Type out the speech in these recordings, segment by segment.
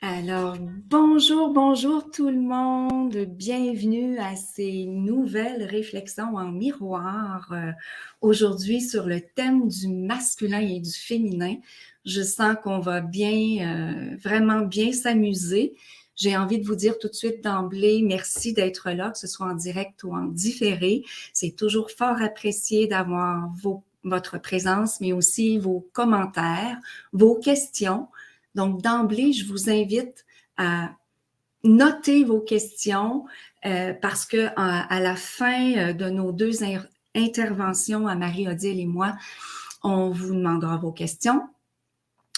Alors, bonjour tout le monde. Bienvenue à ces nouvelles réflexions en miroir. Aujourd'hui, sur le thème du masculin et du féminin, je sens qu'on va vraiment bien s'amuser. J'ai envie de vous dire tout de suite d'emblée, merci d'être là, que ce soit en direct ou en différé. C'est toujours fort apprécié d'avoir votre présence, mais aussi vos commentaires, vos questions. Donc, d'emblée, je vous invite à noter vos questions parce que à la fin de nos deux interventions à Marie-Odile et moi, on vous demandera vos questions.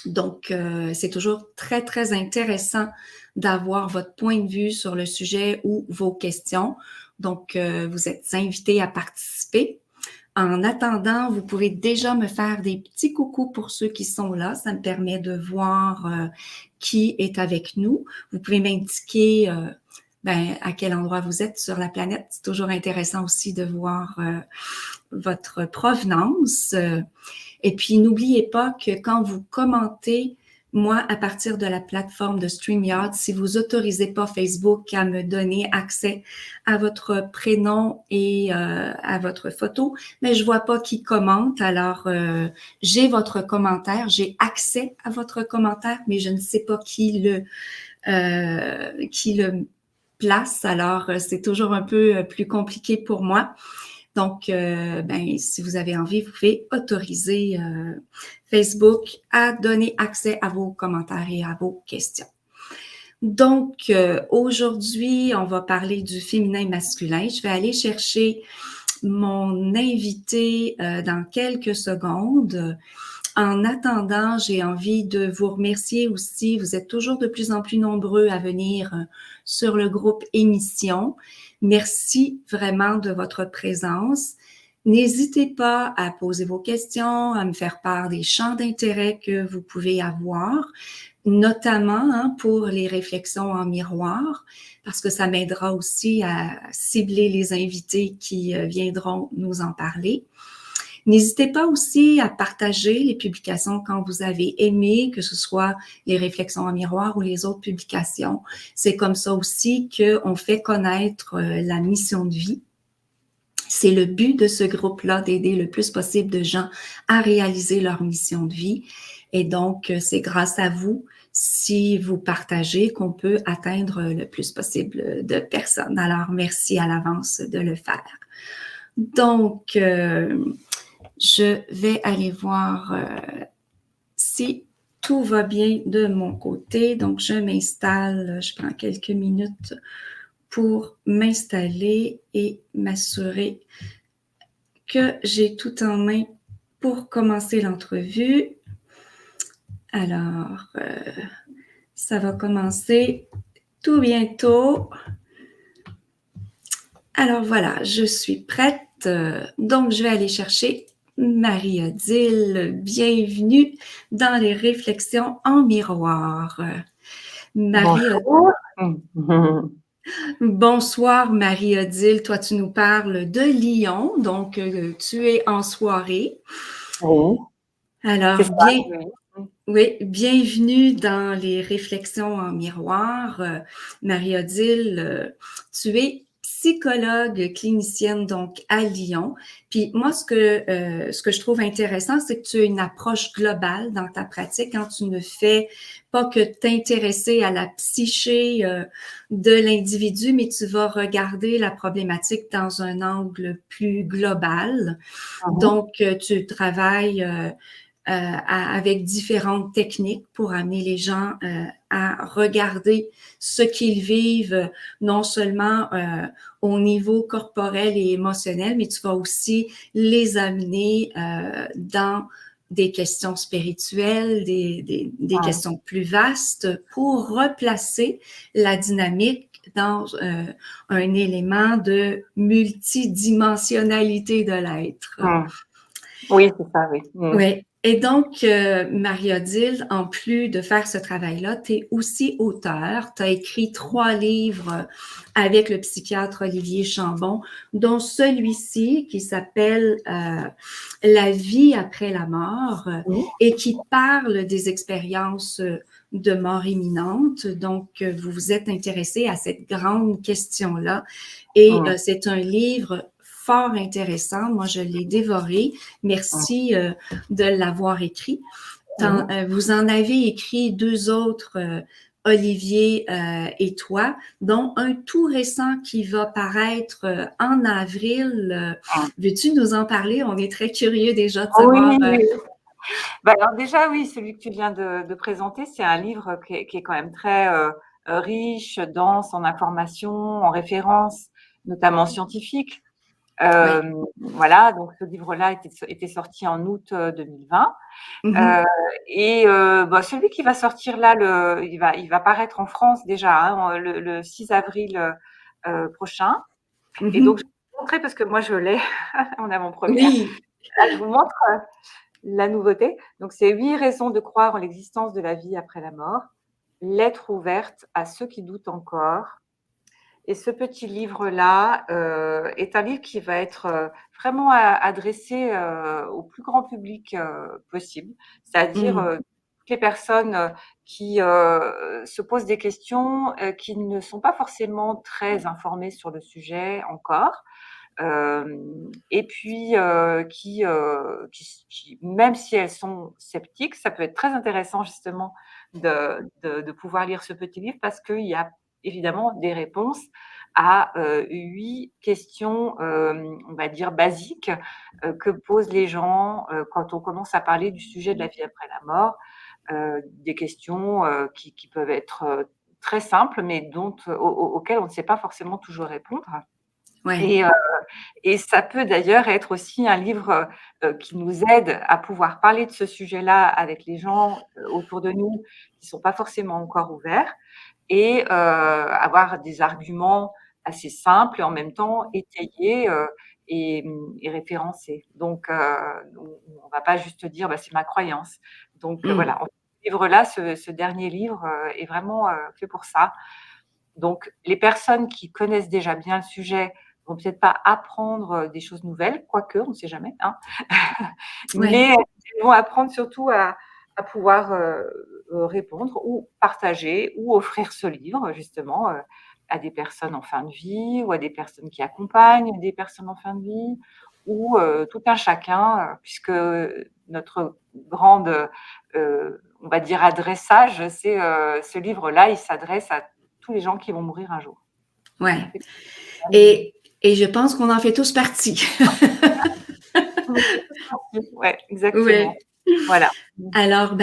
Donc, c'est toujours très, très intéressant d'avoir votre point de vue sur le sujet ou vos questions. Donc, vous êtes invités à participer. En attendant, vous pouvez déjà me faire des petits coucous pour ceux qui sont là. Ça me permet de voir qui est avec nous. Vous pouvez m'indiquer à quel endroit vous êtes sur la planète. C'est toujours intéressant aussi de voir votre provenance. Et puis, n'oubliez pas que quand vous commentez, moi, à partir de la plateforme de StreamYard, si vous autorisez pas Facebook à me donner accès à votre prénom et à votre photo, mais je vois pas qui commente. Alors, j'ai votre commentaire, j'ai accès à votre commentaire, mais je ne sais pas qui le place. Alors, c'est toujours un peu plus compliqué pour moi. Donc, si vous avez envie, vous pouvez autoriser Facebook à donner accès à vos commentaires et à vos questions. Donc, aujourd'hui, on va parler du féminin masculin. Je vais aller chercher mon invité dans quelques secondes. En attendant, j'ai envie de vous remercier aussi. Vous êtes toujours de plus en plus nombreux à venir sur le groupe Émission. Merci vraiment de votre présence. N'hésitez pas à poser vos questions, à me faire part des champs d'intérêt que vous pouvez avoir, notamment pour les réflexions en miroir, parce que ça m'aidera aussi à cibler les invités qui viendront nous en parler. N'hésitez pas aussi à partager les publications quand vous avez aimé, que ce soit les réflexions en miroir ou les autres publications. C'est comme ça aussi qu'on fait connaître la mission de vie. C'est le but de ce groupe-là, d'aider le plus possible de gens à réaliser leur mission de vie. Et donc, c'est grâce à vous, si vous partagez, qu'on peut atteindre le plus possible de personnes. Alors, merci à l'avance de le faire. Donc, je vais aller voir si tout va bien de mon côté. Donc, je m'installe, je prends quelques minutes pour m'installer et m'assurer que j'ai tout en main pour commencer l'entrevue. Alors, ça va commencer tout bientôt. Alors voilà, je suis prête. Donc, je vais aller chercher Marie-Odile. Bienvenue dans les réflexions en miroir. Bonjour. Bonsoir Marie-Odile. Toi, tu nous parles de Lyon, donc tu es en soirée. Oui. Alors, bienvenue dans les réflexions en miroir. Marie-Odile, tu es psychologue clinicienne donc à Lyon. Puis moi, ce que je trouve intéressant, c'est que tu as une approche globale dans ta pratique quand tu ne fais pas que t'intéresser à la psyché de l'individu, mais tu vas regarder la problématique dans un angle plus global. Donc, tu travailles avec différentes techniques pour amener les gens à regarder ce qu'ils vivent, non seulement au niveau corporel et émotionnel, mais tu vas aussi les amener dans des questions spirituelles, des questions plus vastes pour replacer la dynamique dans un élément de multidimensionnalité de l'être. Oui, c'est ça, oui. Oui. Et donc, Marie-Odile, en plus de faire ce travail-là, tu es aussi auteure. Tu as écrit 3 livres avec le psychiatre Olivier Chambon, dont celui-ci qui s'appelle La vie après la mort et qui parle des expériences de mort imminente. Donc, vous vous êtes intéressé à cette grande question-là. Et c'est un livre fort intéressant. Moi, je l'ai dévoré. Merci de l'avoir écrit. Vous en avez écrit 2 autres, Olivier et toi, dont un tout récent qui va paraître en avril. Veux-tu nous en parler? On est très curieux déjà de savoir. Oui. Alors déjà, oui, celui que tu viens de présenter, c'est un livre qui est quand même très riche, dense en informations, en références, notamment scientifiques. Voilà, donc ce livre-là était sorti en août 2020. Celui qui va sortir là, il va paraître en France déjà le 6 avril prochain. Et donc, je vais vous montrer parce que moi, je l'ai en avant-première. Oui. Là, je vous montre la nouveauté. Donc, c'est 8 raisons de croire en l'existence de la vie après la mort. Lettre ouverte à ceux qui doutent encore. Et ce petit livre-là est un livre qui va être vraiment adressé au plus grand public possible, c'est-à-dire toutes les personnes qui se posent des questions, qui ne sont pas forcément très informées sur le sujet encore, et puis qui, même si elles sont sceptiques, ça peut être très intéressant justement de pouvoir lire ce petit livre parce qu'il y a évidemment des réponses à 8 questions, on va dire basiques, que posent les gens quand on commence à parler du sujet de la vie après la mort. Des questions qui peuvent être très simples, mais auxquelles on ne sait pas forcément toujours répondre. Ouais. Et ça peut d'ailleurs être aussi un livre qui nous aide à pouvoir parler de ce sujet-là avec les gens autour de nous qui ne sont pas forcément encore ouverts et avoir des arguments assez simples et en même temps étayés et référencés. Donc, on ne va pas juste dire bah, c'est ma croyance. Donc voilà, ce livre-là, ce dernier livre est vraiment fait pour ça. Donc, les personnes qui connaissent déjà bien le sujet vont peut-être pas apprendre des choses nouvelles, quoique, on ne sait jamais, hein. Mais elles vont apprendre surtout à pouvoir répondre ou partager ou offrir ce livre justement à des personnes en fin de vie ou à des personnes qui accompagnent des personnes en fin de vie ou tout un chacun, puisque notre grande, on va dire, adressage, c'est ce livre-là, il s'adresse à tous les gens qui vont mourir un jour. Ouais. Et je pense qu'on en fait tous partie. Ouais, exactement. Ouais. Voilà. Alors,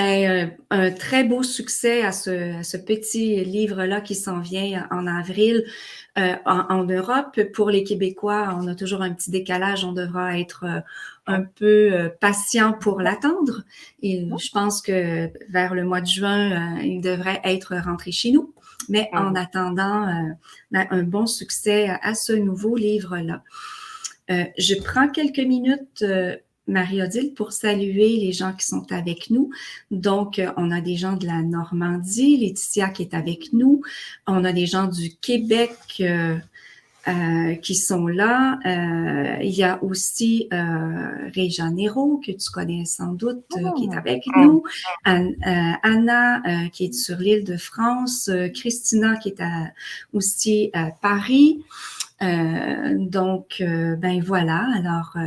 un très beau succès à ce petit livre-là qui s'en vient en avril en Europe. Pour les Québécois, on a toujours un petit décalage. On devra être un peu patient pour l'attendre. Et je pense que vers le mois de juin, il devrait être rentré chez nous. Mais en attendant, un bon succès à ce nouveau livre-là. Je prends quelques minutes, Marie-Odile, pour saluer les gens qui sont avec nous. Donc, on a des gens de la Normandie, Laetitia qui est avec nous. On a des gens du Québec qui sont là. Il y a aussi Réjean Nero, que tu connais sans doute, qui est avec nous. Anna, qui est sur l'île de France. Christina, qui est aussi à Paris. Donc, voilà. Alors,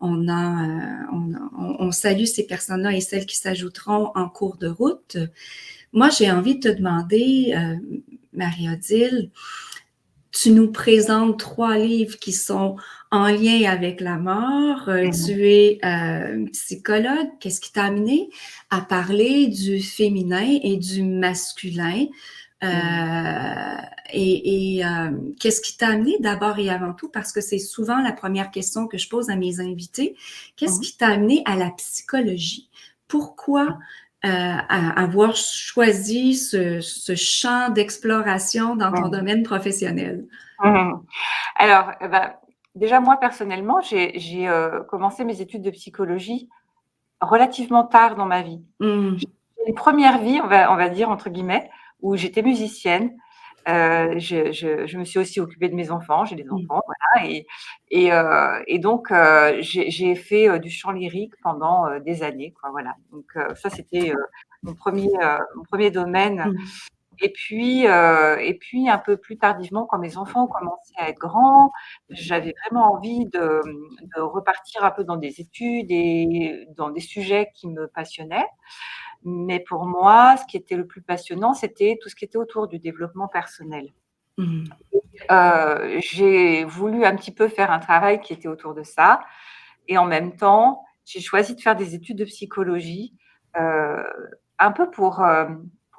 on salue ces personnes-là et celles qui s'ajouteront en cours de route. Moi, j'ai envie de te demander, Marie-Odile, tu nous présentes 3 livres qui sont en lien avec la mort. Tu es psychologue. Qu'est-ce qui t'a amené à parler du féminin et du masculin? Qu'est-ce qui t'a amené d'abord et avant tout, parce que c'est souvent la première question que je pose à mes invités, qu'est-ce qui t'a amené à la psychologie? Pourquoi avoir choisi ce champ d'exploration dans ton domaine professionnel? Alors, déjà moi personnellement, j'ai commencé mes études de psychologie relativement tard dans ma vie. J'ai une première vie, on va dire entre guillemets, où j'étais musicienne. Je me suis aussi occupée de mes enfants, j'ai des enfants, voilà et donc j'ai fait, du chant lyrique pendant, des années, quoi, voilà. Donc ça, c'était, mon premier domaine et puis un peu plus tardivement, quand mes enfants ont commencé à être grands, j'avais vraiment envie de repartir un peu dans des études et dans des sujets qui me passionnaient. Mais pour moi, ce qui était le plus passionnant, c'était tout ce qui était autour du développement personnel. J'ai voulu un petit peu faire un travail qui était autour de ça et en même temps, j'ai choisi de faire des études de psychologie, heu, un peu pour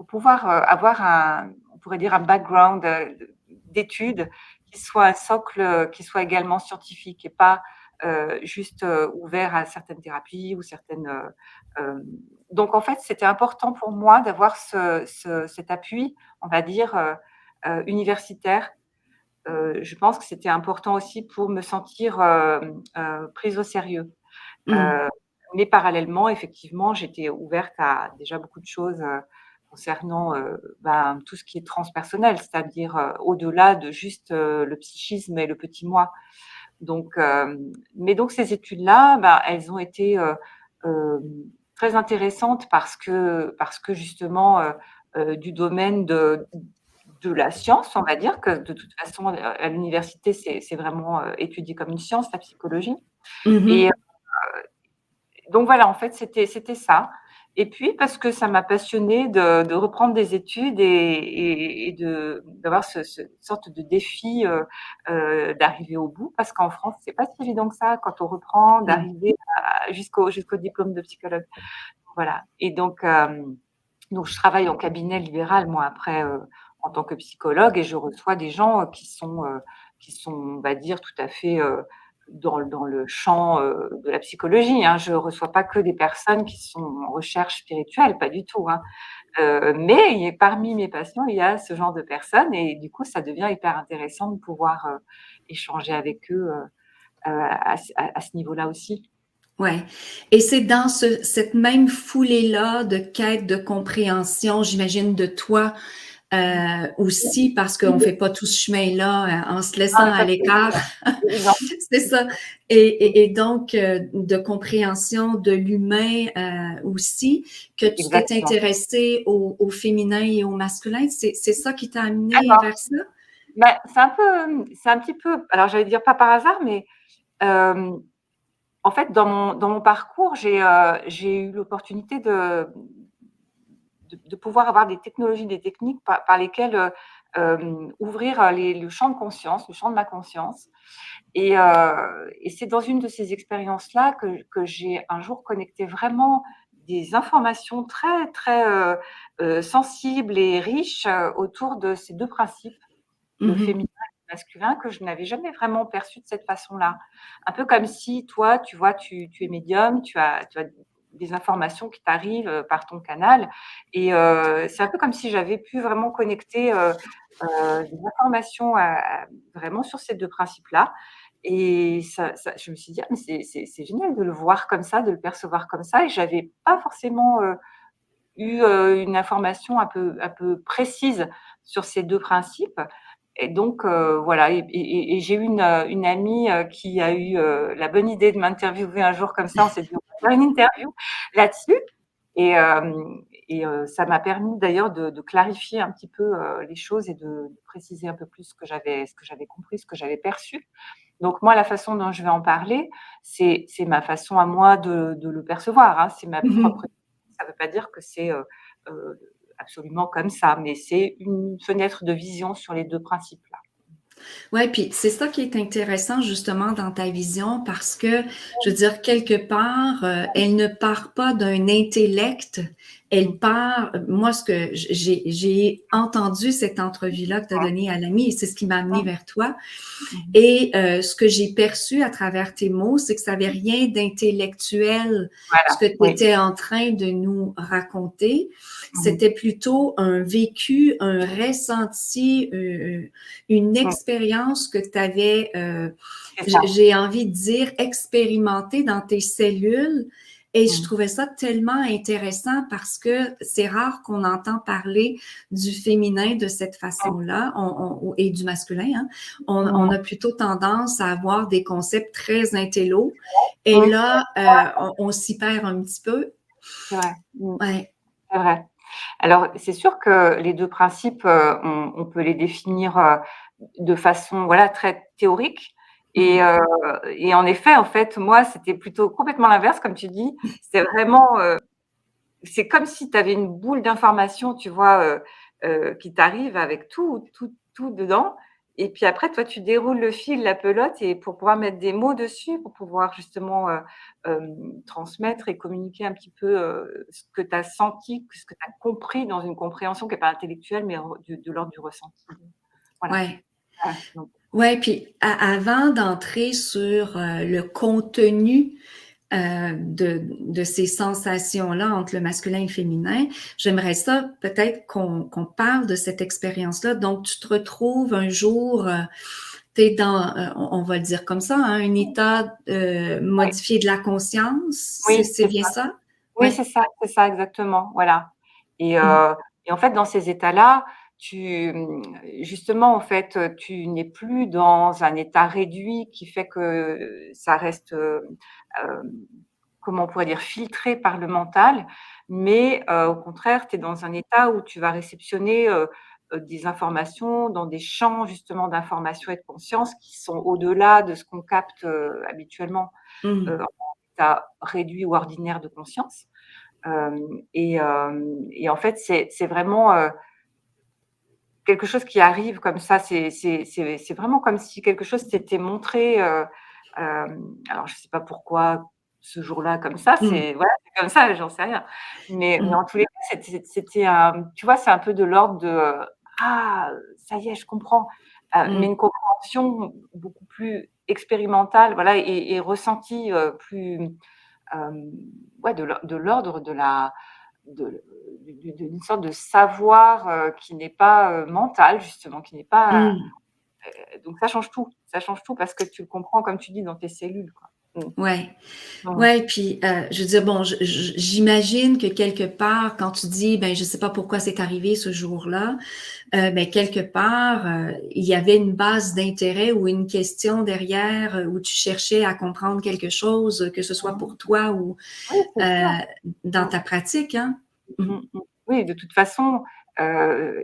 pouvoir, avoir on pourrait dire un background, d'études qui soit un socle, qui soit également scientifique et pas, juste, ouvert à certaines thérapies ou certaines, donc en fait, c'était important pour moi d'avoir cet appui, on va dire, universitaire. Je pense que c'était important aussi pour me sentir, prise au sérieux. Heu, mais parallèlement, effectivement, j'étais ouverte à déjà beaucoup de choses, concernant, tout ce qui est transpersonnel, c'est-à-dire, au-delà de juste, le psychisme et le petit moi. Donc mais donc ces études-là, elles ont été, hem, très intéressantes parce que justement, du domaine de la science, on va dire que de toute façon, à l'université, c'est vraiment, étudié comme une science, la psychologie et donc voilà, en fait, c'était ça et puis parce que ça m'a passionnée de reprendre des études et d'avoir ce sorte de défi, d'arriver au bout parce qu'en France, c'est pas si évident que ça quand on reprend, Non. d'arriver à jusqu'au diplôme de psychologue. Voilà et donc je travaille en cabinet libéral, moi, après, en tant que psychologue et je reçois des gens, qui sont, on va dire, tout à fait, dans le champ, de la psychologie, hein. Je reçois pas que des personnes qui sont en recherche spirituelle, pas du tout, hein. Mais il y a parmi mes patients, il y a ce genre de personnes et du coup, ça devient hyper intéressant de pouvoir, échanger avec eux, à ce niveau-là aussi. Ouais, et c'est dans cette même foulée-là de quête de compréhension, j'imagine, de toi, aussi, parce qu'on fait pas tout ce chemin-là, en se Non, laissant mais à ça, l'écart. c'est évident. C'est ça. Et donc, de compréhension de l'humain, aussi, que tu t'es Exactement. intéressée au féminin et au masculin. C'est ça qui t'a amené Alors vers ça? c'est un peu, c'est un petit peu alors j'allais dire pas par hasard, mais hem, en fait, dans mon parcours, j'ai eu l'opportunité de pouvoir avoir des technologies, des techniques par lesquelles, ouvrir, le champ de conscience, le champ de ma conscience et c'est dans une de ces expériences-là que j'ai un jour connecté vraiment des informations très, très, sensibles et riches, autour de ces 2 principes, le Mmh. féminin et le masculin, que je n'avais jamais vraiment perçu de cette façon-là. Un peu comme si toi, tu vois, tu es médium, tu as des informations qui t'arrivent, par ton canal et c'est un peu comme si j'avais pu vraiment connecter, des informations vraiment sur ces 2 principes-là et ça je me suis dit: «Ah mais c'est génial de le voir comme ça, de le percevoir comme ça» et j'avais pas forcément, eu, une information un peu précise sur ces 2 principes et donc voilà et j'ai eu une amie, qui a eu, la bonne idée de m'interviewer un jour comme ça. On s'est dit: «On va faire une interview là-dessus» et ça m'a permis d'ailleurs de clarifier un petit peu, les choses et de préciser un peu plus ce que j'avais compris, ce que j'avais perçu. Donc moi, la façon dont je vais en parler, c'est ma façon à moi de le percevoir, hein. C'est ma propre Mmh. ça ne veut pas dire que c'est, heu, absolument comme ça, mais c'est une fenêtre de vision sur les 2 principes-là. Ouais, puis c'est ça qui est intéressant justement dans ta vision parce que, je veux dire, quelque part, elle ne part pas d'un intellect, elle Mmh. part moi ce que j'ai entendu cette entrevue-là que tu as donnée à l'ami et c'est ce qui m'a amené Mmh. vers toi Mmh mh. et ce que j'ai perçu à travers tes mots, c'est que ça avait rien d'intellectuel, ce Voilà, que tu oui. étais en train de nous raconter. Mmh mh. C'était plutôt un vécu, un ressenti, une Mmh. expérience que tu avais, C'est ça. j'ai envie de dire, expérimentée dans tes cellules Et je trouvais ça tellement intéressant parce que c'est rare qu'on entend parler du féminin de cette façon-là et du masculin. Hein. On a plutôt tendance à avoir des concepts très intello. Et Oui, là, on s'y perd un petit peu. c'est vrai. Ouais. C'est vrai. Alors, c'est sûr que les 2 principes, on peut les définir, de façon, voilà, très théorique et Mhm. et en effet, en fait, moi, c'était plutôt complètement l'inverse, comme tu dis. C'était vraiment, c'est comme si tu avais une boule d'informations, tu vois, qui t'arrive avec tout dedans et puis après, toi, tu déroules le fil, la pelote et pour pouvoir mettre des mots dessus, pour pouvoir justement, transmettre et communiquer un petit peu, ce que tu as senti, ce que tu as compris dans une compréhension qui est pas intellectuelle, mais de l'ordre du ressenti. Voilà. Ouais. Ouais, donc Ouais, puis avant d'entrer sur le contenu de ces sensations-là entre le masculin et le féminin, j'aimerais ça peut-être qu'on parle de cette expérience-là. Donc, tu te retrouves un jour, tu es dans, on va le dire comme ça, hein, un état oui, modifié de la conscience, oui, c'est c'est bien ça. ça? Oui, Ouais. c'est ça exactement, voilà et Mhm. et en fait, dans ces états-là, justement, en fait, tu n'es plus dans un état réduit qui fait que ça reste, hem, comment on pourrait dire? Filtré par le mental, mais au contraire, tu es dans un état où tu vas réceptionner, des informations dans des champs justement d'information et de conscience qui sont au-delà de ce qu'on capte, habituellement, Mhm. en état réduit ou ordinaire de conscience. Et en fait, c'est vraiment, quelque chose qui arrive comme ça. C'est vraiment comme si quelque chose t'était montré, alors je sais pas pourquoi ce jour-là comme ça, Mhm. c'est voilà, c'est comme ça, j'en sais rien. Mais Mhm. en tous les cas, c'était un tu vois, c'est un peu de l'ordre de, «Ah, ça y est, je comprends», mais Mhm. une compréhension beaucoup plus expérimentale, voilà et ressentie, plus, hem, ouais, de l'ordre de la de d'une sorte de savoir, qui n'est pas, mental justement, qui n'est pas, Mhm. donc ça change tout parce que tu le comprends comme tu dis dans tes cellules, quoi. Mmh. Ouais. Mmh. Ouais, puis je veux dire, bon, j'imagine que quelque part, quand tu dis, ben, je sais pas pourquoi c'est arrivé ce jour-là, ben, quelque part, il y avait une base d'intérêt ou une question derrière où tu cherchais à comprendre quelque chose, que ce soit Mmh. pour toi ou Oui, c'est sûr. dans Mmh. ta pratique, hein? Mmh Mmh. mh. Oui, de toute façon,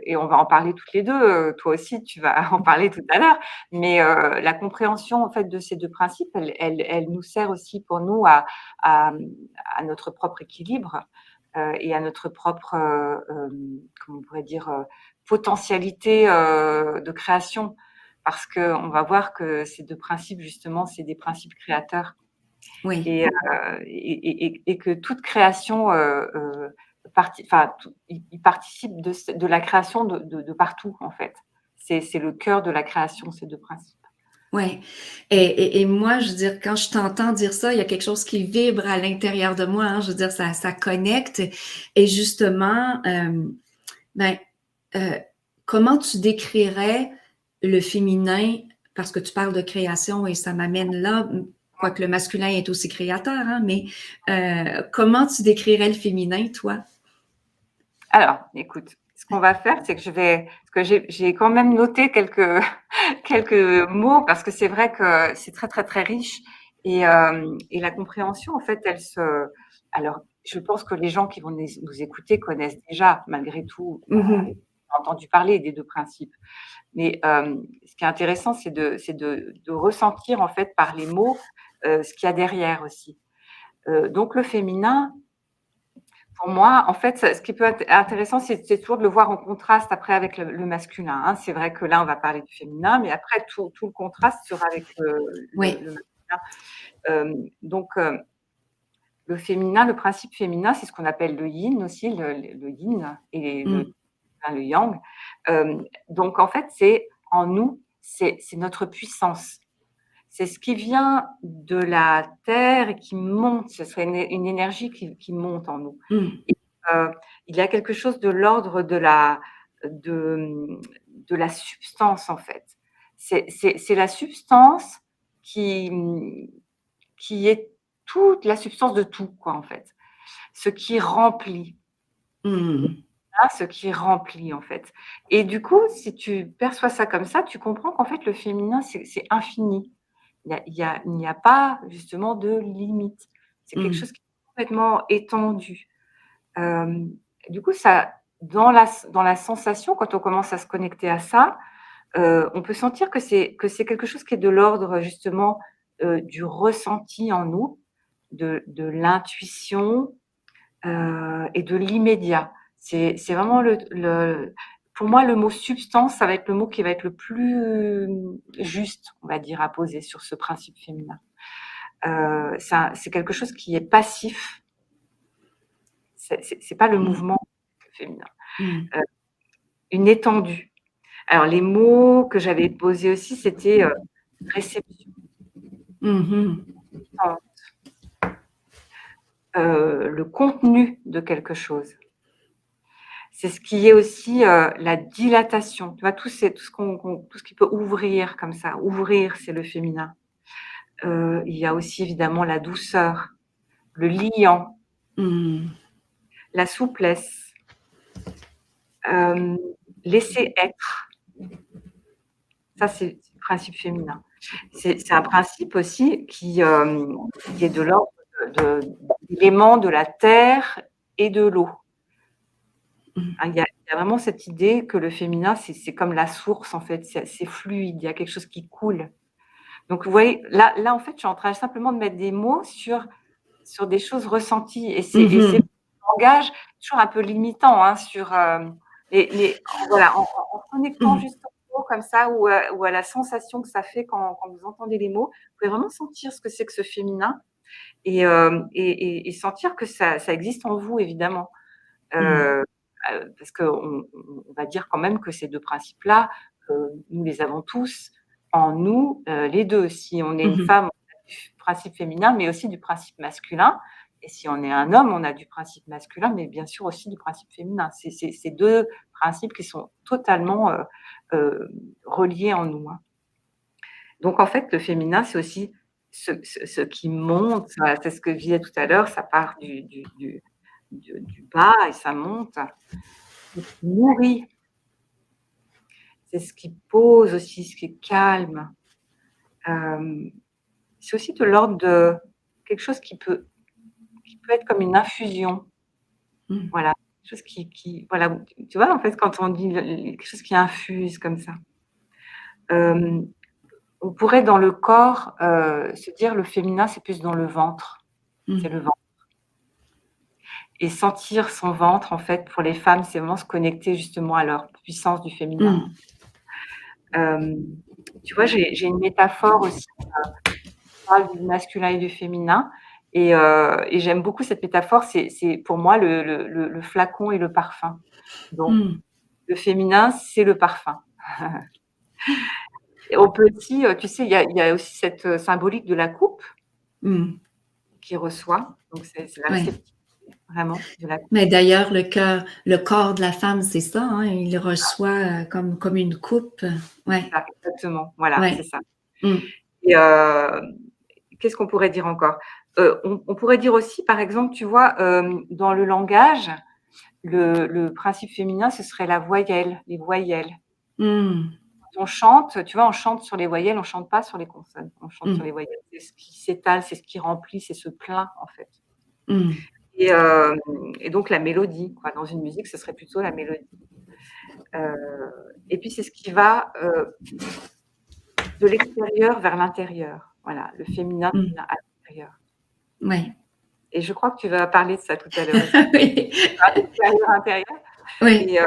et on va en parler toutes les 2. Toi aussi tu vas en parler tout à l'heure, mais la compréhension en fait de ces 2 principes, elle nous sert aussi pour nous à notre propre équilibre, et à notre propre, comment on pourrait dire? Potentialité, de création. Parce qu'on va voir que ces 2 principes justement, c'est des principes créateurs. Oui. Et que toute création, enfin, il participe de la création de partout, en fait. C'est le cœur de la création, ces 2 principes. Ouais. Et moi, je veux dire, quand je t'entends dire ça, il y a quelque chose qui vibre à l'intérieur de moi, hein. Je veux dire, ça connecte. Et justement, ben, heu, comment tu décrirais le féminin? Parce que tu parles de création et ça m'amène là, quoique le masculin est aussi créateur, hein, mais comment tu décrirais le féminin, toi? Alors, écoute, ce qu'on va faire, c'est que parce que j'ai quand même noté quelques quelques mots parce que c'est vrai que c'est très, très, très riche et la compréhension, en fait, alors, je pense que les gens qui vont nous écouter connaissent déjà, malgré tout, Mmh. entendu parler des 2 principes. Mais ce qui est intéressant, c'est de ressentir, en fait, par les mots, ce qu'il y a derrière aussi. Donc le féminin, pour moi, en fait, ce qui peut être intéressant, c'est toujours de le voir en contraste après avec le masculin, hein. C'est vrai que là, on va parler du féminin, mais après tout le contraste sera avec Oui. le masculin. Donc le féminin, le principe féminin, c'est ce qu'on appelle le yin aussi, le yin et Mmh. le yang. Donc en fait, c'est en nous, c'est notre puissance. C'est ce qui vient de la terre et qui monte, ce serait une énergie qui monte en nous. Mmh. Et il y a quelque chose de l'ordre de, mmh, de la substance, en fait. C'est la substance qui, qui est toute la substance de tout, quoi, en fait. Ce qui remplit, Mmh. hein, ce qui remplit, en fait. Et du coup, si tu perçois ça comme ça, tu comprends qu'en fait, le féminin, c'est infini. Il n'y a pas justement de limite. C'est quelque Mmh. chose qui est complètement étendu. Hem, du coup, ça dans la sensation, quand on commence à se connecter à ça, on peut sentir que c'est quelque chose qui est de l'ordre justement, du ressenti en nous, de l'intuition, et de l'immédiat. C'est vraiment pour moi, le mot substance, ça va être le mot qui va être le plus juste, on va dire, à poser sur ce principe féminin. C'est quelque chose qui est passif, c'est pas le Mmh. mouvement féminin. Mmh. Heu, une étendue. Alors les mots que j'avais posés aussi, c'était, réception, Mmh. le contenu de quelque chose. C'est ce qui est aussi, la dilatation. Tu vois? Tout ce qui peut ouvrir comme ça. Ouvrir, c'est le féminin. Il y a aussi évidemment la douceur, le liant, Mmh. la souplesse, hem, laisser être. Ça, c'est le principe féminin. C'est un principe aussi qui est de l'ordre d'éléments de la terre et de l'eau. Mmh. Hein, il y a vraiment cette idée que le féminin, c'est comme la source en fait, c'est fluide, il y a quelque chose qui coule. Donc vous voyez, là en fait, je suis en train simplement de mettre des mots sur des choses ressenties et c'est Mmh. un langage toujours un peu limitant, hein, mais voilà, en connectant Mmh. juste aux mots comme ça ou à la sensation que ça fait quand vous entendez les mots, vous pouvez vraiment sentir ce que c'est que ce féminin et sentir que ça existe en vous évidemment. Mmh. Heu parce qu'on va dire quand même que ces 2 principes-là, nous les avons tous en nous, les 2. Si on est une Mmh. femme, on a du principe féminin, mais aussi du principe masculin et si on est un homme, on a du principe masculin, mais bien sûr aussi du principe féminin. C'est 2 principes qui sont totalement, reliés en nous, hein. Donc en fait, le féminin, c'est aussi ce qui monte, c'est ce que je disais tout à l'heure, ça part du bas et ça monte. C'est ce qui nourrit, c'est ce qui pose aussi, ce qui calme. Hem, c'est aussi de l'ordre de quelque chose qui peut être comme une infusion. Mmh. Voilà, quelque chose qui voilà, tu vois, en fait, quand on dit quelque chose qui infuse comme ça. Hem, on pourrait dans le corps, se dire le féminin, c'est plus dans le ventre. C'est Mmh. le ventre et sentir son ventre, en fait, pour les femmes, c'est vraiment se connecter justement à leur puissance du féminin. Mmh. Hem, tu vois, j'ai une métaphore aussi, parle du masculin et du féminin et j'aime beaucoup cette métaphore. C'est pour moi le flacon et le parfum. Donc Mmh. le féminin, c'est le parfum. Et on peut aussi, tu sais, il y a aussi cette, symbolique de la coupe Mmh. qui reçoit. Donc c'est la Ouais. réceptivité vraiment de la coupe. Mais d'ailleurs, le corps de la femme, c'est ça, hein, il le reçoit, comme une coupe. C'est Ouais, ça, exactement. Voilà, c'est ouais. ça. Mmh. Et qu'est-ce qu'on pourrait dire encore? On pourrait dire aussi, par exemple, tu vois, dans le langage, le principe féminin, ce serait la voyelle, les voyelles. Mmh. On chante, tu vois, on chante sur les voyelles, on chante pas sur les consonnes, on chante sur Mmh. les voyelles. C'est ce qui s'étale, c'est ce qui remplit, c'est ce plein, en fait. Mmh. Et hem et donc la mélodie, quoi. Dans une musique, ce serait plutôt la mélodie. Et puis c'est ce qui va, de l'extérieur vers l'intérieur. Voilà, le féminin Mmh. à l'intérieur. Ouais. Et je crois que tu vas parler de ça tout à l'heure aussi. Oui. Extérieur-intérieur Oui. et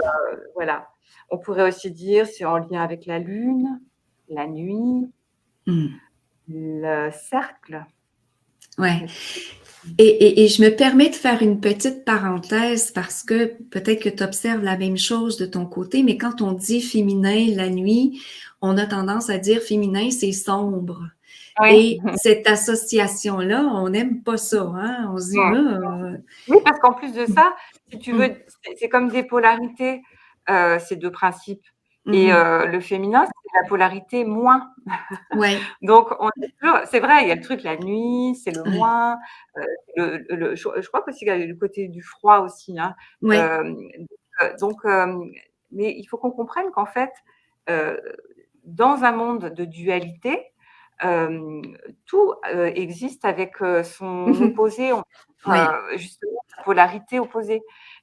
voilà. On pourrait aussi dire c'est en lien avec la lune, la nuit, Mmh. le cercle. Ouais. Le cercle. Et je me permets de faire une petite parenthèse parce que peut-être que tu observes la même chose de ton côté, mais quand on dit féminin la nuit, on a tendance à dire féminin, c'est sombre. Oui. Et cette association-là, on n'aime pas ça, hein? On se dit: Mmh. «Ah, Oui, parce qu'en plus de mmh, ça, si tu veux, mmh, c'est comme des polarités, ces 2 principes. Et Mhm. le féminin, c'est la polarité moins. Ouais, Donc on est toujours c'est vrai, il y a le truc la nuit, c'est le ouais, moins, je crois qu'aussi il y a le côté du froid aussi, hein. ouais. Hem, mais il faut qu'on comprenne qu'en fait, heu, dans un monde de dualité, hem, tout, existe avec, son Mhm. opposé, Ouais. justement sa polarité opposée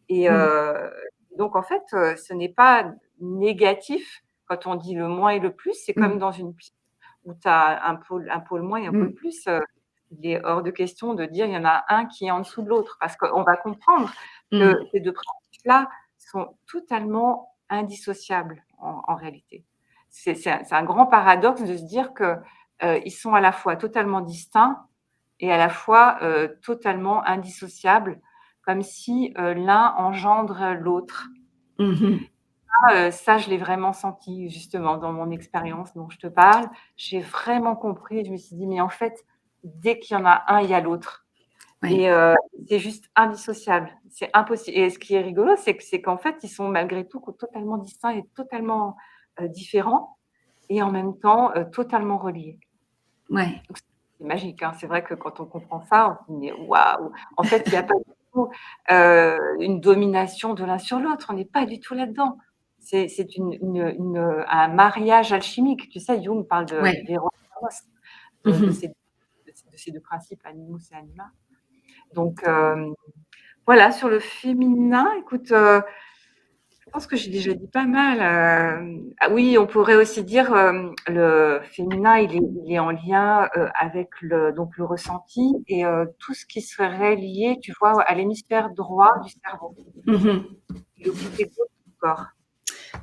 et Mm. donc en fait, ce n'est pas négatif quand on dit le moins et le plus, c'est comme Mm. dans une pièce où tu as un pôle moins et un pôle Mm. plus, il est hors de question de dire il y en a un qui est en dessous de l'autre parce qu'on va comprendre que Mm. ces 2 principes-là sont totalement indissociables en réalité. C'est un grand paradoxe de se dire que, ils sont à la fois totalement distincts et à la fois, totalement indissociables, comme si, l'un engendre l'autre. Mhm. Ça, je l'ai vraiment senti justement dans mon expérience dont je te parle. J'ai vraiment compris, je me suis dit: «Mais en fait, dès qu'il y en a un, il y a l'autre Ouais. et c'est juste indissociable, c'est impossible» et ce qui est rigolo, c'est qu'en fait, ils sont malgré tout totalement distincts et totalement, différents et en même temps, totalement reliés. Ouais. Donc c'est magique, hein. C'est vrai que quand on comprend ça, on se dit: «Mais waouh!» En fait, il y a pas du tout, une domination de l'un sur l'autre. On n'est pas du tout là-dedans. C'est un mariage alchimique. Tu sais, Jung parle de Ouais. d'éros de Mhm. ces 2 principes, animus et anima. Donc voilà, sur le féminin, écoute, je pense que j'ai déjà dit pas mal, ah oui, on pourrait aussi dire, le féminin, il est en lien, avec le ressenti et tout ce qui serait lié, tu vois, à l'hémisphère droit du cerveau Mhm. et le côté gauche du corps.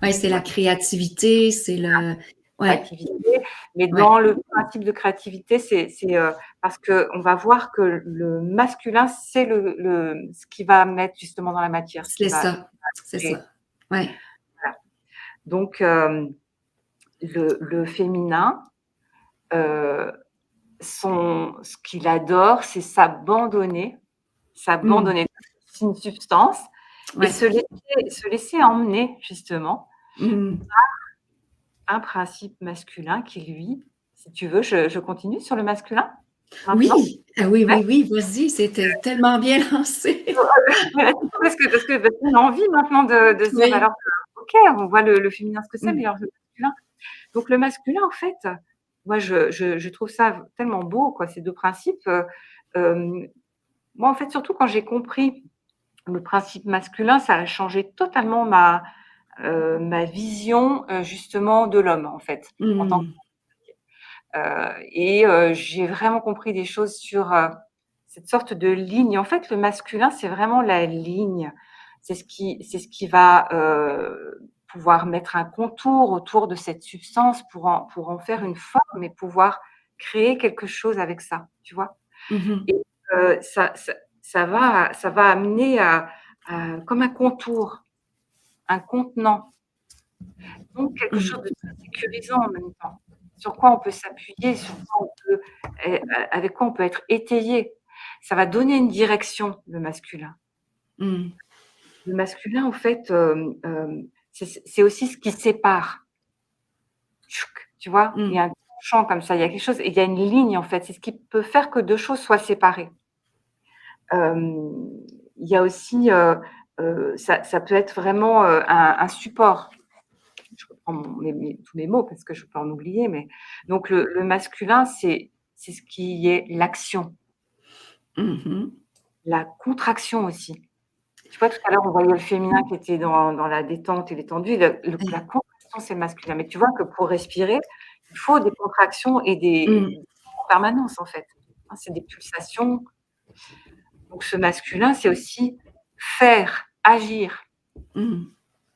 Ouais, c'est la Ouais, créativité, c'est le ouais, créativité, mais ouais, dans le principe de créativité, parce qu'on va voir que le masculin, c'est ce qui va mettre justement dans la matière, ce qui c'est va ça, c'est créer. ça. Ouais. Voilà. Donc le féminin, heu ce qu'il adore, c'est Mmh. s'abandonner c'est une substance et Ouais. se laisser emmener justement, Mmh. un principe masculin qui lui si tu veux, je continue sur le masculin maintenant? Oui! Ah oui, Ouais? oui, oui, vas-y, c'était tellement bien lancé. Parce qu'on a envie maintenant de se dire Oui. alors, OK, on voit le féminin ce que c'est, mais Mmh. alors le masculin? Donc le masculin en fait, moi je trouve ça tellement beau quoi, ces 2 principes, hem, moi en fait surtout quand j'ai compris le principe masculin, ça a changé totalement ma vision, justement de l'homme, en fait, en tant que Mmh. et j'ai vraiment compris des choses sur, cette sorte de ligne. En fait, le masculin, c'est vraiment la ligne. C'est ce qui va, pouvoir mettre un contour autour de cette substance pour en faire une forme et pouvoir créer quelque chose avec ça, tu vois? Mmh mh. Et ça va amener à comme un contour, un contenant, donc quelque chose Mmh. de très sécurisant en même temps. Sur quoi on peut s'appuyer, sur quoi on peut avec quoi on peut être étayé. Ça va donner une direction, le masculin. Mmh. Le masculin, en fait, c'est aussi ce qui sépare. Tchouk, tu vois? Il y Mmh. a un tranchant comme ça, il y a quelque chose il y a une ligne, en fait. C'est ce qui peut faire que 2 choses soient séparées. Hem, il y a aussi, ça peut être vraiment, un support. Je reprends tous mes mots parce que je peux en oublier, mais donc le masculin, c'est ce qui est l'action, Mmh mh. la contraction aussi. Tu vois, tout à l'heure, on voyait le féminin qui était dans la détente et l'étendue, la Ouais. contraction, c'est le masculin. Mais tu vois que pour respirer, il faut des contractions et Mmh. des en permanence, en fait. Hein, c'est des pulsations. Donc ce masculin, c'est aussi faire, agir. Mmh.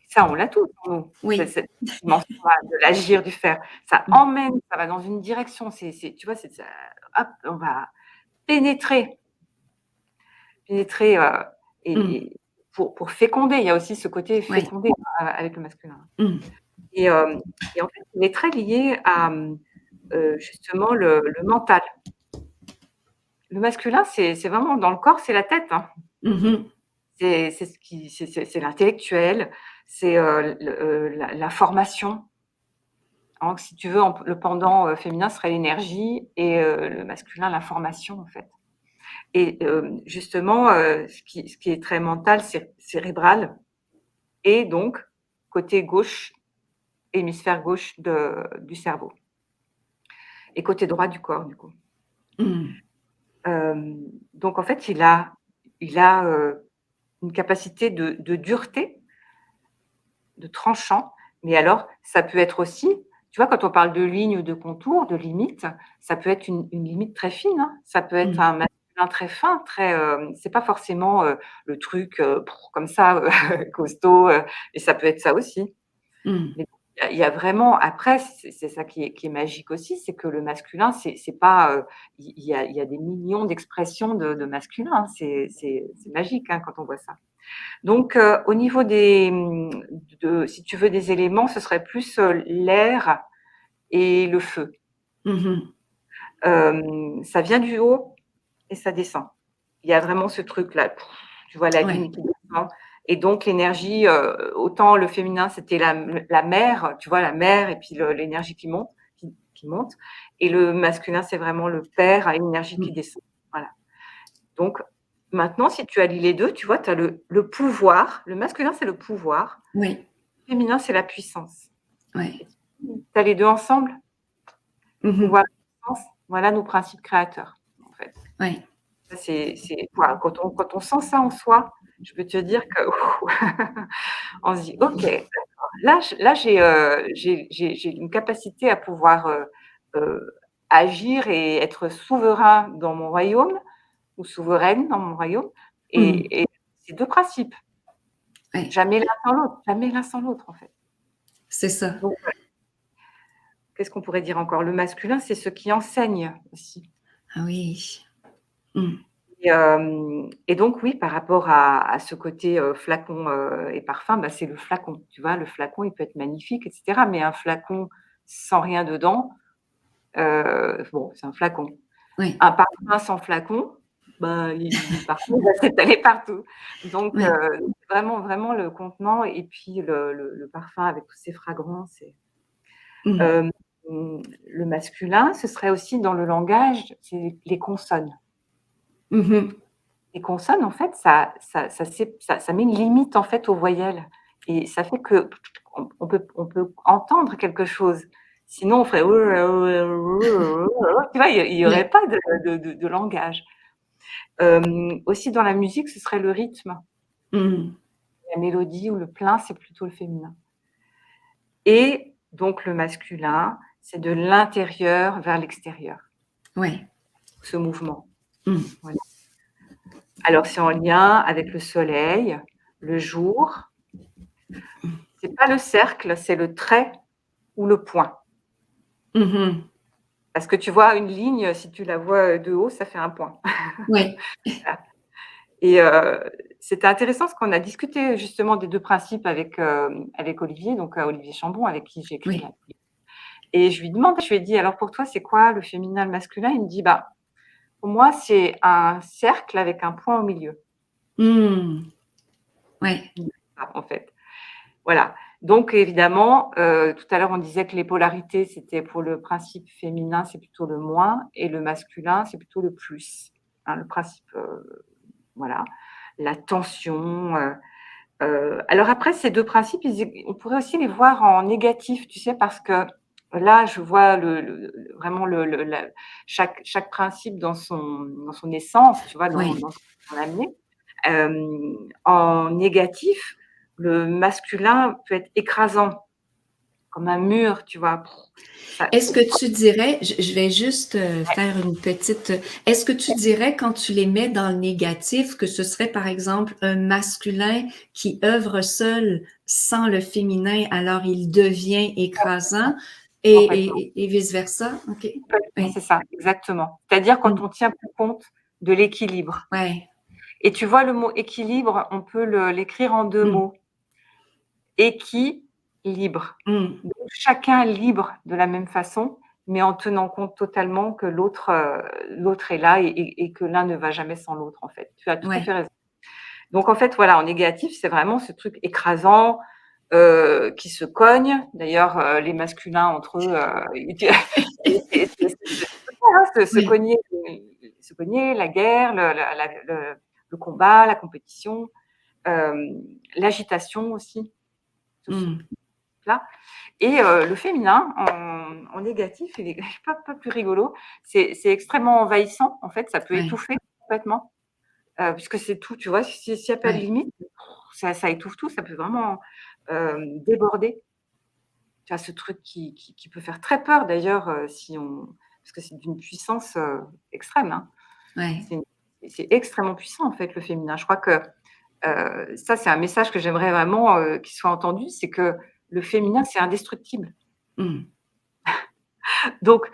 Ça, on l'a tous en nous, Oui. cette dimension-là de l'agir, du faire. Ça Mmh. emmène, ça va dans une direction, tu vois, c'est ça hop, on va pénétrer, pénétrer, Mmh. et pour féconder. Il y a aussi ce côté Ouais. féconder, avec le masculin Mmh. et en fait, il est très lié à, justement le mental. Le masculin, c'est vraiment dans le corps, c'est la tête, hein. Mmh mh. C'est ce qui c'est l'intellectuel, c'est la formation. Donc, si tu veux, le pendant féminin serait l'énergie et le masculin, la formation, en fait. Et justement, ce qui est très mental, c'est cérébral, et donc côté gauche, hémisphère gauche du cerveau, et côté droit du corps, du coup. Mmh. Donc en fait, il a une capacité de dureté, de tranchant, mais alors ça peut être aussi, tu vois, quand on parle de ligne ou de contour, de limite, ça peut être une limite très fine, hein. Ça peut être Mmh. un masculin très fin, c'est pas forcément, le truc, comme ça, costaud, et ça peut être ça aussi. Mmh. Mais il y a vraiment, après, c'est ça qui est magique aussi, c'est que le masculin, c'est pas, il y a des millions d'expressions de masculin, hein. C'est magique, hein, quand on voit ça. Donc, au niveau si tu veux, des éléments, ce serait plus, l'air et le feu. Mmh. Ça vient du haut et ça descend. Il y a vraiment ce truc-là, tu vois la Ouais. ligne qui descend, et donc l'énergie, autant le féminin, c'était la mer, tu vois, la mer, et puis l'énergie qui monte, et le masculin, c'est vraiment le père à l'énergie qui Mmh. descend. Voilà. Donc maintenant, si tu allies les 2, tu vois, tu as le pouvoir. Le masculin, c'est le pouvoir. Oui. Le féminin, c'est la puissance. Ouais. Tu as les 2 ensemble, Mmh. pouvoir et puissance, voilà nos principes créateurs, en fait. Ouais. Ça, c'est voilà, quand on sent ça en soi, je peux te dire que on se dit: «OK, d'accord, là j'ai une capacité à pouvoir, agir et être souverain dans mon royaume, ou souveraine dans mon royaume», Mmh. et c'est 2 principes, Ouais. jamais l'un sans l'autre, en fait. C'est ça. Donc qu'est-ce qu'on pourrait dire encore? Le masculin, c'est ce qui enseigne aussi. Ah oui. Mmh. Et donc oui, par rapport à ce côté, flacon, et parfum, bah, c'est le flacon. Tu vois? Le flacon, il peut être magnifique et cetera, mais un flacon sans rien dedans, bon, c'est un flacon. Oui. Un parfum sans flacon, bah, le parfum, il va s'étaler partout. Donc Oui. vraiment, vraiment le contenant, et puis le parfum avec toutes ses fragrances, Mmh. hem, le masculin, ce serait aussi dans le langage, c'est les consonnes. Mmh. Les consonnes, en fait, ça met une limite, en fait, aux voyelles, et ça fait qu'on peut entendre quelque chose. Sinon, on ferait tu vois? Il y aurait Oui. pas de langage. Aussi dans la musique, ce serait le rythme. Mmh. La mélodie ou le plein, c'est plutôt le féminin, et donc le masculin, c'est de l'intérieur vers l'extérieur, Ouais. ce mouvement. Mmh. Voilà. Alors c'est en lien avec le soleil, le jour. C'est pas le cercle, c'est le trait ou le point. Mmh. Parce que tu vois une ligne, si tu la vois, de haut, ça fait un point. Ouais. Voilà, et c'était intéressant parce qu'on a discuté justement des 2 principes avec Olivier, donc Olivier Chambon, avec qui j'ai écrit un Oui. livre, et je lui ai dit: «Alors pour toi, c'est quoi le féminin, le masculin?» Il me dit: «Bah, pour moi, c'est un cercle avec un point au milieu». Mmh. Ouais. En fait. Voilà. Donc évidemment, tout à l'heure, on disait que les polarités, c'était pour le principe féminin, c'est plutôt le moins, et le masculin, c'est plutôt le plus. Hein, le principe, voilà, la tension, alors après ces 2 principes, on pourrait aussi les voir en négatif, tu sais? Parce que là, je vois vraiment la chaque principe dans son essence, tu vois? Dans Ouais. ce qu'on a amené. En négatif, le masculin peut être écrasant, comme un mur, tu vois? Ça Est-ce que tu dirais, je vais juste, Ouais, faire une petite, est-ce que tu dirais quand tu les mets dans le négatif que ce serait par exemple un masculin qui œuvre seul sans le féminin, alors il devient écrasant et complètement, et et vice versa? OK. complètement, Oui. c'est ça, exactement. C'est-à-dire quand Mmh. on tient plus compte de l'équilibre, Ouais. et tu vois le mot équilibre, on peut l'écrire en 2 Mmh. mots: équilibre. Mmh. Donc chacun libre de la même façon, mais en tenant compte totalement que l'autre est là, et que l'un ne va jamais sans l'autre, en fait. Tu as tout à fait Ouais. raison. Donc en fait, voilà, en négatif, c'est vraiment ce truc écrasant, qui se cognent. D'ailleurs, les masculins entre eux, Oui. se cogner, la guerre, le combat, la compétition, l'agitation aussi, tout ce Mmh. là. Et le féminin en négatif, il est pas plus rigolo. C'est extrêmement envahissant, en fait, ça peut Ouais, étouffer complètement, puisque c'est tout, tu vois? S'il y a pas de ouais. limite, ça étouffe tout, ça peut vraiment, déborder. Tu as ce truc qui peut faire très peur d'ailleurs, si on parce que c'est d'une puissance, extrême, hein. Ouais. C'est c'est extrêmement puissant, en fait, le féminin. Je crois que, ça, c'est un message que j'aimerais vraiment, qu'il soit entendu, c'est que le féminin, c'est indestructible. Mmh. Donc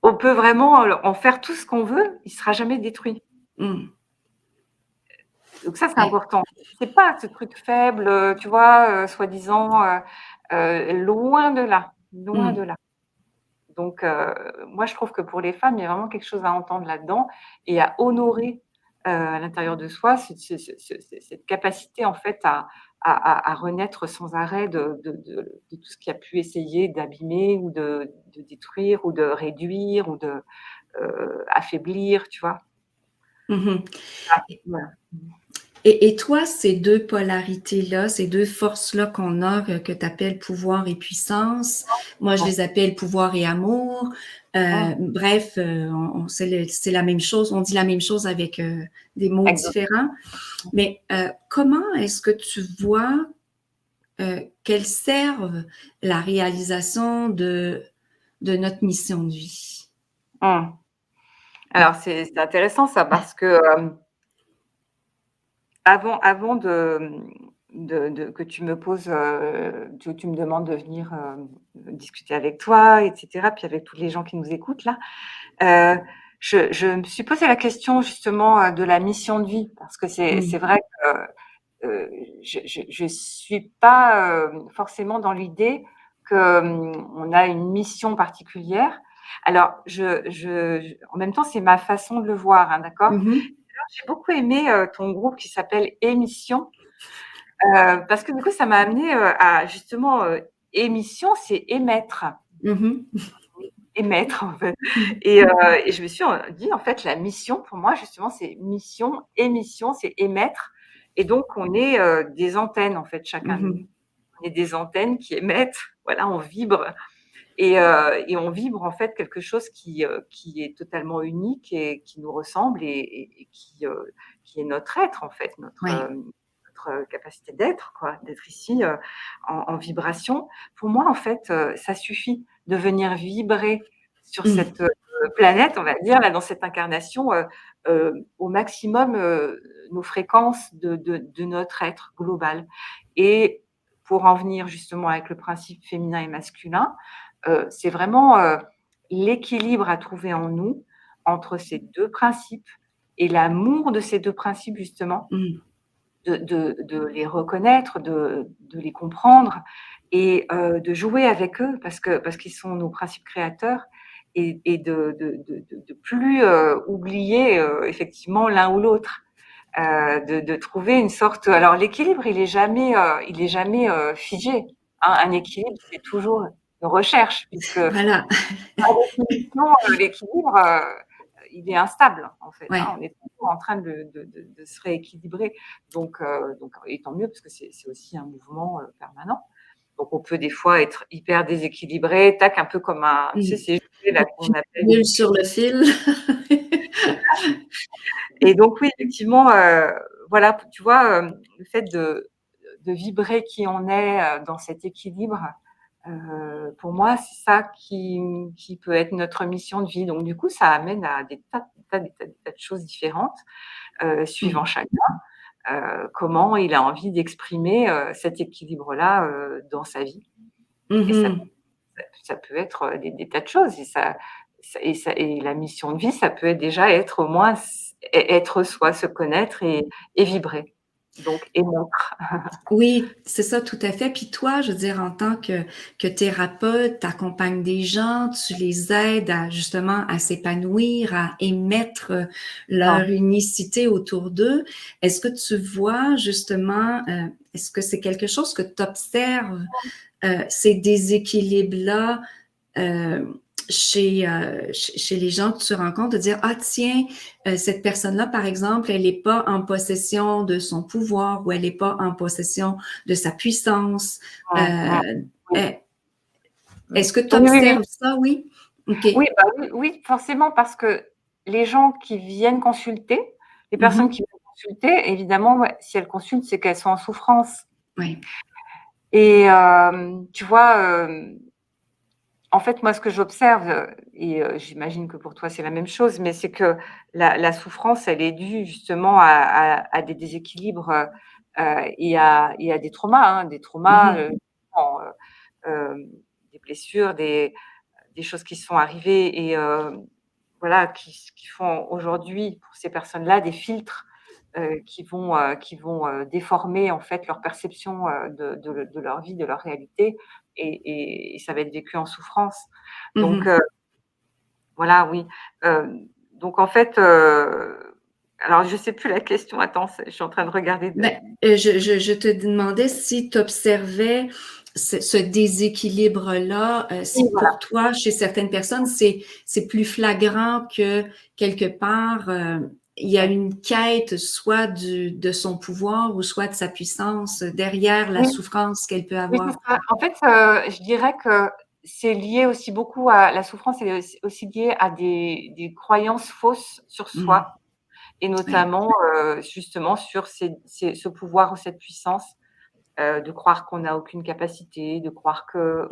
on peut vraiment, en faire tout ce qu'on veut, il sera jamais détruit. Mmh. Donc ça, c'est Ouais. important. C'est pas ce truc faible, tu vois, soi-disant, loin de là, loin Mmh. de là. Donc moi, je trouve que pour les femmes, il y a vraiment quelque chose à entendre là-dedans et à honorer, à l'intérieur de soi, cette capacité, en fait, à renaître sans arrêt de tout ce qui a pu essayer d'abîmer ou de détruire ou de réduire ou de, affaiblir, tu vois? Mmh. Ah, voilà. Et toi, ces 2 polarités-là, ces 2 forces-là qu'on a, que tu appelles pouvoir et puissance, moi je Mmh. les appelle pouvoir et amour. Mmh. Bref, on c'est la même chose, on dit la même chose avec, des mots Exact. différents. Mais, comment est-ce que tu vois, qu'elles servent la réalisation de notre mission de vie? Mmh. Alors c'est intéressant ça parce que, avant de que tu me poses, tu me demandes de venir, discuter avec toi et cetera, puis avec tous les gens qui nous écoutent là, heu, je me suis posé la question justement, de la mission de vie parce que c'est Mmh. vrai que, je suis pas, forcément dans l'idée que, on a une mission particulière. Alors en même temps, c'est ma façon de le voir, hein, d'accord? Mmh mh. J'ai beaucoup aimé, ton groupe qui s'appelle Émission, parce que du coup, ça m'a amenée, à justement, émission, c'est émettre, Mmh émettre en fait mh. et je me suis, dit en fait la mission pour moi justement c'est mission, émission, c'est émettre et donc on est, des antennes en fait chacun de nous. Mmh. On est des antennes qui émettent, voilà, on vibre et on vibre en fait quelque chose qui est totalement unique et qui nous ressemble et qui est notre être en fait, Ouais. notre capacité d'être quoi, d'être ici, en vibration. Pour moi en fait, ça suffit de venir vibrer sur Mmh. cette, planète, on va dire, là, dans cette incarnation, au maximum, nos fréquences de notre être global et pour en venir justement avec le principe féminin et masculin, c'est vraiment, l'équilibre à trouver en nous entre ces 2 principes et l'amour de ces 2 principes justement, Mmh. de les reconnaître, de les comprendre et de jouer avec eux parce qu'ils sont nos principes créateurs et de plus, oublier, effectivement l'un ou l'autre. De trouver une sorte alors l'équilibre il est jamais, figé, hein. Un équilibre, c'est toujours une recherche puisque Voilà. par définition, l'équilibre, il est instable, en fait, hein. Ouais. On est toujours en train de se rééquilibrer donc et tant mieux parce que c'est aussi un mouvement, permanent. Donc on peut des fois être hyper déséquilibré, tac, un peu comme un tu sais, Mmh. ces jouets là qu'on appelle les Nul bouchons. sur le fil. Et donc oui, effectivement, voilà, tu vois, le fait de vibrer qui on est, dans cet équilibre, pour moi, c'est ça qui peut être notre mission de vie. Donc du coup, ça amène à des tas de choses différentes, Mmh. suivant chacun, comment il a envie d'exprimer, cet équilibre-là, dans sa vie. Mmh Et mh. ça peut être, des tas de choses et la mission de vie, ça peut être déjà être au moins être soi, se connaître et vibrer. donc et montre. Oui, c'est ça, tout à fait. Puis toi, je veux dire, en tant que thérapeute, tu accompagnes des gens, tu les aides à justement à s'épanouir, à émettre leur unicité autour d'eux. Est-ce que tu vois justement, est-ce que c'est quelque chose que tu observes, ces déséquilibres-là, euh, chez les gens que tu rencontres, de dire, ah tiens, cette personne-là, par exemple, elle n'est pas en possession de son pouvoir ou elle n'est pas en possession de sa puissance. Oui. Est-ce que tu Oui, oui, oui. observes ça? Oui? OK. Oui, bah, oui, oui, forcément, parce que les gens qui viennent consulter, les personnes Mhm. qui viennent consulter, évidemment, ouais, si elles consultent, c'est qu'elles sont en souffrance. Oui. Et tu vois, en fait, moi, ce que j'observe, et j'imagine que pour toi, c'est la même chose, mais c'est que la souffrance, elle est due justement à des déséquilibres, et à des traumas, hein, Mhm. en, des blessures, des choses qui sont arrivées et voilà, qui font aujourd'hui, pour ces personnes-là, des filtres, qui vont, déformer, en fait, leur perception, de leur vie, de leur réalité et ça va être vécu en souffrance. Donc Mhm. voilà, oui. Donc en fait, alors je sais plus la question, attends, je suis en train de regarder de Ben, je te demandais si tu observais ce déséquilibre-là, oui, si voilà. pour toi, chez certaines personnes, c'est plus flagrant que quelque part, il y a Ouais. une quête soit de son pouvoir ou soit de sa puissance derrière la Oui. souffrance qu'elle peut Oui, c'est avoir. ça. En fait, je dirais que c'est lié aussi beaucoup à la souffrance, est aussi liée à des croyances fausses sur Mmh. soi et Oui. notamment, justement sur ce pouvoir ou cette puissance, de croire qu'on n'a aucune capacité, de croire Mmh.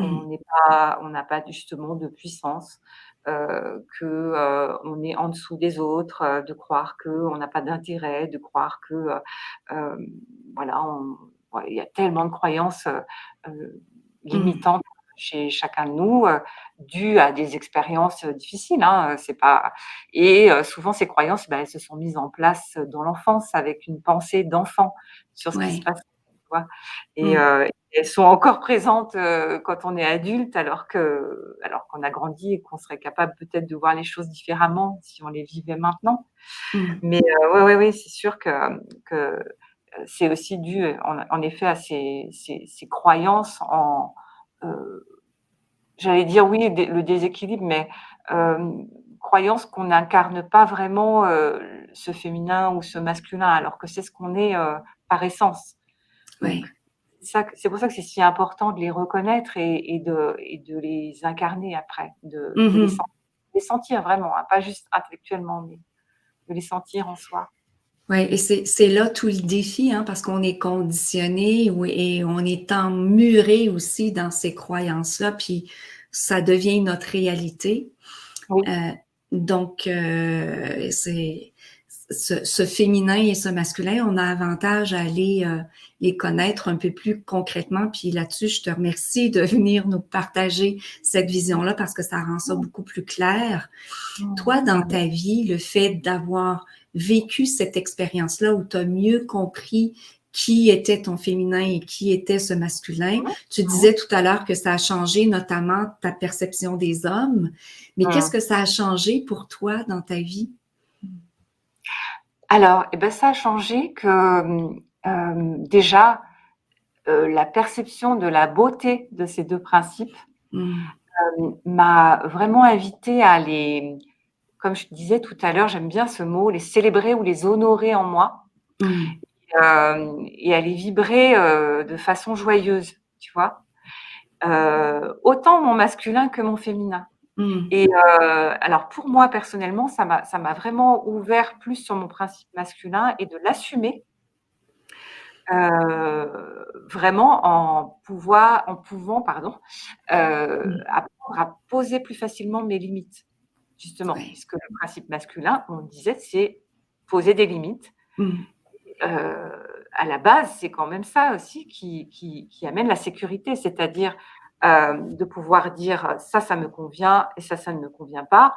on n'a pas justement de puissance, on est en dessous des autres, de croire qu'on n'a pas d'intérêt, de croire que, hem, voilà, ouais, il y a tellement de croyances, Mmh. limitantes chez chacun de nous, dues à des expériences, difficiles, hein, c'est pas et souvent ces croyances, bah, elles se sont mises en place dans l'enfance avec une pensée d'enfant sur ce qui se Ouais. passe, tu vois? Et Mmh. elles sont encore présentes, quand on est adulte alors qu'on a grandi et qu'on serait capable peut-être de voir les choses différemment si on les vivait maintenant. Mmh. Mais ouais, ouais, ouais, c'est sûr que, c'est aussi dû, en effet à ces croyances heu, j'allais dire oui, le déséquilibre, mais croyances qu'on n'incarne pas vraiment, ce féminin ou ce masculin alors que c'est ce qu'on est, par essence. Donc Ouais. c'est pour ça que c'est si important de les reconnaître et de les incarner après, de Mmh. les sentir vraiment, hein, pas juste intellectuellement, mais de les sentir en soi. Ouais, et c'est là tout le défi, hein, parce qu'on est conditionné et on est emmuré aussi dans ces croyances-là, puis ça devient notre réalité. Oui. Donc, c'est ce féminin et ce masculin, on a avantage à aller les connaître un peu plus concrètement. Puis là-dessus, je te remercie de venir nous partager cette vision-là parce que ça rend ça Mmh. beaucoup plus clair. Mmh. Toi, dans ta vie, le fait d'avoir vécu cette expérience-là où tu as mieux compris qui était ton féminin et qui était ce masculin. Tu Mmh. disais tout à l'heure que ça a changé notamment ta perception des hommes, mais qu'est-ce Mmh. que ça a changé pour toi dans ta vie? Alors et bah, ça a changé que, déjà, la perception de la beauté de ces 2 principes, Mmh. m'a vraiment invitée à comme je te disais tout à l'heure, j'aime bien ce mot, les célébrer ou les honorer en moi, Mmh. et à les vibrer, de façon joyeuse, tu vois? Autant mon masculin que mon féminin Mmh. et alors pour moi personnellement, ça m'a vraiment ouvert plus sur mon principe masculin et de l'assumer, vraiment en pouvant, pardon, Mmh. apprendre à poser plus facilement mes limites. Justement, Ouais. puisque le principe masculin, on disait, c'est poser des limites. Mmh. À la base, c'est quand même ça aussi qui amène la sécurité, c'est-à-dire, de pouvoir dire: Ça me convient et ça ne me convient pas»,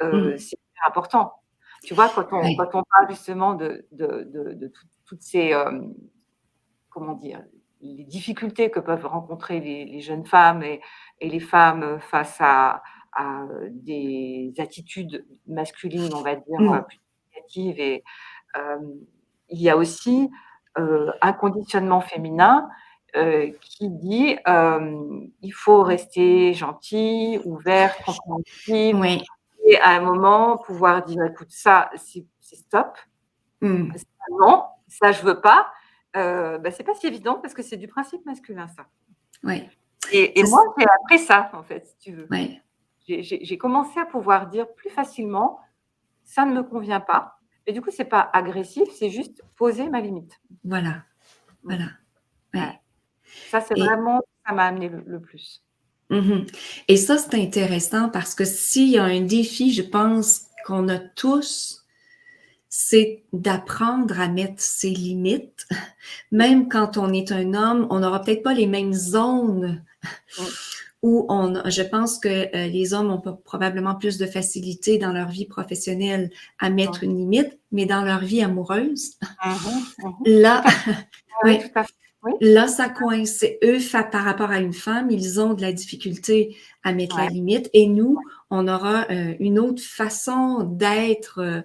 Mmh. c'est hyper important. Tu vois, Ouais. quand on parle justement de toutes ces, comment dire? Les difficultés que peuvent rencontrer les jeunes femmes et les femmes face à des attitudes masculines, on va dire, Mmh. plus négatives et hem, il y a aussi, un conditionnement féminin, qui dit, «Il faut rester gentille, ouverte, compréhensive Ouais. et à un moment pouvoir dire: "Écoute, ça, c'est stop, Mmh. ça non, ça je veux pas"». C'est pas si évident parce que c'est du principe masculin ça Ouais. et C'est moi ç j'ai appris ça en fait, si tu veux. Ouais. J'ai commencé à pouvoir dire plus facilement: «Ça ne me convient pas» et du coup c'est pas agressif, c'est juste poser ma limite. Voilà, Mmh, voilà. ouais. Ouais Ça c'est et vraiment ça m'a amené le plus. mmh et ça, c'est intéressant parce que s'il y a un défi, je pense qu'on a tous, c'est d'apprendre à mettre ses limites. Oui. Même quand on est un homme, on n'aura peut-être pas les mêmes zones Mmh. où je pense que les hommes ont probablement plus de facilité dans leur vie professionnelle à Mmh. mettre une limite, mais dans leur vie amoureuse, Mmh mh. Mmh. Tout là, à fait. Oui, ouais, tout à fait. Oui. là, ça coince. Eux, par rapport à une femme, ils ont de la difficulté à mettre la Ouais. limite et nous, on aura une autre façon d'être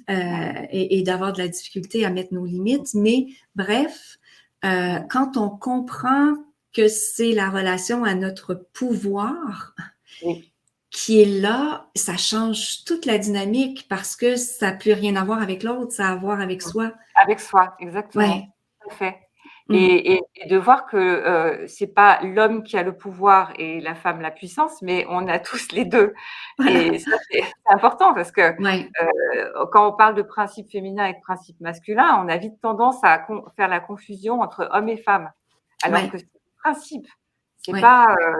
et d'avoir de la difficulté à mettre nos limites. Mais bref, Mmh. quand on comprend que c'est la relation à notre pouvoir Oui. qui est là, ça change toute la dynamique parce que ça n'a plus rien à voir avec l'autre, ça a à voir avec Mmh. soi. Avec soi, Ouais. exactement. Tout à fait Mmh. et de voir que, c'est pas l'homme qui a le pouvoir et la femme la puissance, mais on a tous les 2 Voilà. et ça c'est important parce que, Ouais. quand on parle de principe féminin et de principe masculin, on a vite tendance à faire la confusion entre hommes et femmes. Alors Ouais. que c'est des principes, Ouais.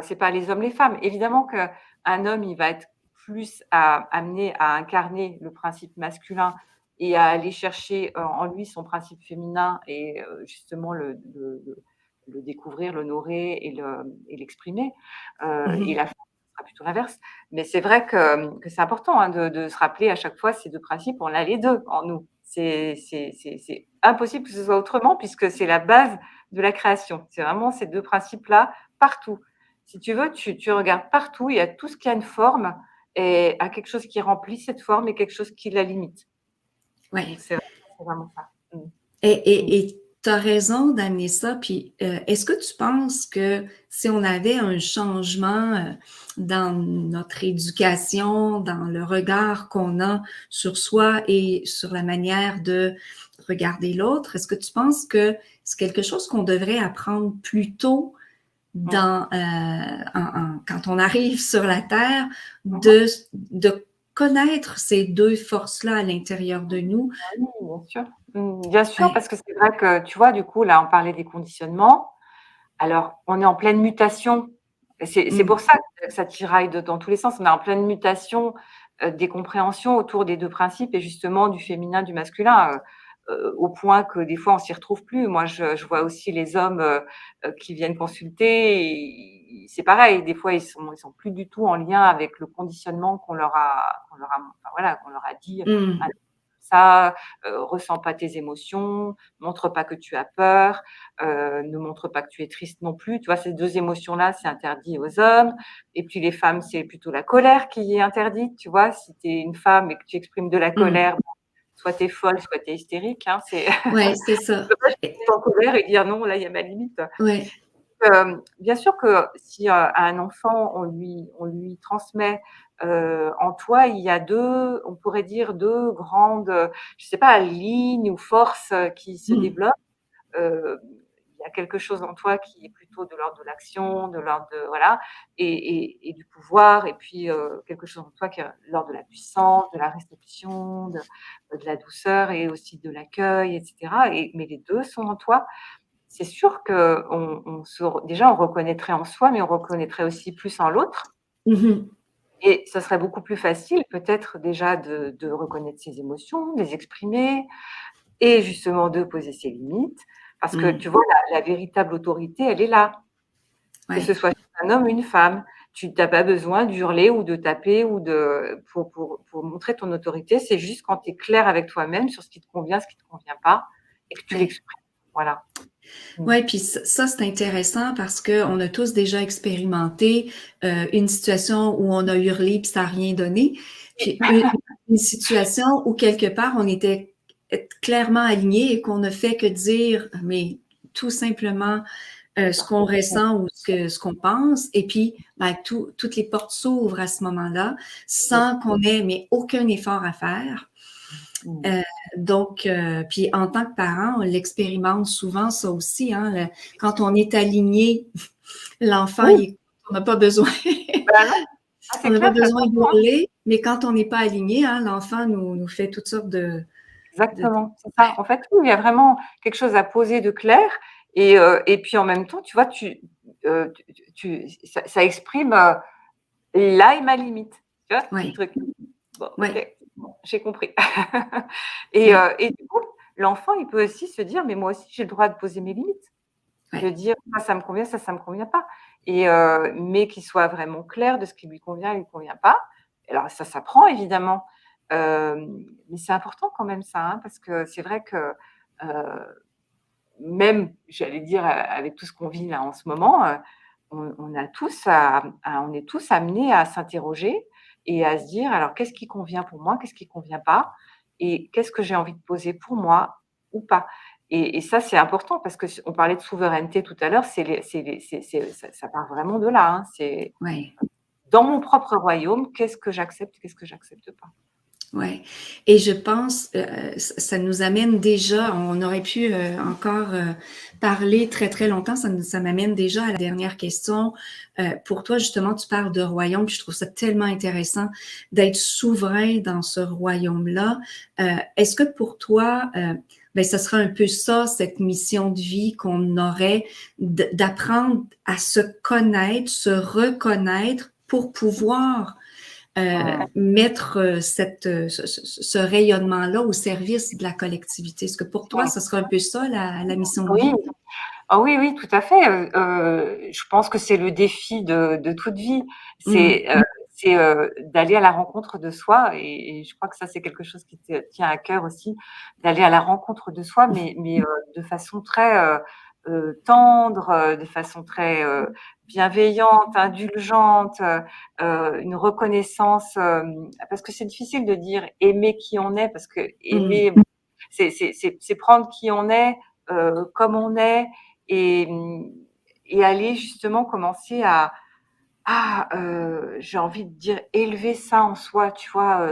c'est pas les hommes, les femmes. Évidemment qu'un homme, il va être plus amené à incarner le principe masculin et à aller chercher en lui son principe féminin et justement le découvrir, l'honorer et l'exprimer. Et Mmh. la femme, ce sera plutôt l'inverse. Mais c'est vrai que c'est important, hein, de se rappeler à chaque fois ces 2 principes, on a les 2 en nous. C'est impossible que ce soit autrement puisque c'est la base de la création. C'est vraiment ces 2 principes-là partout. Si tu veux, tu regardes partout, il y a tout ce qui a une forme et a quelque chose qui remplit cette forme et quelque chose qui la limite. Donc Ouais. c'est vraiment ça. Mmh. Et Mmh. tu as raison d'amener ça. Puis, est-ce que tu penses que si on avait un changement, dans notre éducation, dans le regard qu'on a sur soi et sur la manière de regarder l'autre, est-ce que tu penses que c'est quelque chose qu'on devrait apprendre plus tôt Mmh. dans, quand on arrive sur la terre, Mmh mh. de connaître ces 2 forces-là à l'intérieur de nous? Oui, bien sûr. Bien sûr, Ouais. parce que c'est vrai que, tu vois, du coup, là, on parlait des conditionnements. Alors, on est en pleine mutation et c'est Mmh. pour ça que ça tiraille dans tous les sens. On est en pleine mutation, des compréhensions autour des 2 principes et justement du féminin, du masculin, au point que des fois on s'y retrouve plus. Moi, je vois aussi les hommes, qui viennent consulter et c'est pareil, des fois ils sont plus du tout en lien avec le conditionnement enfin voilà, qu'on leur a dit: «Ah Mmh. ça, ressens pas tes émotions, montre pas que tu as peur, ne montre pas que tu es triste non plus». Tu vois? Ces 2 émotions-là, c'est interdit aux hommes et puis les femmes, c'est plutôt la colère qui est interdite, tu vois? Si tu es une femme et que tu exprimes de la Mmh. colère, soit tu es folle, soit tu es hystérique, hein, c'est Ouais, c'est tu ça. peux pas juste Et être en colère et dire: «Non, là, il y a ma limite». ouais. Bien sûr que si, à un enfant, on lui transmet, en toi, il y a 2, on pourrait dire 2 grandes, je sais pas, lignes ou forces, qui se Mmh. développent. Heu, il y a quelque chose en toi qui est plutôt de l'ordre de l'action, de l'ordre de voilà et du pouvoir et puis, quelque chose en toi qui est de l'ordre de la puissance, de la réception, de la douceur et aussi de l'accueil et cetera mais les 2 sont en toi. C'est sûr qu'on se re déjà, on reconnaîtrait en soi, mais on reconnaîtrait aussi plus en l'autre Mmh mh. et ça serait beaucoup plus facile peut-être déjà de reconnaître ses émotions, de les exprimer et justement de poser ses limites. Parce que Mmh. tu vois, la véritable autorité, elle est là, que ce Ouais. soit chez un homme ou une femme. Tu as pas besoin d'hurler ou de taper ou pour montrer ton autorité. C'est juste quand tu es clair avec toi-même sur ce qui te convient, ce qui te convient pas et que tu Ouais. l'exprimes. Voilà. Ouais, puis ça, c'est intéressant parce qu'on a tous déjà expérimenté une situation où on a hurlé puis ça n'a rien donné. Puis une situation où quelque part on était clairement aligné et qu'on ne fait que dire, mais tout simplement ce qu'on ressent ou ce qu'on pense. Et puis, ben, toutes les portes s'ouvrent à ce moment-là sans qu'on ait mais aucun effort à faire. Donc, puis en tant que parent, on l'expérimente souvent, ça aussi. Hein, quand on est aligné, l'enfant, Oui, on n'a pas besoin, ben non, on c'est n'a pas clair, ça se besoin ressent, hein. d'hurler, mais quand on n'est pas aligné, hein, l'enfant nous fait toutes sortes de- Exactement, c'est ça. En fait, oui, il y a vraiment quelque chose à poser de clair et puis en même temps, tu vois, ça exprime, là est ma limite, tu vois? Petit ouais, truc. Bon, ouais, OK, bon, j'ai compris. ouais, Et du coup, l'enfant, il peut aussi se dire: «Mais moi aussi, j'ai le droit de poser mes limites». De ouais, dire: «Ça me convient, ça me convient pas» mais qu'il soit vraiment clair de ce qui lui convient et lui convient pas. Alors ça s'apprend évidemment, mais c'est important quand même ça, hein, parce que c'est vrai que, même, j'allais dire, avec tout ce qu'on vit là en ce moment, on est tous amenés à s'interroger et à se dire: «Alors qu'est-ce qui convient pour moi? Qu'est-ce qui convient pas? Et qu'est-ce que j'ai envie de poser pour moi ou pas?» Et ça, c'est important parce que on parlait de souveraineté tout à l'heure, c'est ça part vraiment de là, hein. C'est ouais. dans mon propre royaume, qu'est-ce que j'accepte, qu'est-ce que j'accepte pas? Ouais, et je pense, ça nous amène déjà, on aurait pu encore parler très très longtemps, ça m'amène déjà à la dernière question. Pour toi, justement, tu parles de royaume, puis je trouve ça tellement intéressant d'être souverain dans ce royaume-là. Est-ce que pour toi, ben, ce sera un peu ça, cette mission de vie qu'on aurait, d'apprendre à se connaître, se reconnaître pour pouvoir mettre ce rayonnement-là au service de la collectivité. Est-ce que pour toi, Ouais. ce sera un peu ça, la mission de Oui. vie? Ah oui, oui, tout à fait, je pense que c'est le défi de toute vie. Mmh. C'est d'aller à la rencontre de soi et je crois que ça, c'est quelque chose qui te tient à cœur aussi, d'aller à la rencontre de soi, mais de façon très, tendre, de façon très, bienveillante, indulgente, une reconnaissance, parce que c'est difficile de dire aimer qui on est parce que Mmh. aimer, c'est prendre qui on est, comme on est et et aller justement commencer j'ai envie de dire élever ça en soi, tu vois?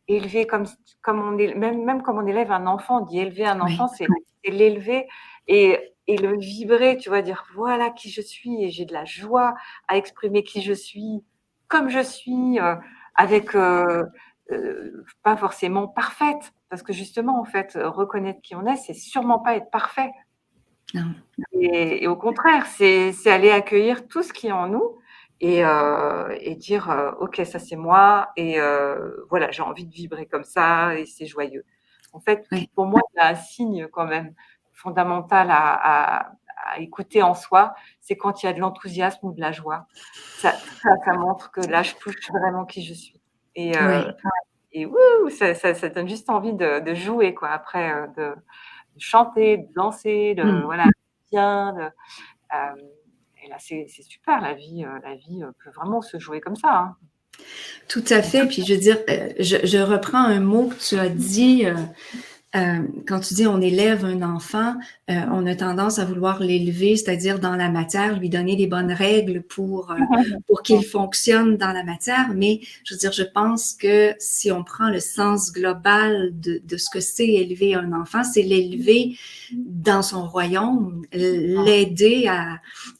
Élever comme on est même comme on élève un enfant, on dit élever un enfant, Oui, c'est l'élever et le vibrer, tu vois? Dire: «Voilà qui je suis» et j'ai de la joie à exprimer qui je suis, comme je suis, avec, pas forcément parfaite, parce que justement, en fait, reconnaître qui on est, c'est sûrement pas être parfait. non, Et au contraire, c'est aller accueillir tout ce qui est en nous et dire, «OK, ça c'est moi et voilà, j'ai envie de vibrer comme ça et c'est joyeux». En fait, oui. pour moi, il y a un signe quand même fondamental à écouter en soi, c'est quand il y a de l'enthousiasme ou de la joie. Ça montre que là, je touche vraiment qui je suis et heu Oui. et wouh! Ça donne juste envie de jouer quoi après, de chanter, de danser, de Mmh. voilà, bien, hem et là, c'est super la vie, peut vraiment se jouer comme ça, hein. Tout à fait. Puis je veux dire, je reprends un mot que tu as dit, quand tu dis on élève un enfant, on a tendance à vouloir l'élever, c'est-à-dire dans la matière, lui donner les bonnes règles pour qu'il fonctionne dans la matière. Mais je veux dire, je pense que si on prend le sens global de ce que c'est élever un enfant, c'est l'élever dans son royaume, l'aider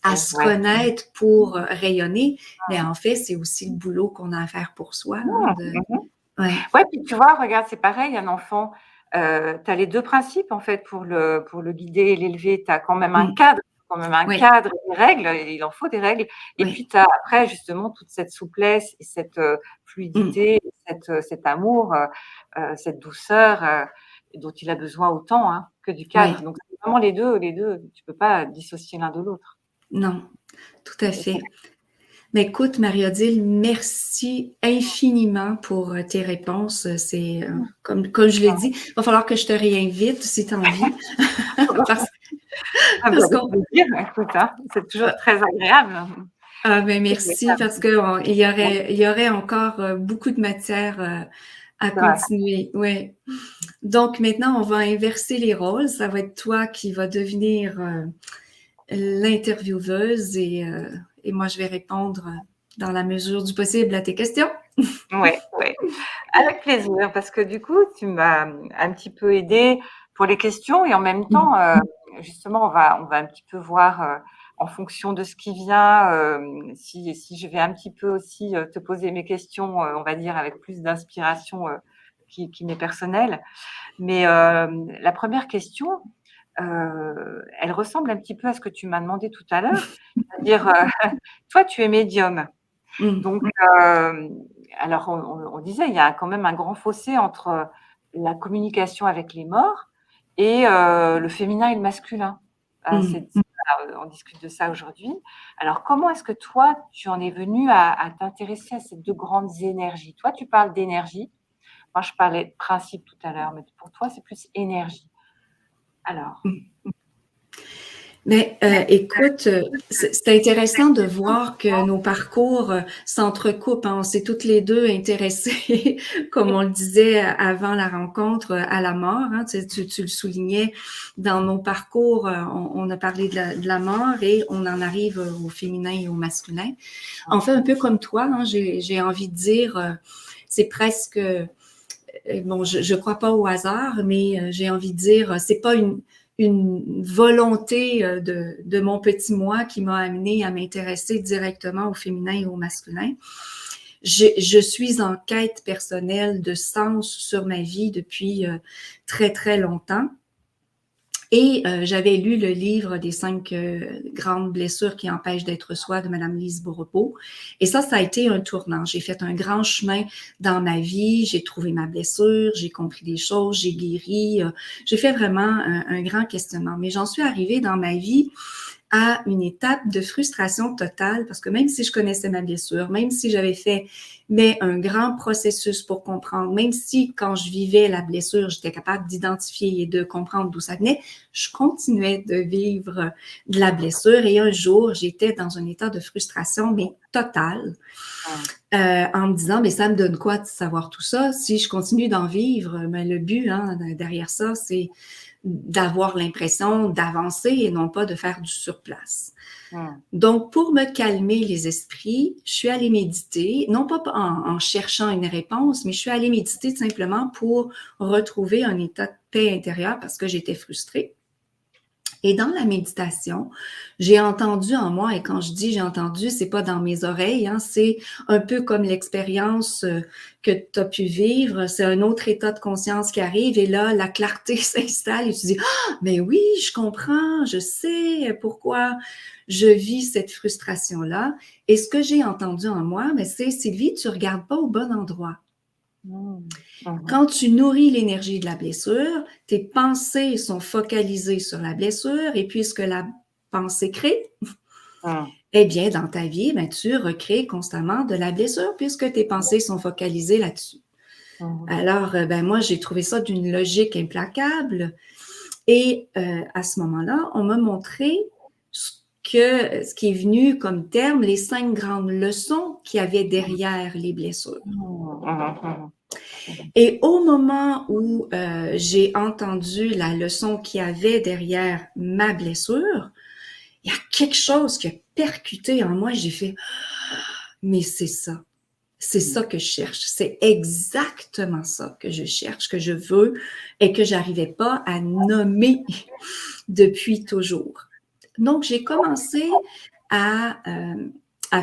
à se Ouais. connaître pour rayonner. Mais en fait, c'est aussi le boulot qu'on a à faire pour soi. Hein, Mmh. ouais, Ouais, puis tu vois, regarde, c'est pareil, un enfant, tu as les 2 principes en fait pour le guider et l'élever. Tu as mmh, quand même un oui, cadre et des règles, et il en faut des règles et oui, puis tu as après justement toute cette souplesse et cette, mmh, fluidité, cet amour, cette douceur, dont il a besoin autant, hein, que du cadre. oui. Donc c'est vraiment les 2. Tu peux pas dissocier l'un de l'autre. Non, tout à Et c'est fait. Mais écoute, Marie-Odile, merci infiniment pour tes réponses. C'est comme je l'ai dit, il va falloir que je te réinvite si tu as envie. parce Avec parce qu'on plaisir, écoute, hein, c'est toujours très agréable. Ah ben merci parce que il y aurait encore beaucoup de matière à Ouais. continuer. Ouais. Donc maintenant, on va inverser les rôles. Ça va être toi qui va devenir l'intervieweuse et moi je vais répondre dans la mesure du possible à tes questions. Ouais, ouais. Avec plaisir, parce que du coup, tu m'as un petit peu aidée pour les questions et en même temps, justement, on va un petit peu voir en fonction de ce qui vient, si je vais un petit peu aussi te poser mes questions, on va dire, avec plus d'inspiration qui m'est personnelle. Mais la première question, elle ressemble un petit peu à ce que tu m'as demandé tout à l'heure, c'est-à-dire, toi, tu es médium. Mm. Donc, alors on disait, il y a quand même un grand fossé entre la communication avec les morts et le féminin et le masculin. Mm. Voilà, on discute de ça aujourd'hui. Alors, comment est-ce que toi, tu en es venu à t'intéresser à ces 2 grandes énergies? Toi, tu parles d'énergie. Moi, je parlais de principe tout à l'heure, mais pour toi, c'est plus énergie. Alors, Mm. Mais écoute, c'est intéressant de voir que nos parcours s'entrecoupent, hein. On s'est toutes les deux intéressées, comme on le disait avant la rencontre, à la mort, hein. Tu le soulignais, dans nos parcours, on a parlé de la mort et on en arrive au féminin et au masculin. En fait, un peu comme toi, hein, j'ai envie de dire, c'est presque... bon, je crois pas au hasard, mais j'ai envie de dire, c'est pas une volonté de mon petit moi qui m'a amené à m'intéresser directement au féminin et au masculin. Je suis en quête personnelle de sens sur ma vie depuis très, très longtemps. Et j'avais lu le livre des 5 grandes blessures qui empêchent d'être soi de Madame Lise Bourbeau. Et ça a été un tournant. J'ai fait un grand chemin dans ma vie. J'ai trouvé ma blessure, j'ai compris des choses, j'ai guéri. J'ai fait vraiment un grand questionnement. Mais j'en suis arrivée dans ma vie à une étape de frustration totale parce que même si je connaissais ma blessure, même si j'avais fait un grand processus pour comprendre, même si quand je vivais la blessure, j'étais capable d'identifier et de comprendre d'où ça venait, je continuais de vivre de la blessure et un jour, j'étais dans un état de frustration, mais totale, en me disant, mais ça me donne quoi de savoir tout ça? Si je continue d'en vivre, mais le but derrière ça, c'est d'avoir l'impression d'avancer et non pas de faire du surplace. Donc, pour me calmer les esprits, je suis allée méditer, non pas en cherchant une réponse, mais je suis allée méditer simplement pour retrouver un état de paix intérieure parce que j'étais frustrée. Et dans la méditation, j'ai entendu en moi, et quand je dis j'ai entendu, c'est pas dans mes oreilles, hein, c'est un peu comme l'expérience que tu as pu vivre, c'est un autre état de conscience qui arrive et là, la clarté s'installe et tu dis « Ah, mais oui, je comprends, je sais pourquoi je vis cette frustration-là. » Et ce que j'ai entendu en moi, mais c'est « Sylvie, tu regardes pas au bon endroit. » Quand tu nourris l'énergie de la blessure, tes pensées sont focalisées sur la blessure et puisque la pensée crée, eh bien, dans ta vie, tu recrées constamment de la blessure puisque tes pensées sont focalisées là-dessus. Alors, moi, j'ai trouvé ça d'une logique implacable et à ce moment-là, on m'a montré ce qui est venu comme terme, les 5 grandes leçons qu'il y avait derrière les blessures. Et au moment où j'ai entendu la leçon qu'il y avait derrière ma blessure, il y a quelque chose qui a percuté en moi. J'ai fait « Mais c'est ça. C'est ça que je cherche. C'est exactement ça que je cherche, que je veux et que j'arrivais pas à nommer depuis toujours. » Donc, j'ai commencé à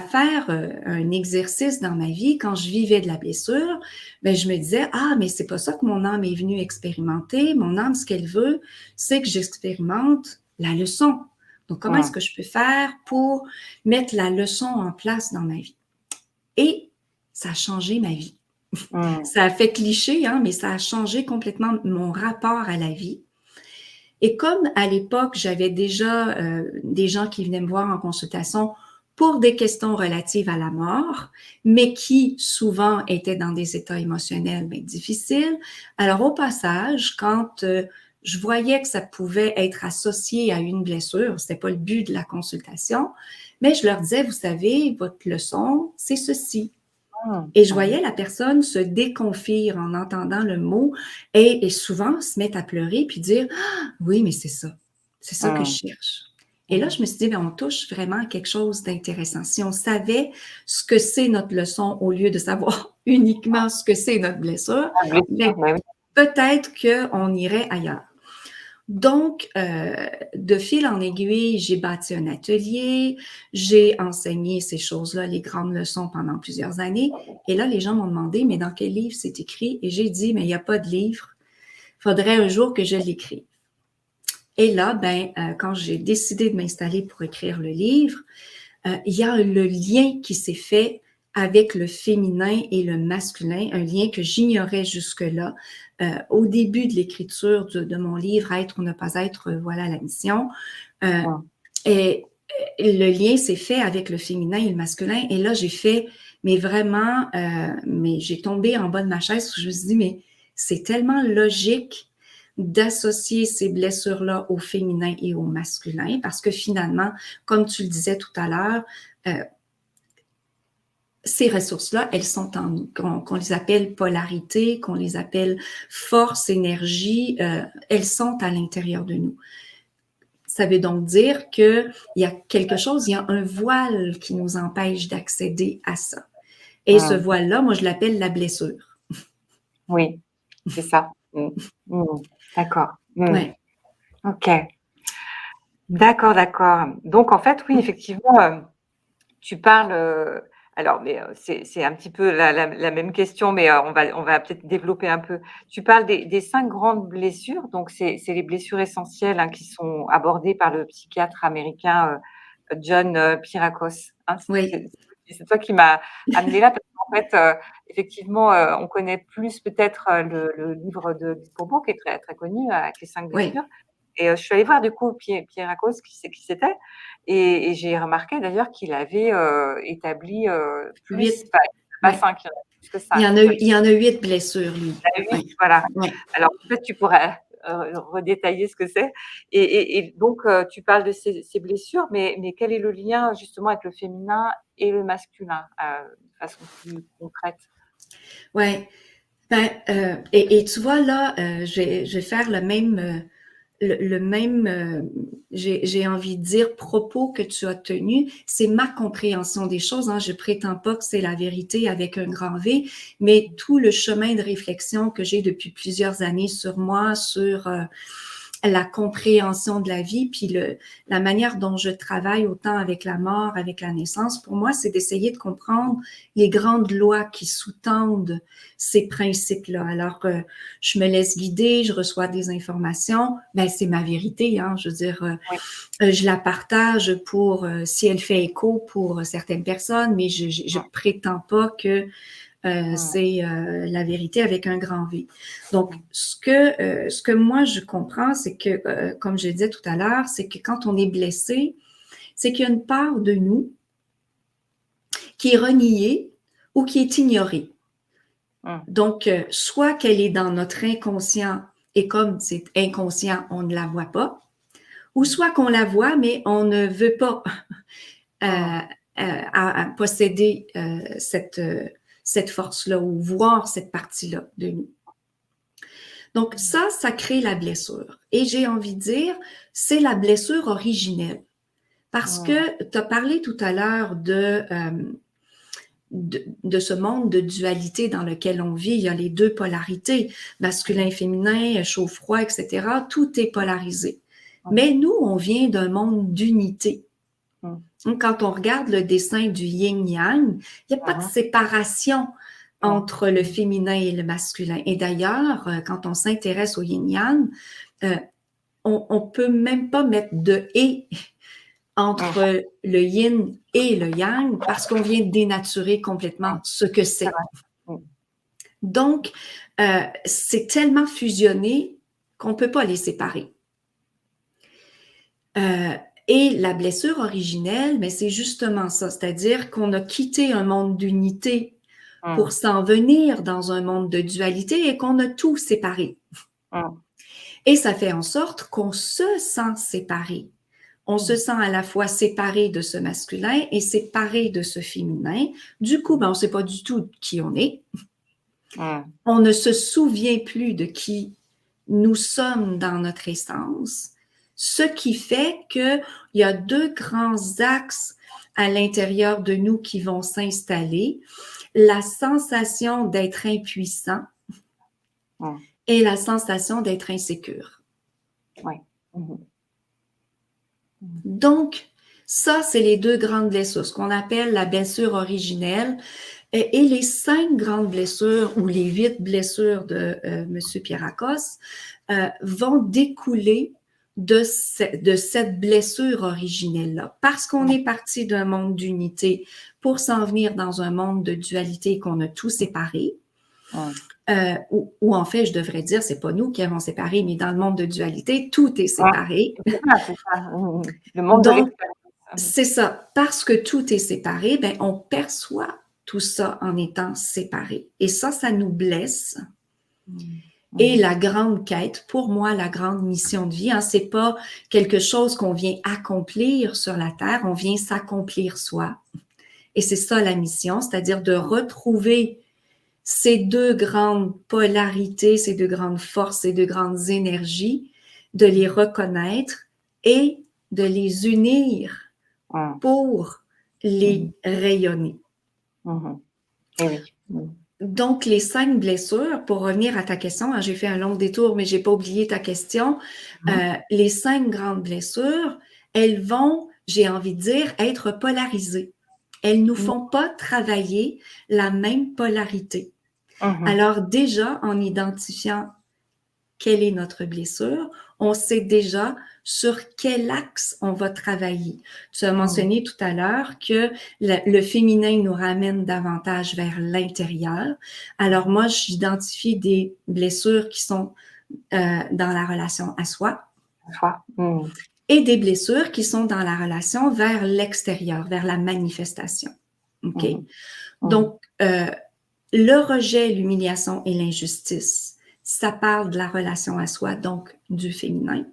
faire un exercice dans ma vie quand je vivais de la blessure, je me disais « Ah, mais c'est pas ça que mon âme est venue expérimenter. Mon âme, ce qu'elle veut, c'est que j'expérimente la leçon. Donc, comment est-ce que je peux faire pour mettre la leçon en place dans ma vie? » Et ça a changé ma vie. Ça a fait cliché, hein, mais ça a changé complètement mon rapport à la vie. Et comme à l'époque, j'avais déjà des gens qui venaient me voir en consultation pour des questions relatives à la mort, mais qui souvent étaient dans des états émotionnels bien difficiles. Alors au passage, quand je voyais que ça pouvait être associé à une blessure, c'était pas le but de la consultation, mais je leur disais, vous savez, votre leçon, c'est ceci. Et je voyais la personne se déconfire en entendant le mot et souvent se mettre à pleurer puis dire ah, oui, mais c'est ça que je cherche. Et là, je me suis dit, bien, on touche vraiment à quelque chose d'intéressant. Si on savait ce que c'est notre leçon au lieu de savoir uniquement ce que c'est notre blessure, bien, peut-être qu'on irait ailleurs. Donc, de fil en aiguille, j'ai bâti un atelier, j'ai enseigné ces choses-là, les grandes leçons pendant plusieurs années. Et là, les gens m'ont demandé, mais dans quel livre c'est écrit? Et j'ai dit, mais il n'y a pas de livre. Il faudrait un jour que je l'écrive. Et là, quand j'ai décidé de m'installer pour écrire le livre, il y a le lien qui s'est fait avec le féminin et le masculin, un lien que j'ignorais jusque-là. Au début de l'écriture de mon livre, Être ou ne pas être, voilà la mission. Et le lien s'est fait avec le féminin et le masculin. Et là, j'ai fait, mais vraiment, mais j'ai tombé en bas de ma chaise. Je me suis dit, mais c'est tellement logique d'associer ces blessures-là au féminin et au masculin, parce que finalement, comme tu le disais tout à l'heure, ces ressources-là, elles sont en nous, qu'on les appelle polarité, qu'on les appelle force, énergie, elles sont à l'intérieur de nous. Ça veut donc dire qu'il y a quelque chose, il y a un voile qui nous empêche d'accéder à ça. Et ce voile-là, moi, je l'appelle la blessure. Oui, c'est ça. D'accord. Ouais. Ok. D'accord, d'accord. Donc, en fait, oui, effectivement, tu parles. Alors, mais c'est un petit peu la même question, mais on va peut-être développer un peu. Tu parles des 5 grandes blessures. Donc, c'est les blessures essentielles hein, qui sont abordées par le psychiatre américain John Pierrakos. Hein. Oui. C'est toi qui m'as amené là, parce qu'en fait, effectivement, on connaît plus peut-être le livre de Bourbeau, qui est très, très connu, avec les 5 Oui. blessures. Et je suis allée voir du coup Pierrakos, qui c'était. Et j'ai remarqué d'ailleurs qu'il avait établi plus, 8. pas Ouais. 5, il y en a plus que 5. Il y en a 8 blessures, lui. Il y en a 8, Ouais. voilà. Ouais. Alors peut-être tu pourrais redétailler ce que c'est. Et donc tu parles de ces blessures, mais quel est le lien justement avec le féminin et le masculin de façon plus concrète? Ouais. Et tu vois, là, je vais faire le même, j'ai envie de dire, propos que tu as tenu. C'est ma compréhension des choses. Hein. Je prétends pas que c'est la vérité avec un grand V, mais tout le chemin de réflexion que j'ai depuis plusieurs années sur moi, sur la compréhension de la vie, puis la manière dont je travaille autant avec la mort, avec la naissance, pour moi, c'est d'essayer de comprendre les grandes lois qui sous-tendent ces principes-là. Alors, je me laisse guider, je reçois des informations, ben c'est ma vérité, hein, je veux dire, je la partage pour, si elle fait écho pour certaines personnes, mais je prétends pas que c'est la vérité avec un grand V. Donc, ce que moi je comprends, c'est que, comme je disais tout à l'heure, c'est que quand on est blessé, c'est qu'il y a une part de nous qui est reniée ou qui est ignorée. Donc, soit qu'elle est dans notre inconscient et comme c'est inconscient, on ne la voit pas, ou soit qu'on la voit, mais on ne veut pas à posséder cette force-là ou voir cette partie-là de nous. Donc ça crée la blessure. Et j'ai envie de dire, c'est la blessure originelle. Parce que tu as parlé tout à l'heure de ce monde de dualité dans lequel on vit. Il y a les deux polarités, masculin et féminin, chaud-froid, etc. Tout est polarisé. Mais nous, on vient d'un monde d'unité. Quand on regarde le dessin du yin-yang, il n'y a pas de séparation entre le féminin et le masculin. Et d'ailleurs, quand on s'intéresse au yin-yang, on ne peut même pas mettre de « et » entre le yin et le yang parce qu'on vient dénaturer complètement ce que c'est. Donc, c'est tellement fusionné qu'on ne peut pas les séparer. Et la blessure originelle, mais c'est justement ça, c'est-à-dire qu'on a quitté un monde d'unité pour s'en venir dans un monde de dualité et qu'on a tout séparé. Et ça fait en sorte qu'on se sent séparé. On se sent à la fois séparé de ce masculin et séparé de ce féminin. Du coup, on ne sait pas du tout qui on est. On ne se souvient plus de qui nous sommes dans notre essence, ce qui fait qu'il y a deux grands axes à l'intérieur de nous qui vont s'installer. La sensation d'être impuissant et la sensation d'être insécure. Donc, ça, c'est les deux grandes blessures, ce qu'on appelle la blessure originelle. Et les 5 grandes blessures ou les 8 blessures de M. Pierrakos vont découler de cette blessure originelle-là. Parce qu'on est parti d'un monde d'unité pour s'en venir dans un monde de dualité qu'on a tout séparé. Ou en fait, je devrais dire, c'est pas nous qui avons séparé, mais dans le monde de dualité, tout est séparé. C'est ça. Le monde de l'expérience. C'est ça. Parce que tout est séparé, ben, on perçoit tout ça en étant séparé. Et ça nous blesse. Et la grande quête, pour moi, la grande mission de vie, c'est pas quelque chose qu'on vient accomplir sur la Terre, on vient s'accomplir soi. Et c'est ça la mission, c'est-à-dire de retrouver ces deux grandes polarités, ces deux grandes forces, ces deux grandes énergies, de les reconnaître et de les unir pour les rayonner. Et oui. Donc, les 5 blessures, pour revenir à ta question, j'ai fait un long détour, mais j'ai pas oublié ta question. Les 5 grandes blessures, elles vont, j'ai envie de dire, être polarisées. Elles nous font pas travailler la même polarité. Alors déjà, en identifiant quelle est notre blessure, on sait déjà sur quel axe on va travailler. Tu as mentionné tout à l'heure que le féminin nous ramène davantage vers l'intérieur. Alors moi, j'identifie des blessures qui sont dans la relation à soi et des blessures qui sont dans la relation vers l'extérieur, vers la manifestation. OK? Donc, le rejet, l'humiliation et l'injustice, ça parle de la relation à soi, donc du féminin.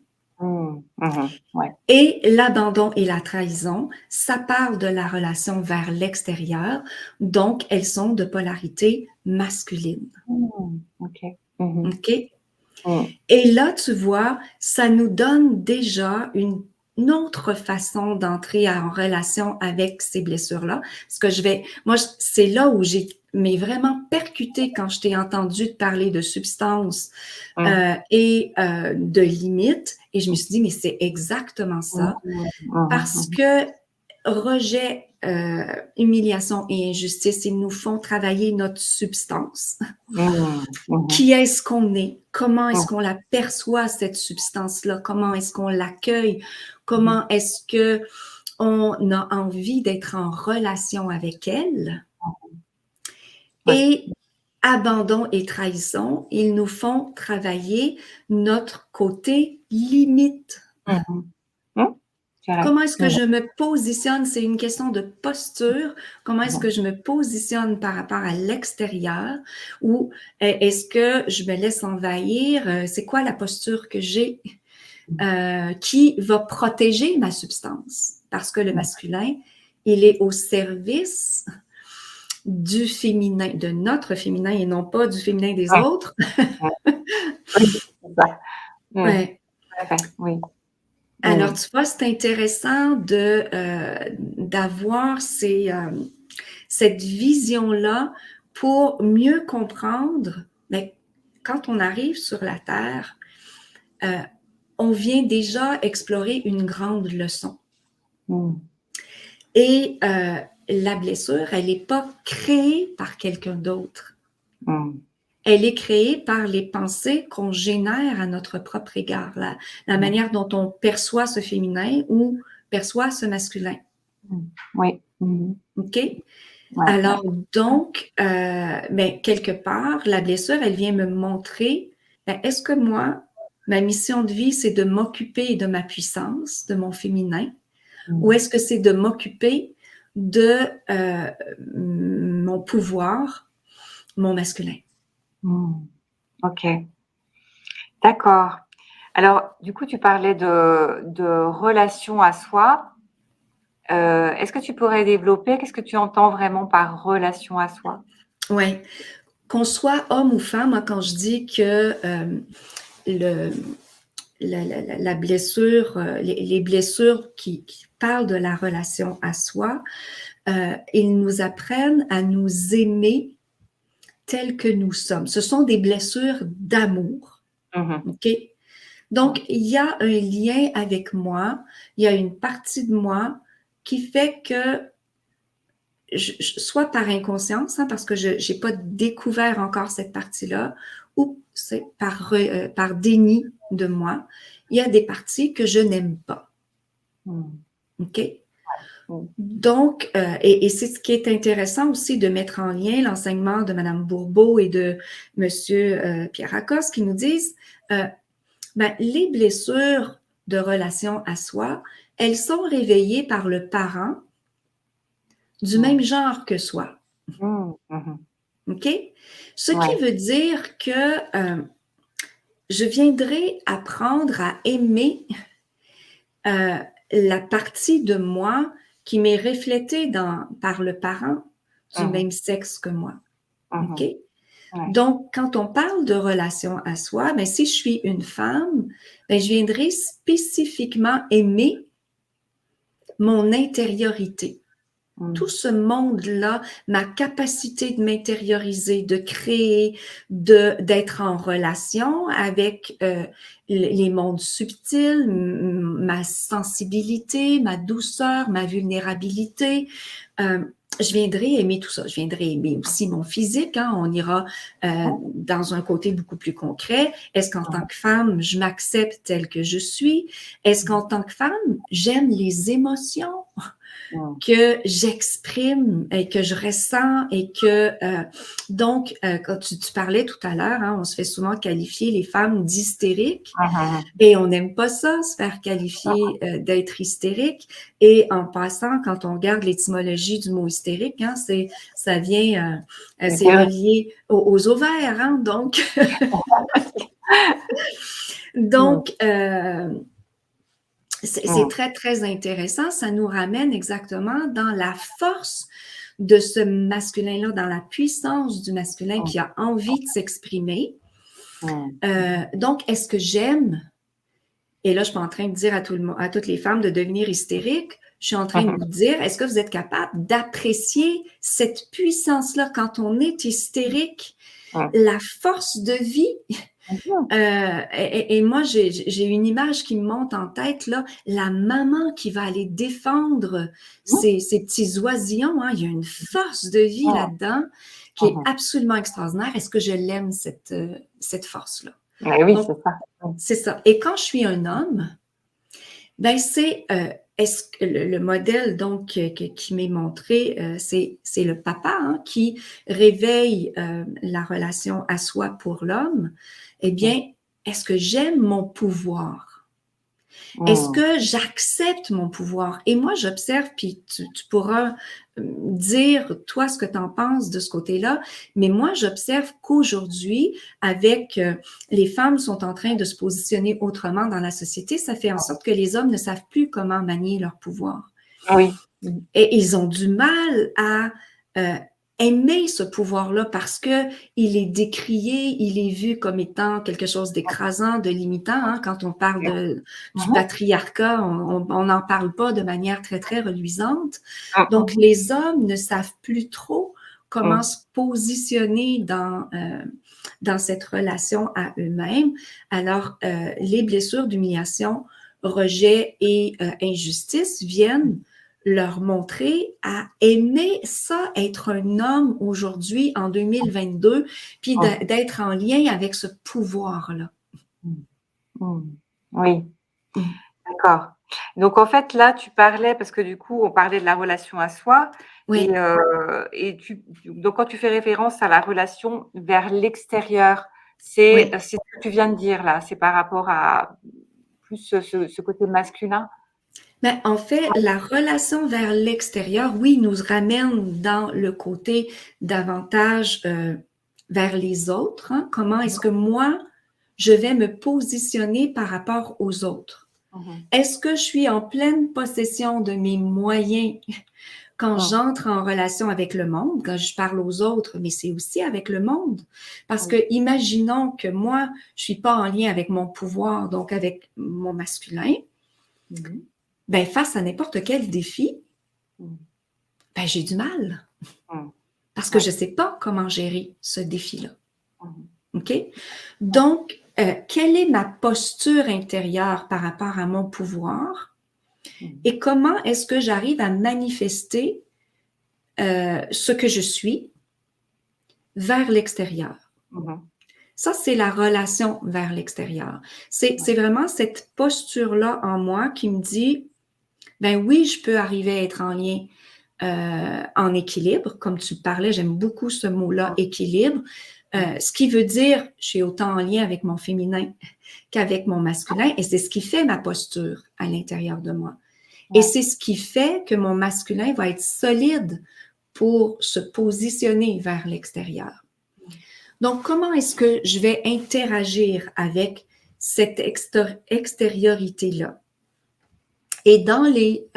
Et l'abandon et la trahison, ça parle de la relation vers l'extérieur, donc elles sont de polarité masculine. OK? Et là, tu vois, ça nous donne déjà une autre façon d'entrer en relation avec ces blessures-là. Parce que moi, c'est là où j'ai vraiment percuté quand je t'ai entendu te parler de substance et de limites. Et je me suis dit, mais c'est exactement ça. Parce que rejet, humiliation et injustice, ils nous font travailler notre substance. Qui est-ce qu'on est? Comment est-ce qu'on la perçoit, cette substance-là? Comment est-ce qu'on l'accueille? Comment est-ce que on a envie d'être en relation avec elle? Et abandon et trahison, ils nous font travailler notre côté limite. Comment est-ce que je me positionne? C'est une question de posture. Comment est-ce que je me positionne par rapport à l'extérieur? Ou est-ce que je me laisse envahir? C'est quoi la posture que j'ai qui va protéger ma substance? Parce que le masculin, il est au service du féminin, de notre féminin et non pas du féminin des autres. Oui. Alors, tu vois, c'est intéressant d'avoir cette vision-là pour mieux comprendre, mais quand on arrive sur la Terre, on vient déjà explorer une grande leçon. Et la blessure, elle n'est pas créée par quelqu'un d'autre. Elle est créée par les pensées qu'on génère à notre propre égard, la manière dont on perçoit ce féminin ou perçoit ce masculin. OK? Alors, donc, quelque part, la blessure, elle vient me montrer, est-ce que moi, ma mission de vie, c'est de m'occuper de ma puissance, de mon féminin, ou est-ce que c'est de m'occuper de mon pouvoir, mon masculin? OK. D'accord. Alors, du coup, tu parlais de relation à soi. Est-ce que tu pourrais développer? Qu'est-ce que tu entends vraiment par relation à soi? Ouais. Qu'on soit homme ou femme, moi, quand je dis que le, la blessure, les blessures qui parlent de la relation à soi, ils nous apprennent à nous aimer tels que nous sommes. Ce sont des blessures d'amour. OK? Donc, il y a un lien avec moi, il y a une partie de moi qui fait que, soit par inconscience, hein, parce que je n'ai pas découvert encore cette partie-là, ou c'est par déni de moi, il y a des parties que je n'aime pas. OK? Donc, et c'est ce qui est intéressant aussi de mettre en lien l'enseignement de Mme Bourbeau et de M. Pierre Lacoste qui nous disent les blessures de relation à soi, elles sont réveillées par le parent du même genre que soi. OK? Ce qui veut dire que je viendrai apprendre à aimer la partie de moi qui m'est reflétée par le parent du même sexe que moi. OK? Donc, quand on parle de relation à soi, si je suis une femme, je viendrai spécifiquement aimer mon intériorité. Tout ce monde-là, ma capacité de m'intérioriser, de créer, d'être en relation avec les mondes subtils, ma sensibilité, ma douceur, ma vulnérabilité. Je viendrai aimer tout ça. Je viendrai aimer aussi mon physique. Hein. On ira dans un côté beaucoup plus concret. Est-ce qu'en tant que femme, je m'accepte telle que je suis? Est-ce qu'en tant que femme, j'aime les émotions que j'exprime et que je ressens et que donc quand tu parlais tout à l'heure, hein, on se fait souvent qualifier les femmes d'hystériques et on n'aime pas ça, se faire qualifier d'être hystérique. Et en passant, quand on regarde l'étymologie du mot hystérique, hein, ça vient, c'est relié aux ovaires, hein, donc donc c'est très, très intéressant. Ça nous ramène exactement dans la force de ce masculin-là, dans la puissance du masculin qui a envie de s'exprimer. Donc, est-ce que j'aime? Et là, je ne suis pas en train de dire à toutes les femmes de devenir hystériques. Je suis en train de vous dire, est-ce que vous êtes capable d'apprécier cette puissance-là quand on est hystérique, la force de vie? Et moi, j'ai une image qui me monte en tête, là, la maman qui va aller défendre ces petits oisillons. Hein, il y a une force de vie là-dedans qui est absolument extraordinaire. Est-ce que je l'aime, cette force-là? Oui, c'est ça. C'est ça. Et quand je suis un homme, c'est est-ce que le modèle donc qui m'est montré, c'est le papa hein, qui réveille la relation à soi pour l'homme. Eh bien, est-ce que j'aime mon pouvoir? Est-ce que j'accepte mon pouvoir? Et moi, j'observe, puis tu pourras dire, toi, ce que tu en penses de ce côté-là, mais moi, j'observe qu'aujourd'hui, avec les femmes sont en train de se positionner autrement dans la société, ça fait en sorte que les hommes ne savent plus comment manier leur pouvoir. Oui. Et ils ont du mal à aimer ce pouvoir-là parce que il est décrié, il est vu comme étant quelque chose d'écrasant, de limitant. Hein. Quand on parle du patriarcat, on n'en parle pas de manière très, très reluisante. Donc, les hommes ne savent plus trop comment se positionner dans cette relation à eux-mêmes. Alors, les blessures d'humiliation, rejet et injustice viennent leur montrer à aimer ça, être un homme aujourd'hui en 2022, puis d'être en lien avec ce pouvoir-là. Oui, d'accord. Donc en fait là, tu parlais parce que du coup, on parlait de la relation à soi Oui. donc quand tu fais référence à la relation vers l'extérieur, c'est ce que tu viens de dire là, c'est par rapport à plus ce côté masculin? Ben, en fait, la relation vers l'extérieur, oui, nous ramène dans le côté davantage vers les autres. Hein. Comment est-ce que moi, je vais me positionner par rapport aux autres? Est-ce que je suis en pleine possession de mes moyens quand j'entre en relation avec le monde, quand je parle aux autres, mais c'est aussi avec le monde? Parce que imaginons que moi, je suis pas en lien avec mon pouvoir, donc avec mon masculin. Ben, face à n'importe quel défi, ben, j'ai du mal. Parce que je ne sais pas comment gérer ce défi-là. OK? Donc, quelle est ma posture intérieure par rapport à mon pouvoir et comment est-ce que j'arrive à manifester ce que je suis vers l'extérieur? Ça, c'est la relation vers l'extérieur. C'est vraiment cette posture-là en moi qui me dit, ben oui, je peux arriver à être en lien, en équilibre. Comme tu parlais, j'aime beaucoup ce mot-là, équilibre. Ce qui veut dire, je suis autant en lien avec mon féminin qu'avec mon masculin, et c'est ce qui fait ma posture à l'intérieur de moi. Et c'est ce qui fait que mon masculin va être solide pour se positionner vers l'extérieur. Donc, comment est-ce que je vais interagir avec cette extériorité-là? Et dans les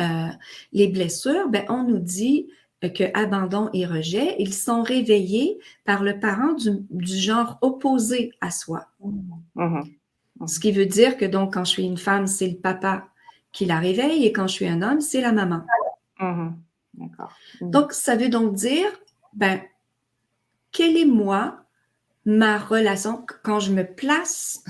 blessures, ben, on nous dit que abandon et rejet, ils sont réveillés par le parent du genre opposé à soi. Ce qui veut dire que donc, quand je suis une femme, c'est le papa qui la réveille et quand je suis un homme, c'est la maman. Donc, ça veut donc dire, ben, quelle est moi, ma relation, quand je me place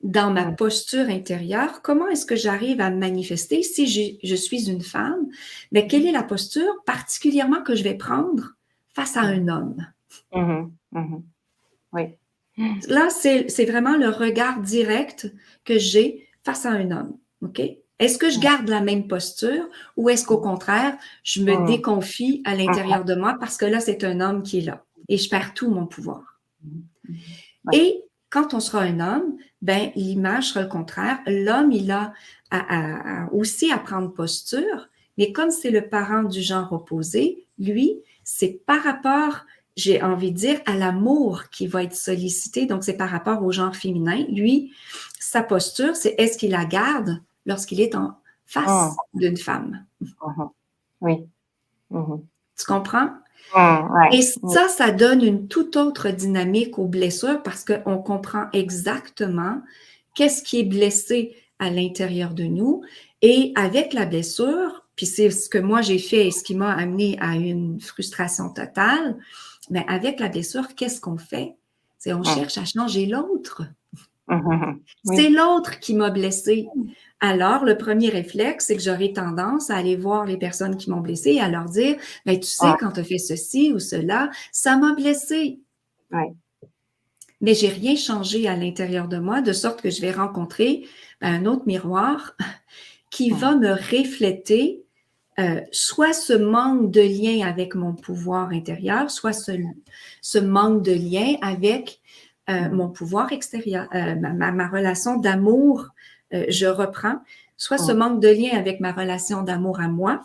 dans ma posture intérieure, comment est-ce que j'arrive à manifester si je suis une femme, mais quelle est la posture particulièrement que je vais prendre face à un homme? Oui. Là, c'est vraiment le regard direct que j'ai face à un homme. OK? Est-ce que je garde la même posture ou est-ce qu'au contraire, je me déconfie à l'intérieur de moi parce que là, c'est un homme qui est là et je perds tout mon pouvoir? Et quand on sera un homme, ben, l'image sera le contraire. L'homme, il a aussi à prendre posture, mais comme c'est le parent du genre opposé, lui, c'est par rapport, j'ai envie de dire, à l'amour qui va être sollicité. Donc, c'est par rapport au genre féminin. Lui, sa posture, c'est est-ce qu'il la garde lorsqu'il est en face d'une femme? Oui. Tu comprends? Et ça donne une toute autre dynamique aux blessures parce qu'on comprend exactement qu'est-ce qui est blessé à l'intérieur de nous. Et avec la blessure, puis c'est ce que moi j'ai fait et ce qui m'a amené à une frustration totale, mais avec la blessure, qu'est-ce qu'on fait? C'est on cherche à changer l'autre. C'est l'autre qui m'a blessée. Alors, le premier réflexe, c'est que j'aurais tendance à aller voir les personnes qui m'ont blessée et à leur dire, ben, tu sais, quand tu as fait ceci ou cela, ça m'a blessée. Mais j'ai rien changé à l'intérieur de moi, de sorte que je vais rencontrer un autre miroir qui va me refléter soit ce manque de lien avec mon pouvoir intérieur, soit ce manque de lien avec mon pouvoir extérieur, ma relation d'amour, je reprends, soit ce manque de lien avec ma relation d'amour à moi,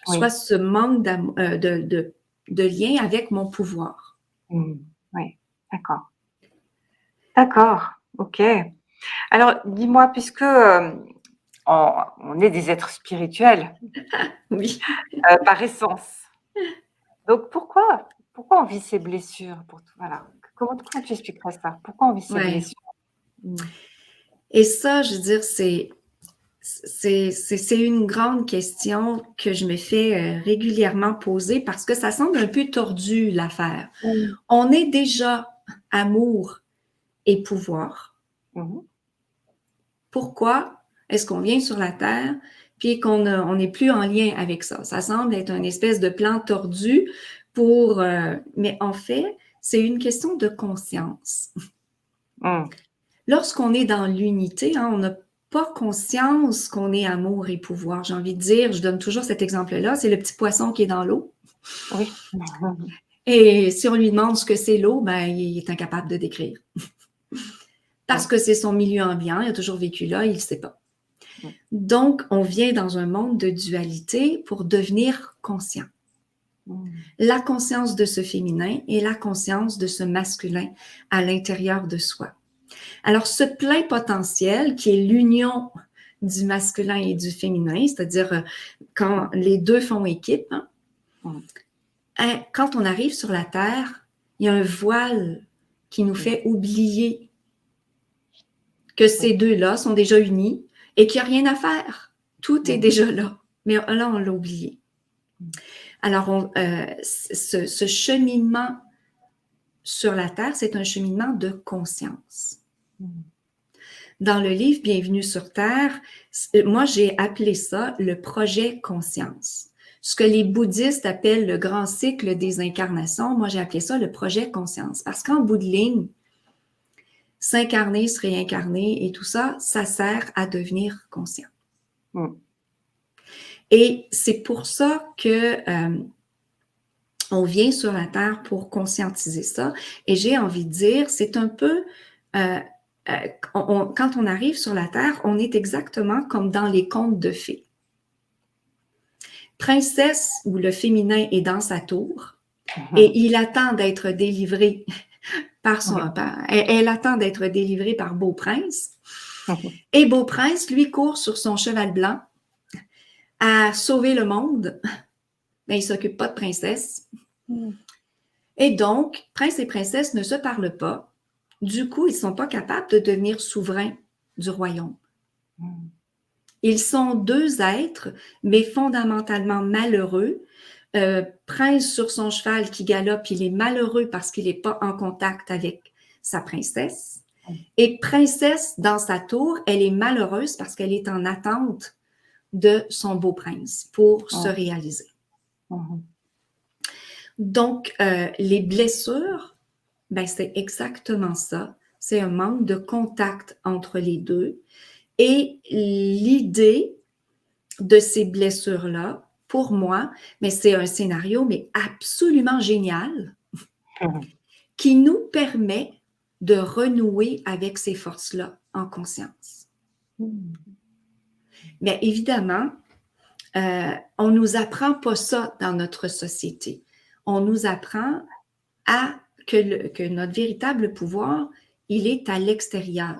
soit ce manque de lien avec mon pouvoir. Oui, d'accord. D'accord, ok. Alors, dis-moi, puisque on est des êtres spirituels, Oui. Par essence, donc pourquoi on vit ces blessures voilà. Comment tu expliquerais ça? Pourquoi on vit ces blessures? Et ça, je veux dire, c'est une grande question que je me fais régulièrement poser parce que ça semble un peu tordu, l'affaire. On est déjà amour et pouvoir. Pourquoi est-ce qu'on vient sur la Terre puis qu'on n'est plus en lien avec ça? Ça semble être une espèce de plan tordu pour... mais en fait, c'est une question de conscience. Lorsqu'on est dans l'unité, hein, on n'a pas conscience qu'on est amour et pouvoir. J'ai envie de dire, je donne toujours cet exemple-là, c'est le petit poisson qui est dans l'eau. Oui. Et si on lui demande ce que c'est l'eau, ben, il est incapable de décrire. Parce que c'est son milieu ambiant, il a toujours vécu là, il ne sait pas. Donc, on vient dans un monde de dualité pour devenir conscient. La conscience de ce féminin et la conscience de ce masculin à l'intérieur de soi. Alors, ce plein potentiel qui est l'union du masculin et du féminin, c'est-à-dire quand les deux font équipe, quand on arrive sur la Terre, il y a un voile qui nous fait oublier que ces deux-là sont déjà unis et qu'il n'y a rien à faire. Tout est déjà là. Mais là, on l'a oublié. Alors, ce cheminement sur la Terre, c'est un cheminement de conscience. Dans le livre Bienvenue sur Terre, moi, j'ai appelé ça le projet conscience. Ce que les bouddhistes appellent le grand cycle des incarnations, moi, j'ai appelé ça le projet conscience. Parce qu'en bout de ligne, s'incarner, se réincarner et tout ça, ça sert à devenir conscient. Et c'est pour ça que on vient sur la Terre pour conscientiser ça. Et j'ai envie de dire, c'est un peu... quand on arrive sur la Terre, on est exactement comme dans les contes de fées. Princesse, où le féminin est dans sa tour, et il attend d'être délivré par son... Elle attend d'être délivrée par Beau Prince. Et Beau Prince, lui, court sur son cheval blanc à sauver le monde. Mais il ne s'occupe pas de princesse. Et donc, prince et princesse ne se parlent pas. Du coup, ils ne sont pas capables de devenir souverains du royaume. Ils sont deux êtres, mais fondamentalement malheureux. Prince sur son cheval qui galope, il est malheureux parce qu'il n'est pas en contact avec sa princesse. Et princesse dans sa tour, elle est malheureuse parce qu'elle est en attente de son beau prince pour se réaliser. Donc, les blessures, ben, c'est exactement ça. C'est un manque de contact entre les deux. Et l'idée de ces blessures-là, pour moi, mais c'est un scénario mais absolument génial qui nous permet de renouer avec ces forces-là en conscience. Mais évidemment, on ne nous apprend pas ça dans notre société. On nous apprend que notre véritable pouvoir, il est à l'extérieur.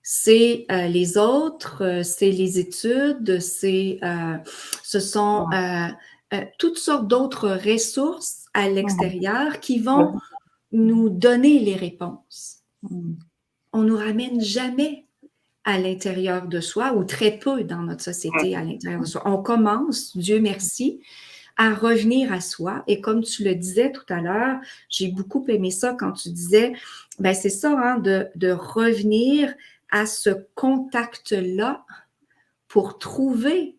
C'est les autres, c'est les études, ce sont toutes sortes d'autres ressources à l'extérieur qui vont nous donner les réponses. On ne nous ramène jamais à l'intérieur de soi, ou très peu dans notre société à l'intérieur de soi. On commence, Dieu merci, à revenir à soi. Et comme tu le disais tout à l'heure, j'ai beaucoup aimé ça quand tu disais, ben c'est ça, hein, de revenir à ce contact-là pour trouver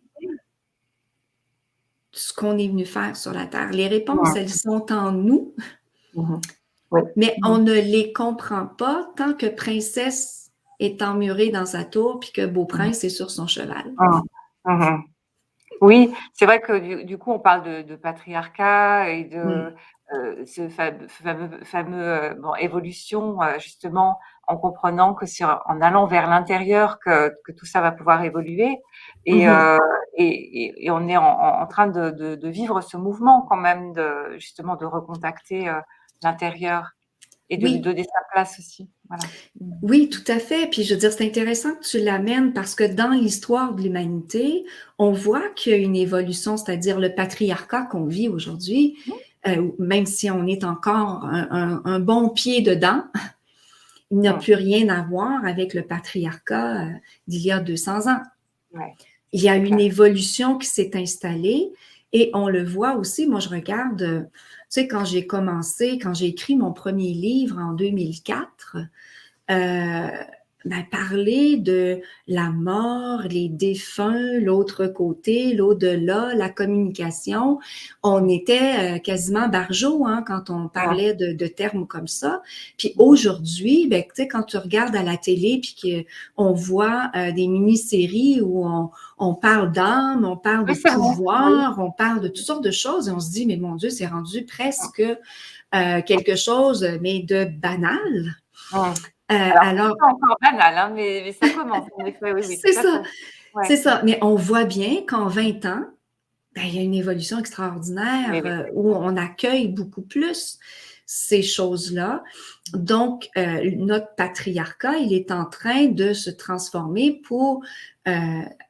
ce qu'on est venu faire sur la Terre. Les réponses, elles sont en nous, mais on ne les comprend pas tant que princesse est emmurée dans sa tour puis que beau prince est sur son cheval. Oui, c'est vrai que du coup, on parle de patriarcat et de ce fameux évolution, justement, en comprenant que c'est en allant vers l'intérieur que tout ça va pouvoir évoluer. Et on est en train de vivre ce mouvement quand même, justement, de recontacter l'intérieur et de lui donner sa place aussi. Voilà. Oui, tout à fait. Puis je veux dire, c'est intéressant que tu l'amènes parce que dans l'histoire de l'humanité, on voit qu'il y a une évolution, c'est-à-dire le patriarcat qu'on vit aujourd'hui, même si on est encore un bon pied dedans, il n'a plus rien à voir avec le patriarcat d'il y a 200 ans. Il y a une évolution qui s'est installée et on le voit aussi. Moi, je regarde, tu sais, quand j'ai écrit mon premier livre en 2004, parler de la mort, les défunts, l'autre côté, l'au-delà, la communication. On était quasiment barjots quand on parlait de termes comme ça. Puis aujourd'hui, tu sais, quand tu regardes à la télé puis qu'on voit des mini-séries où on parle d'âme, on parle de pouvoir, on parle de toutes sortes de choses et on se dit, mais mon Dieu, c'est rendu presque quelque chose, mais de banal. Alors, Alors, c'est pas encore banal, hein, mais ça commence, en effet, oui, c'est tout à fait. ça, Ouais. c'est ça. Mais on voit bien qu'en 20 ans, ben, il y a une évolution extraordinaire Oui. où on accueille beaucoup plus ces choses-là. Donc, notre patriarcat, il est en train de se transformer pour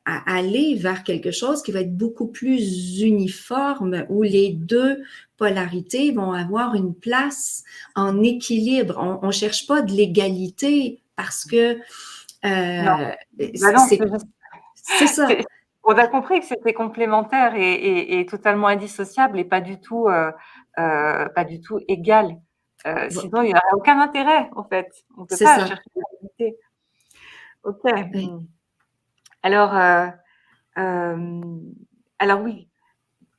aller vers quelque chose qui va être beaucoup plus uniforme, où les deux polarités vont avoir une place en équilibre. On ne cherche pas de l'égalité parce que Non, bah non, c'est ça. c'est on a compris que c'était complémentaire et totalement indissociable et pas du tout égal. Sinon il y aurait aucun intérêt, en fait. On peut C'est pas ça. chercher l'égalité. OK. Oui. Alors, alors oui,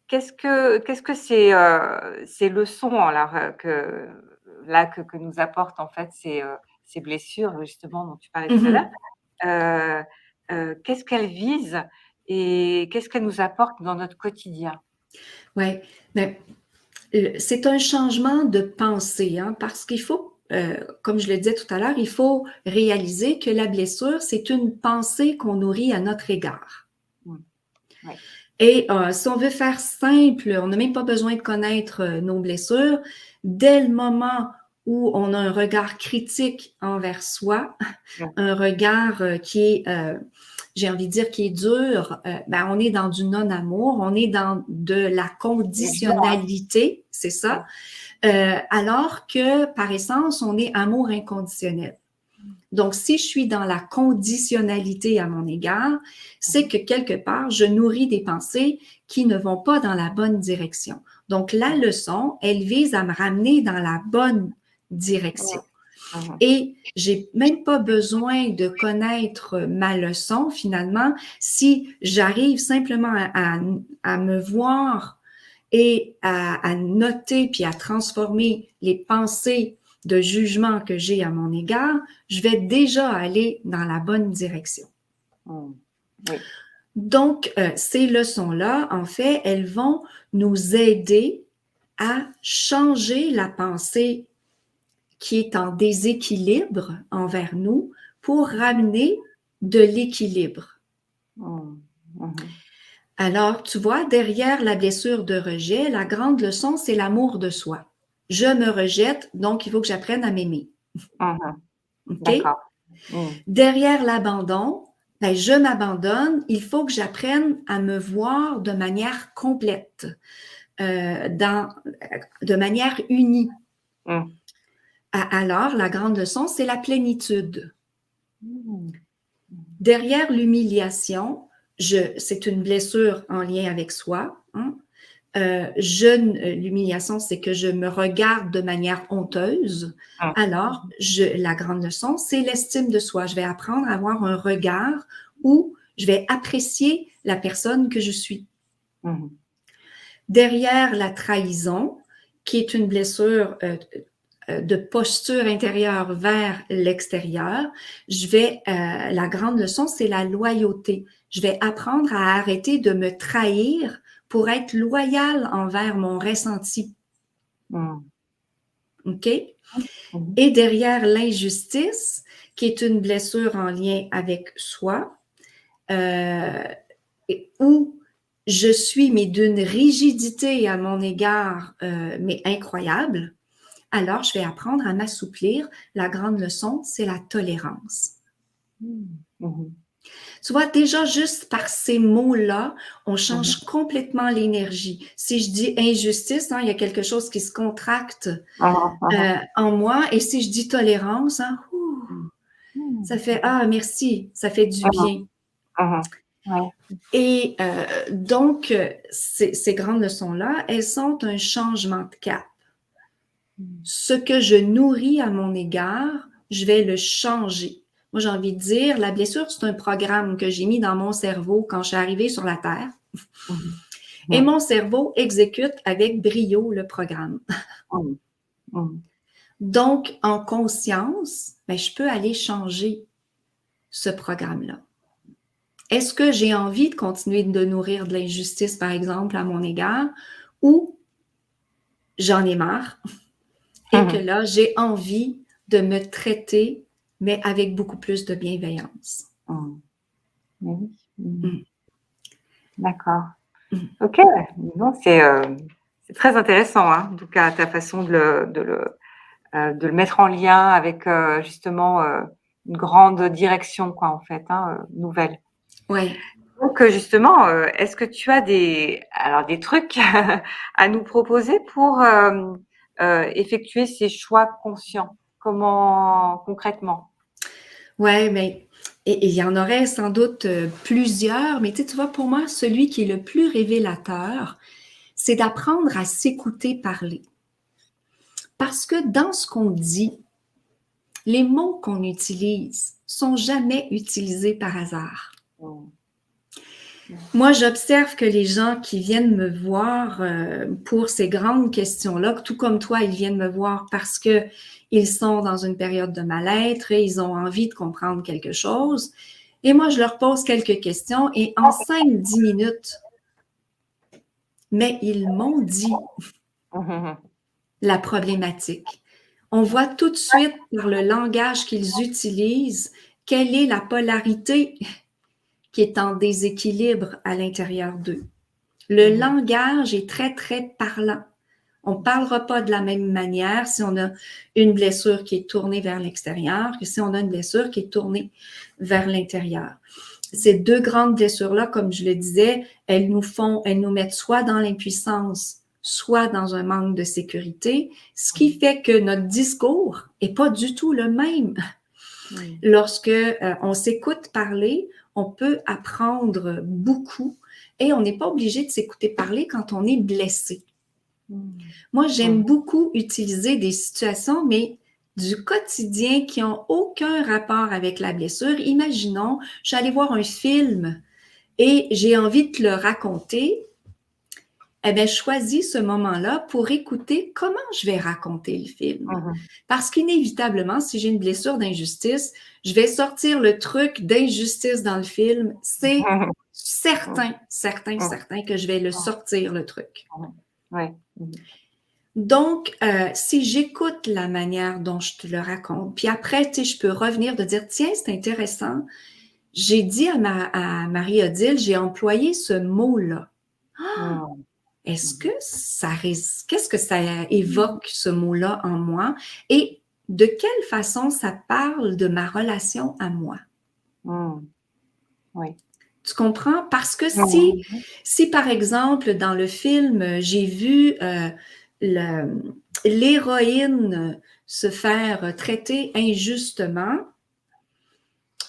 qu'est-ce que ces leçons alors, que nous apportent en fait ces blessures justement dont tu parlais tout à l'heure? Mhm. Qu'est-ce qu'elles visent et qu'est-ce qu'elles nous apportent dans notre quotidien? Ouais. Mais c'est un changement de pensée, hein, parce qu'il faut, comme je le disais tout à l'heure, il faut réaliser que la blessure, c'est une pensée qu'on nourrit à notre égard. Mmh. Oui. Et si on veut faire simple, on n'a même pas besoin de connaître nos blessures. Dès le moment où on a un regard critique envers soi, Mmh. un regard qui est, j'ai envie de dire, qui est dur, ben, on est dans du non-amour, on est dans de la conditionnalité, c'est ça. Alors que, par essence, on est amour inconditionnel. Donc, si je suis dans la conditionnalité à mon égard, c'est que quelque part, je nourris des pensées qui ne vont pas dans la bonne direction. Donc, la leçon, elle vise à me ramener dans la bonne direction. Mmh. Et j'ai même pas besoin de connaître ma leçon finalement si j'arrive simplement à me voir et à noter puis à transformer les pensées de jugement que j'ai à mon égard, je vais déjà aller dans la bonne direction. Mmh. Oui. Donc, ces leçons-là, en fait, elles vont nous aider à changer la pensée qui est en déséquilibre envers nous pour ramener de l'équilibre. Mmh. Mmh. Alors, tu vois, derrière la blessure de rejet, la grande leçon, c'est l'amour de soi. Je me rejette, donc il faut que j'apprenne à m'aimer. Mmh. OK? D'accord. Mmh. Derrière l'abandon, ben, je m'abandonne, il faut que j'apprenne à me voir de manière complète, de manière unie. Mmh. Alors, la grande leçon, c'est la plénitude. Mmh. Derrière l'humiliation, c'est une blessure en lien avec soi. Hein? L'humiliation, c'est que je me regarde de manière honteuse. Mmh. Alors, la grande leçon, c'est l'estime de soi. Je vais apprendre à avoir un regard où je vais apprécier la personne que je suis. Mmh. Derrière la trahison, qui est une blessure de posture intérieure vers l'extérieur, la grande leçon, c'est la loyauté. Je vais apprendre à arrêter de me trahir pour être loyal envers mon ressenti. Mmh. OK? Mmh. Et derrière l'injustice, qui est une blessure en lien avec soi, euh, où je suis, mais d'une rigidité à mon égard, mais incroyable, alors je vais apprendre à m'assouplir. La grande leçon, c'est la tolérance. Mmh. Tu vois, déjà, juste par ces mots-là, on Mmh. change complètement l'énergie. Si je dis injustice, hein, il y a quelque chose qui se contracte en moi. Et si je dis tolérance, hein, ça fait ah, merci, ça fait du bien. Ouais. Et donc, ces grandes leçons-là, elles sont un changement de cap. Ce que je nourris à mon égard, je vais le changer. Moi, j'ai envie de dire, la blessure, c'est un programme que j'ai mis dans mon cerveau quand je suis arrivée sur la Terre. Mmh. Et Mmh. mon cerveau exécute avec brio le programme. Mmh. Mmh. Donc, en conscience, ben, je peux aller changer ce programme-là. Est-ce que j'ai envie de continuer de nourrir de l'injustice, par exemple, à mon égard, ou j'en ai marre et que là, j'ai envie de me traiter, mais avec beaucoup plus de bienveillance. Mmh. Oui. Mm. D'accord. Mm. OK. Non, c'est très intéressant, hein, en tout cas, ta façon de le mettre en lien avec, justement, une grande direction, quoi, en fait, hein, nouvelle. Ouais. Donc, justement, est-ce que tu as des trucs à nous proposer pour, effectuer ces choix conscients? Comment concrètement? Ouais, mais et il y en aurait sans doute plusieurs, mais tu vois, pour moi, celui qui est le plus révélateur, c'est d'apprendre à s'écouter parler. Parce que dans ce qu'on dit, les mots qu'on utilise sont jamais utilisés par hasard. Mmh. Moi, j'observe que les gens qui viennent me voir pour ces grandes questions-là, tout comme toi, ils viennent me voir parce que ils sont dans une période de mal-être et ils ont envie de comprendre quelque chose. Et moi, je leur pose quelques questions et en 5-10 minutes, mais ils m'ont dit Mmh. la problématique. On voit tout de suite par le langage qu'ils utilisent quelle est la polarité qui est en déséquilibre à l'intérieur d'eux. Le Mmh. langage est très, très parlant. On ne parlera pas de la même manière si on a une blessure qui est tournée vers l'extérieur que si on a une blessure qui est tournée vers l'intérieur. Ces deux grandes blessures-là, comme je le disais, elles nous mettent soit dans l'impuissance, soit dans un manque de sécurité, ce qui fait que notre discours est pas du tout le même. Mmh. Lorsque on s'écoute parler, on peut apprendre beaucoup et on n'est pas obligé de s'écouter parler quand on est blessé. Mmh. Moi, j'aime Mmh. beaucoup utiliser des situations, mais du quotidien qui n'ont aucun rapport avec la blessure. Imaginons, je suis allée voir un film et j'ai envie de te le raconter. Eh bien, choisis ce moment-là pour écouter comment je vais raconter le film. Mmh. Parce qu'inévitablement, si j'ai une blessure d'injustice, je vais sortir le truc d'injustice dans le film. C'est Mmh. certain, certain, Mmh. certain que je vais le sortir, le truc. Mmh. Ouais. Mmh. Donc, si j'écoute la manière dont je te le raconte, puis après, tu sais, je peux revenir de dire, tiens, c'est intéressant. J'ai dit à Marie-Odile, j'ai employé ce mot-là. Mmh. Est-ce Mmh. que qu'est-ce que ça évoque, ce mot-là, en moi? Et de quelle façon ça parle de ma relation à moi? Mmh. Oui. Tu comprends? Parce que Mmh. si par exemple, dans le film, j'ai vu l'héroïne se faire traiter injustement,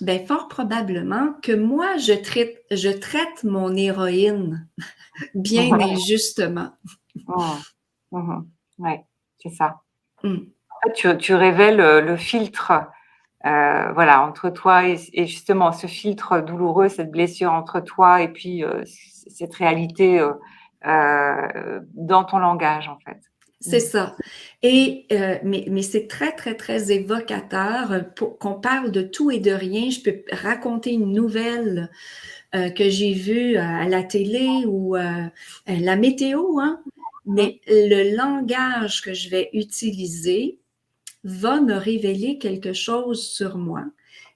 ben fort probablement que moi, je traite mon héroïne bien injustement. Mmh. Mmh. Ouais, c'est ça. Mm. En fait, tu révèles, le filtre, voilà, entre toi et justement ce filtre douloureux, cette blessure entre toi et puis, cette réalité, dans ton langage, en fait. C'est Mmh. ça. Et mais c'est très, très, très évocateur pour qu'on parle de tout et de rien. Je peux raconter une nouvelle que j'ai vue à la télé ou la météo, hein, Mmh. mais le langage que je vais utiliser va me révéler quelque chose sur moi.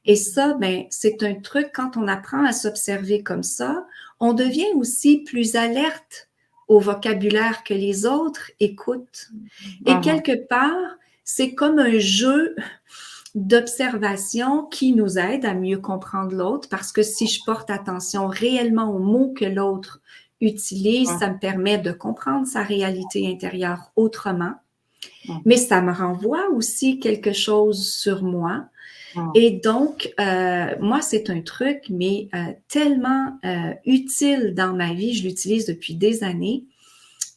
Et ça, ben, c'est un truc, quand on apprend à s'observer comme ça, on devient aussi plus alerte au vocabulaire que les autres écoutent. Et Mmh. quelque part, c'est comme un jeu d'observation qui nous aide à mieux comprendre l'autre parce que si je porte attention réellement aux mots que l'autre utilise, Mmh. ça me permet de comprendre sa réalité intérieure autrement, Mmh. mais ça me renvoie aussi quelque chose sur moi. Mmh. Et donc, moi, c'est un truc, mais tellement utile dans ma vie, je l'utilise depuis des années.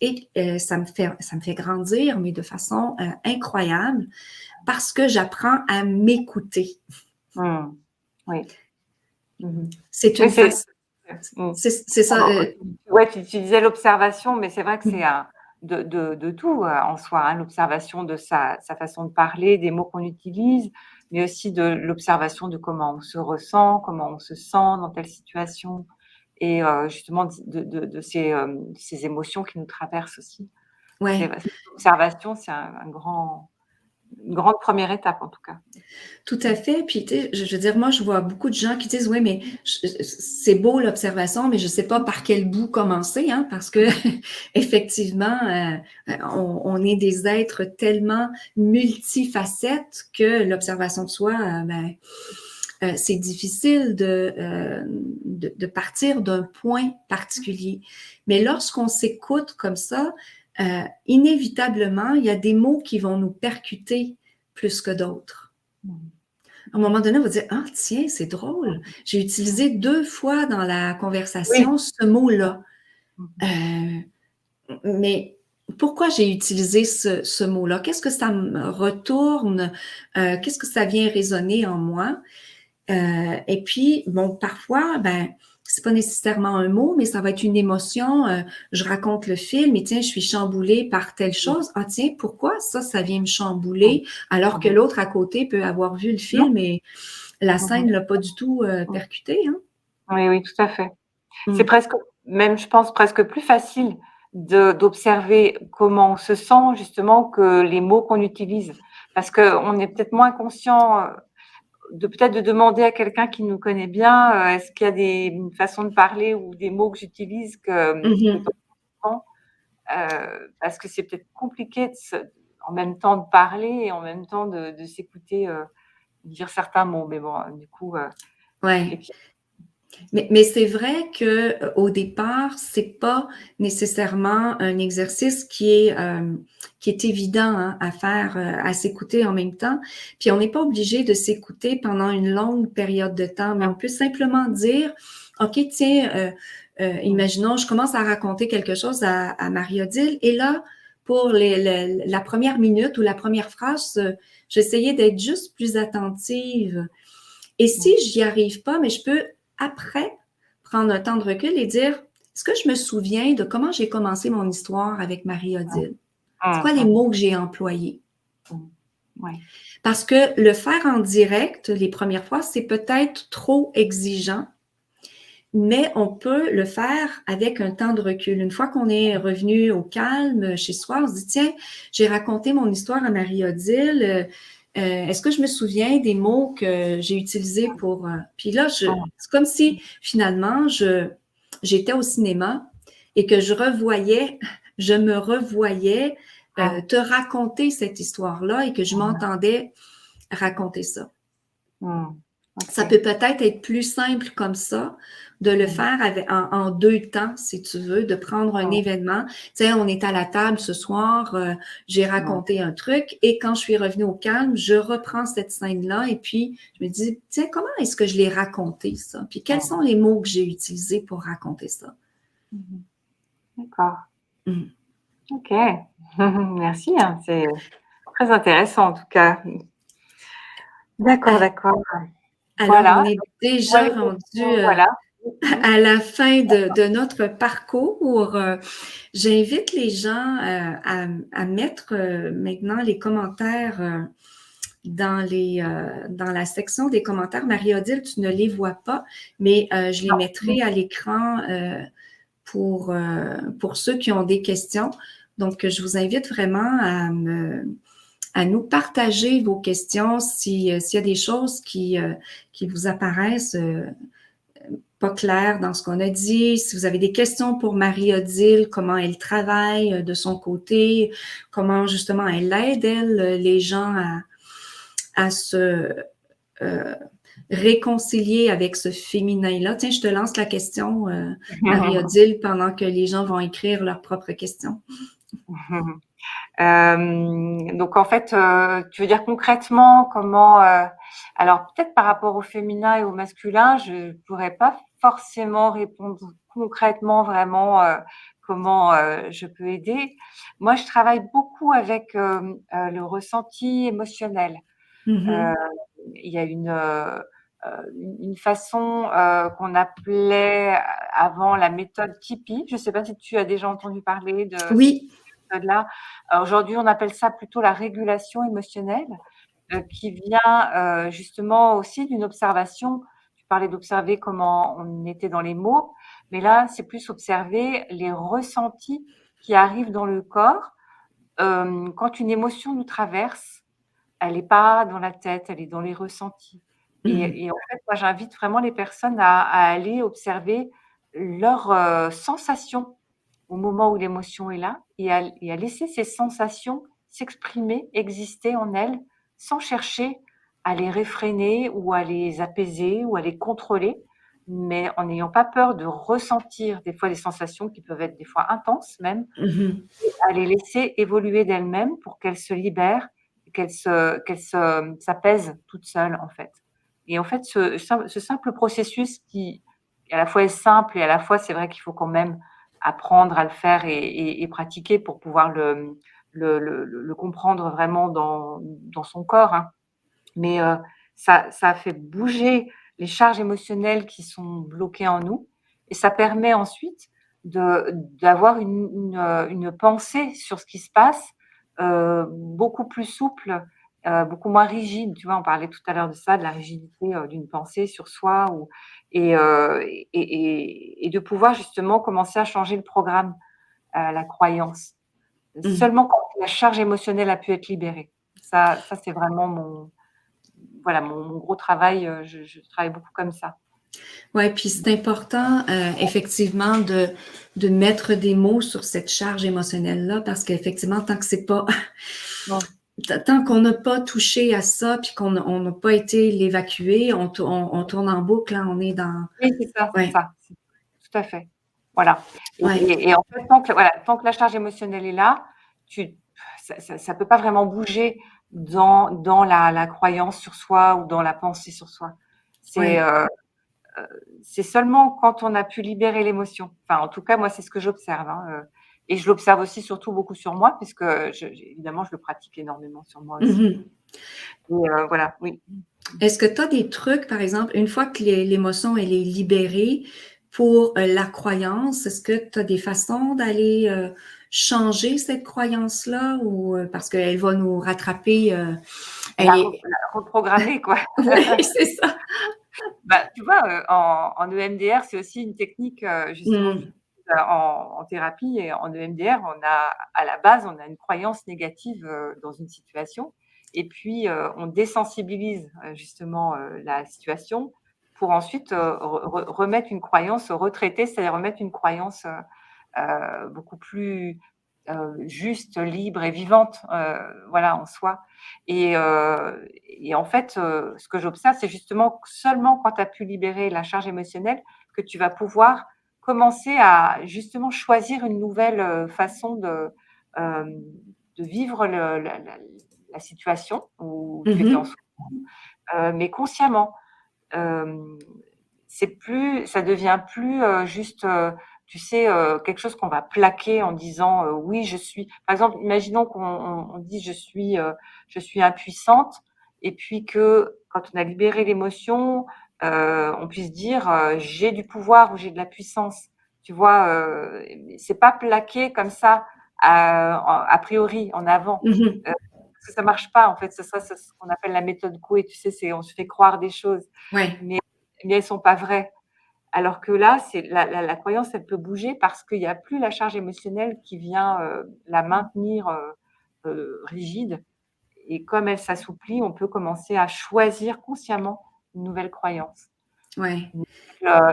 Et ça me fait grandir, mais de façon incroyable, parce que j'apprends à m'écouter. Mmh. Oui. Mmh. C'est Oui, une façon, mmh. c'est ça. Pardon, ouais, tu disais l'observation, mais c'est vrai que c'est Mm, un de tout, en soi, hein, l'observation de sa façon de parler, des mots qu'on utilise, mais aussi de l'observation de comment on se ressent, comment on se sent dans telle situation et justement de ces émotions qui nous traversent aussi. C'est ouais. vrai, l'observation, c'est un grand une grande première étape en tout cas. Tout à fait. Puis, tu sais, je veux dire, moi, je vois beaucoup de gens qui disent, oui, mais c'est beau l'observation, mais je ne sais pas par quel bout commencer, hein, parce que effectivement, on est des êtres tellement multifacettes que l'observation de soi, c'est difficile de partir d'un point particulier. Mais lorsqu'on s'écoute comme ça, inévitablement, il y a des mots qui vont nous percuter plus que d'autres. À un moment donné, on va dire, ah, tiens, c'est drôle. J'ai utilisé 2 fois dans la conversation ce mot-là. Mais pourquoi j'ai utilisé ce mot-là? Qu'est-ce que ça me retourne? Qu'est-ce que ça vient résonner en moi? Et puis, bon, parfois, c'est pas nécessairement un mot, mais ça va être une émotion. Je raconte le film et tiens, je suis chamboulée par telle chose. Ah tiens, pourquoi ça vient me chambouler alors que l'autre à côté peut avoir vu le film et la scène l'a pas du tout percuté, hein? Oui, oui, tout à fait. C'est presque, même je pense, presque plus facile d'observer comment on se sent justement que les mots qu'on utilise. Parce qu'on est peut-être moins conscient peut-être de demander à quelqu'un qui nous connaît bien, est-ce qu'il y a une façon de parler ou des mots que j'utilise que tu entends, parce que c'est peut-être compliqué en même temps de parler et en même temps de s'écouter dire certains mots. Mais bon, du coup, ouais. Mais c'est vrai que au départ, c'est pas nécessairement un exercice qui est évident hein, à faire, à s'écouter en même temps. Puis on n'est pas obligé de s'écouter pendant une longue période de temps, mais on peut simplement dire, OK, tiens, imaginons, je commence à raconter quelque chose à Marie-Odile, et là, pour la première minute ou la première phrase, j'essayais d'être juste plus attentive. Et si j'y arrive pas, mais je peux après prendre un temps de recul et dire, est-ce que je me souviens de comment j'ai commencé mon histoire avec Marie-Odile? C'est quoi les mots que j'ai employés? Parce que le faire en direct, les premières fois, c'est peut-être trop exigeant, mais on peut le faire avec un temps de recul. Une fois qu'on est revenu au calme chez soi, on se dit, tiens, j'ai raconté mon histoire à Marie-Odile, est-ce que je me souviens des mots que j'ai utilisés pour... Puis là, c'est comme si finalement, j'étais au cinéma et que je me revoyais te raconter cette histoire-là et que je m'entendais raconter ça. Ça peut peut-être être plus simple comme ça, de le faire en 2 temps, si tu veux, de prendre un événement. Tu sais, on est à la table ce soir, j'ai raconté un truc et quand je suis revenue au calme, je reprends cette scène-là et puis je me dis, tiens, comment est-ce que je l'ai raconté ça? Puis quels sont les mots que j'ai utilisés pour raconter ça? D'accord. OK. Merci, hein, c'est très intéressant en tout cas. D'accord, d'accord. Alors, Voilà. on est déjà rendu à la fin de notre parcours. J'invite les gens à mettre maintenant les commentaires dans la section des commentaires. Marie-Odile, tu ne les vois pas, mais je les mettrai à l'écran pour ceux qui ont des questions. Donc, je vous invite vraiment à nous partager vos questions s'il y a des choses qui vous apparaissent pas claires dans ce qu'on a dit. Si vous avez des questions pour Marie-Odile, comment elle travaille de son côté, comment justement elle aide, les gens à se réconcilier avec ce féminin-là. Tiens, je te lance la question, Marie-Odile, pendant que les gens vont écrire leurs propres questions. Donc en fait, tu veux dire concrètement comment alors peut-être par rapport au féminin et au masculin, je pourrais pas forcément répondre concrètement vraiment comment je peux aider. Moi, je travaille beaucoup avec le ressenti émotionnel. Il y a une façon qu'on appelait avant la méthode Tipeee. Je ne sais pas si tu as déjà entendu parler de Oui. là. Aujourd'hui, on appelle ça plutôt la régulation émotionnelle, qui vient justement aussi d'une observation. Tu parlais d'observer comment on était dans les mots, mais là, c'est plus observer les ressentis qui arrivent dans le corps quand une émotion nous traverse. elle est pas dans la tête, elle est dans les ressentis. Mmh. Et en fait, moi, j'invite vraiment les personnes à aller observer leurs, sensations au moment où l'émotion est là et à laisser ces sensations s'exprimer, exister en elles, sans chercher à les réfréner ou à les apaiser ou à les contrôler, mais en n'ayant pas peur de ressentir des fois des sensations qui peuvent être des fois intenses même, Mmh. à les laisser évoluer d'elles-mêmes pour qu'elles se libèrent, qu'elles s'apaisent toutes seules, en fait. Et en fait, ce simple processus qui, à la fois est simple et à la fois, c'est vrai qu'il faut quand même apprendre à le faire et pratiquer pour pouvoir le comprendre vraiment dans son corps, hein. Mais ça fait bouger les charges émotionnelles qui sont bloquées en nous et ça permet ensuite d'avoir une pensée sur ce qui se passe, beaucoup plus souple, beaucoup moins rigide. Tu vois? On parlait tout à l'heure de ça, de la rigidité, d'une pensée sur soi ou et de pouvoir justement commencer à changer le programme, la croyance. Mmh. Seulement quand la charge émotionnelle a pu être libérée. Ça c'est vraiment voilà, mon gros travail, je travaille beaucoup comme ça. Ouais, puis c'est important, effectivement de mettre des mots sur cette charge émotionnelle-là parce qu'effectivement, tant que c'est pas Mmh. tant qu'on n'a pas touché à ça, puis on n'a pas été l'évacuer, on tourne en boucle, hein, on est dans Oui, c'est ça, c'est ouais, ça. C'est tout à fait. Voilà ouais. et en fait, tant que la charge émotionnelle est là, tu ça peut pas vraiment bouger dans la croyance sur soi ou dans la pensée sur soi. C'est, Ouais. heu c'est seulement quand on a pu libérer l'émotion. Enfin, en tout cas, moi, c'est ce que j'observe, hein, et je l'observe aussi surtout beaucoup sur moi puisque évidemment, je le pratique énormément sur moi aussi. Mmh. Et voilà, oui. Est-ce que tu as des trucs, par exemple, une fois que l'émotion elle est libérée pour, la croyance, est-ce que tu as des façons d'aller, changer cette croyance-là ou, parce qu'elle va nous rattraper, elle est La reprogrammer, quoi. ouais, c'est ça. Bah, tu vois, en EMDR, c'est aussi une technique, justement que Mmh. j'utilise, en thérapie et en EMDR, à la base, on a une croyance négative, dans une situation et puis, on désensibilise, justement, la situation pour ensuite, remettre une croyance, retraiter, c'est-à-dire remettre une croyance, beaucoup plus, juste, libre et vivante, voilà, en soi et en fait, ce que j'observe, c'est justement seulement quand tu as pu libérer la charge émotionnelle que tu vas pouvoir commencer à justement choisir une nouvelle, façon hem, de vivre le la situation où tu étais en Mmh. souffrance, mais consciemment. Hem, ça devient plus, juste, tu sais, quelque chose qu'on va plaquer en disant, «Oui, je suis» par exemple, imaginons qu'on dise: je suis impuissante» et puis que quand on a libéré l'émotion, on puisse dire, «J'ai du pouvoir» ou «J'ai de la puissance». Tu vois? C'est pas plaqué comme ça, a priori, en avant, Mmh. parce que ça marche pas en fait. C'est ce qu'on appelle la méthode Coué, tu sais? C'est on se fait croire des choses Ouais, mais elles sont pas vraies. Alors que là, c'est la croyance, elle peut bouger parce qu'il y a plus la charge émotionnelle qui vient, la maintenir, rigide et comme elle s'assouplit, on peut commencer à choisir consciemment une nouvelle croyance. ouais.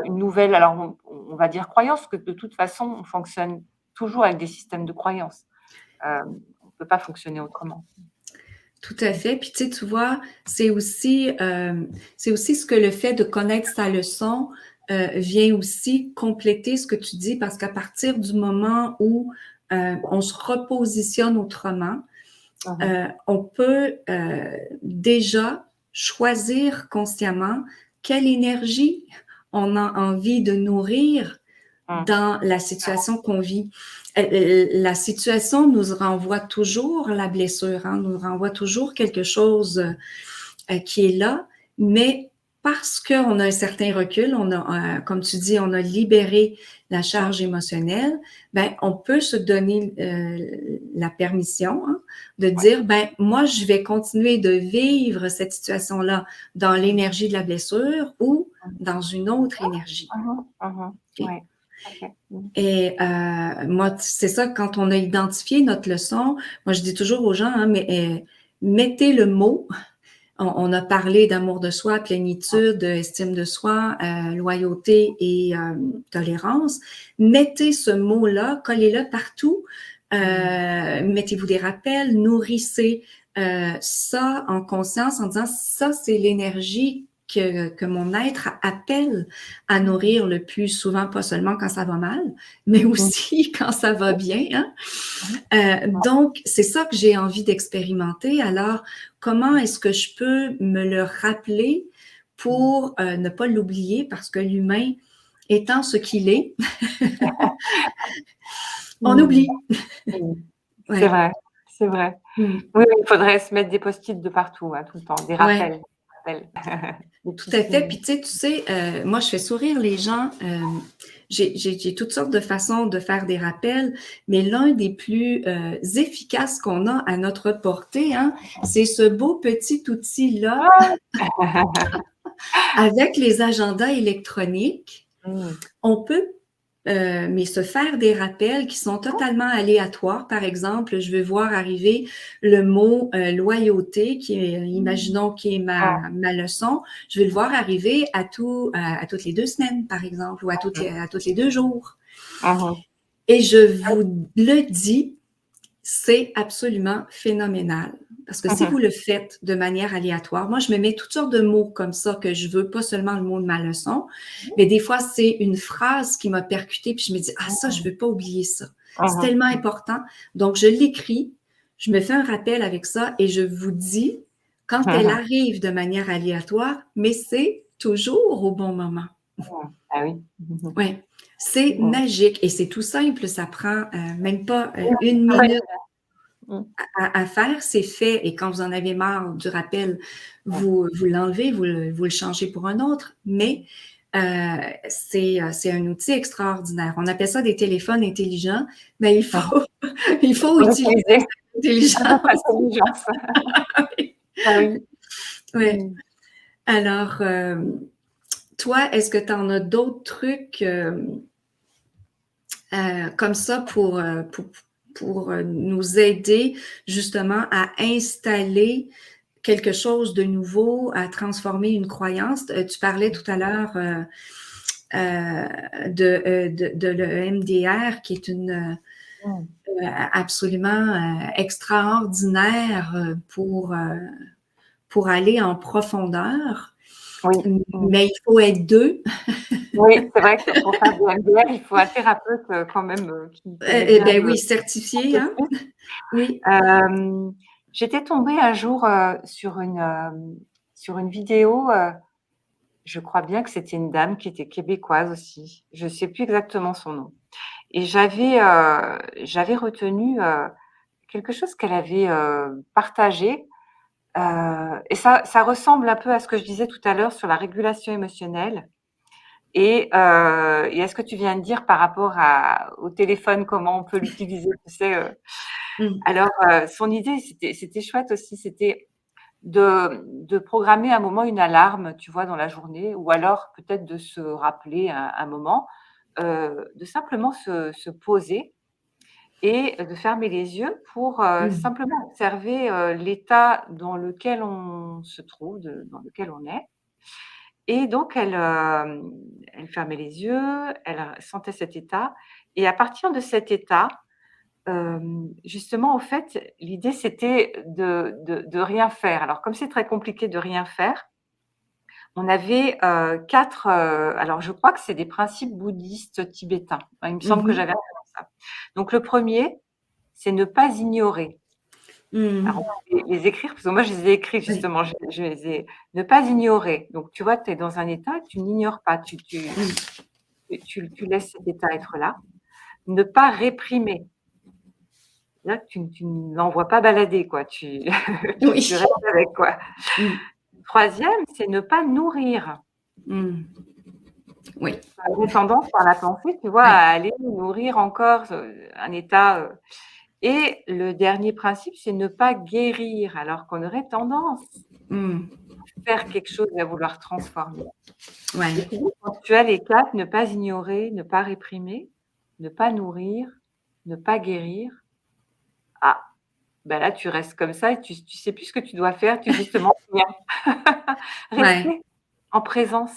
Une nouvelle alors on va dire croyance, parce que de toute façon, on fonctionne toujours avec des systèmes de croyances. On ne peut pas fonctionner autrement. Tout à fait. Puis tu sais, tu vois, c'est aussi ce que le fait de connaître sa leçon, vient aussi compléter ce que tu dis parce qu'à partir du moment où, on se repositionne autrement, Mmh mh. on peut, déjà choisir consciemment quelle énergie on a envie de nourrir Mmh. dans la situation qu'on vit. La situation nous renvoie toujours la blessure, hein, nous renvoie toujours quelque chose qui est là, mais parce qu'on a un certain recul, on a, comme tu dis, on a libéré la Mmh. charge émotionnelle, ben, on peut se donner la permission hein, de Ouais. dire, ben, moi, je vais continuer de vivre cette situation-là dans l'énergie de la blessure ou Mmh. dans une autre énergie. Mmh mh. Mmh mh. Et, Ouais, tout à fait. Mmh. moi, c'est ça, quand on a identifié notre leçon, moi, je dis toujours aux gens, hein, mais mettez le mot. On a parlé d'amour de soi, plénitude, estime de soi, loyauté et tolérance. Mettez ce mot-là, collez-le partout. Mettez-vous des rappels, nourrissez ça en conscience en disant ça, c'est l'énergie que mon être appelle à nourrir le plus souvent, pas seulement quand ça va mal, mais aussi quand ça va bien. Donc, c'est ça que j'ai envie d'expérimenter. Alors, comment est-ce que je peux me le rappeler pour ne pas l'oublier parce que l'humain étant ce qu'il est, on oublie. C'est vrai, c'est vrai. Oui, il faudrait se mettre des post-it de partout, tout le temps, des rappels. Tout à fait. Puis tu sais, moi, je fais sourire les gens. J'ai toutes sortes de façons de faire des rappels, mais l'un des plus efficaces qu'on a à notre portée, c'est ce beau petit outil-là avec les agendas électroniques. On peut mais se faire des rappels qui sont totalement aléatoires. Par exemple, je vais voir arriver le mot loyauté, imaginons, qui est ma leçon. Je vais le voir arriver à toutes les 2 semaines, par exemple, ou à tous les 2 jours. Et je vous le dis, c'est absolument phénoménal. Parce que si vous le faites de manière aléatoire, moi, je me mets toutes sortes de mots comme ça que je veux, pas seulement le mot de ma leçon, mais des fois, c'est une phrase qui m'a percutée, puis je me dis, ça, je veux pas oublier ça. C'est tellement important. Donc, je l'écris, je me fais un rappel avec ça et je vous dis, quand elle arrive de manière aléatoire, mais c'est toujours au bon moment. Ah oui. Ouais. C'est magique et c'est tout simple, ça prend même pas 1 minute à faire, c'est fait. Et quand vous en avez marre du rappel, vous l'enlevez, vous le changez pour un autre. Mais c'est un outil extraordinaire. On appelle ça des téléphones intelligents, mais il faut utiliser l'intelligence. Oui. Alors, toi, est-ce que tu en as d'autres trucs comme ça pour nous aider justement à installer quelque chose de nouveau, à transformer une croyance? Tu parlais tout à l'heure de l'EMDR, qui est une absolument extraordinaire pour aller en profondeur. Mais il faut être 2. Oui, c'est vrai que pour faire du MDR, il faut un thérapeute quand même qui connaît bien. Oui, certifié. Oui. J'étais tombée un jour sur une vidéo. Je crois bien que c'était une dame qui était québécoise aussi. Je ne sais plus exactement son nom. Et j'avais retenu quelque chose qu'elle avait partagé. Et ça ressemble un peu à ce que je disais tout à l'heure sur la régulation émotionnelle. Et à ce que tu viens de dire par rapport au téléphone, comment on peut l'utiliser, tu sais. Alors, son idée, c'était chouette aussi, c'était de programmer un moment une alarme, tu vois, dans la journée, ou alors peut-être de se rappeler un moment, de simplement se poser et de fermer les yeux pour simplement observer l'état dans lequel on se trouve, dans lequel on est. Et donc elle fermait les yeux, elle sentait cet état et à partir de cet état, justement, en fait, l'idée, c'était de rien faire. Alors comme c'est très compliqué de rien faire, on avait 4, alors je crois que c'est des principes bouddhistes tibétains. Il me semble que j'avais appris ça. Donc le premier, c'est ne pas ignorer. Alors, on peut les écrire, parce que moi, je les ai écrits justement. Je les ai. Ne pas ignorer. Donc, tu vois, tu es dans un état, tu n'ignores pas, tu laisses cet état être là. Ne pas réprimer. Là, tu ne l'envoies pas balader, quoi. Tu restes avec, quoi. Troisième, c'est ne pas nourrir. Oui. On a tendance par la pensée, tu vois, à aller nourrir encore un état. Et le dernier principe, c'est ne pas guérir, alors qu'on aurait tendance à faire quelque chose et à vouloir transformer. Et puis, quand tu as les 4, ne pas ignorer, ne pas réprimer, ne pas nourrir, ne pas guérir, bah, là, tu restes comme ça et tu sais plus ce que tu dois faire, tu justement rien. Ouais. Rester en présence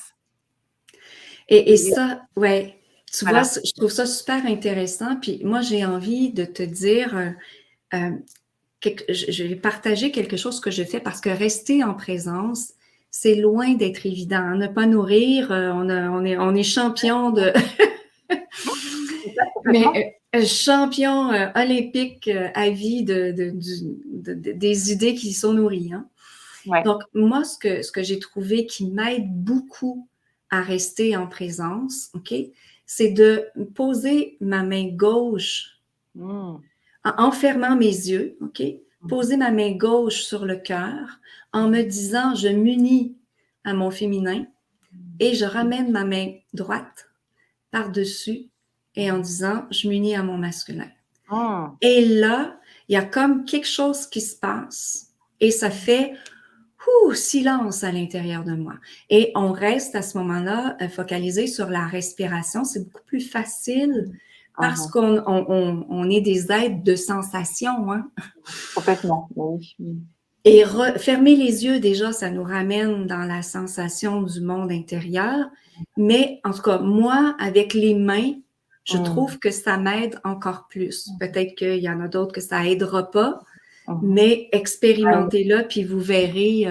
Et et ça, ouais, tu vois, voilà. je trouve ça super intéressant. Puis moi, j'ai envie de te dire, je vais partager quelque chose que je fais parce que rester en présence, c'est loin d'être évident, hein. Ne pas nourrir, on est champion de, C'est ça complètement. mais champion olympique à vie des idées qui sont nourries, hein. Ouais. Donc, moi, ce que j'ai trouvé qui m'aide beaucoup à rester en présence, OK, c'est de poser ma main gauche Mmh. en fermant mes yeux, OK, Mmh. poser ma main gauche sur le cœur en me disant, je m'unis à mon féminin et je ramène ma main droite par-dessus et en disant, je m'unis à mon masculin. Mmh. Et là, il y a comme quelque chose qui se passe et ça fait silence à l'intérieur de moi. Et on reste à ce moment-là focalisé sur la respiration. C'est beaucoup plus facile parce Mmh. qu'on est des êtres de sensation, hein? Complètement, oui. Mmh. Et fermer les yeux, déjà, ça nous ramène dans la sensation du monde intérieur. Mais en tout cas, moi, avec les mains, je Mmh. trouve que ça m'aide encore plus. Peut-être qu'il y en a d'autres que ça aidera pas, Mmh. mais Ouais, expérimentez-le, puis vous verrez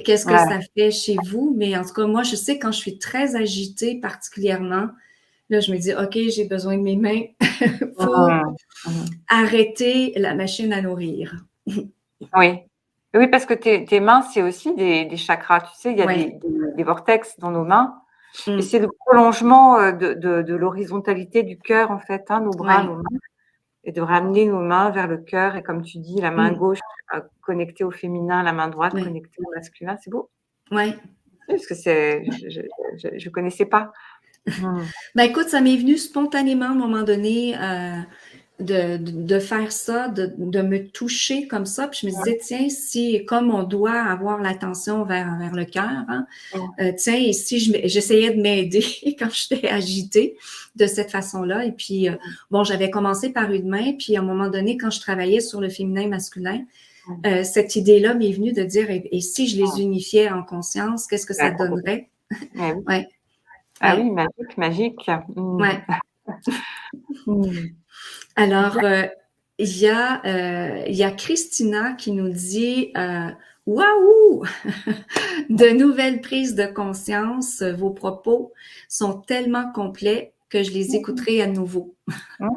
qu'est-ce que ouais. ça fait chez vous. Mais en tout cas, moi, je sais quand je suis très agitée particulièrement, là, je me dis, OK, j'ai besoin de mes mains pour Mmh. Mmh. arrêter la machine à nourrir. Oui. Oui, parce que tes mains, c'est aussi des chakras. Tu sais, il y a Ouais. des vortex dans nos mains et Mm. c'est le prolongement, de l'horizontalité du cœur, en fait, hein, nos bras, Ouais. nos mains et de ramener nos mains vers le cœur et comme tu dis, la main Mm. gauche, connectée au féminin, la main droite Ouais. connectée au masculin. C'est beau. Ouais. Oui, parce que je connaissais pas. Mmh. Ben écoute, ça m'est venu spontanément à un moment donné de faire ça, de me toucher comme ça. Puis je me disais, tiens, si comme on doit avoir l'attention vers le cœur, hein, Mmh. tiens, et si j'essayais de m'aider quand j'étais agitée de cette façon-là. Et puis, bon, j'avais commencé par une main, puis à un moment donné, quand je travaillais sur le féminin masculin, Mmh. cette idée-là m'est venue de dire, et si je les Mmh. unifiais en conscience, qu'est-ce que ça Bah, complètement. donnerait? Eh oui. Ouais, Ah oui, ouais, magique, magique. Mmh. ouais. Mmh. Alors, il y a Christina qui nous dit waouh, de nouvelles prises de conscience. Vos propos sont tellement complets que je les écouterai à nouveau. Mmh.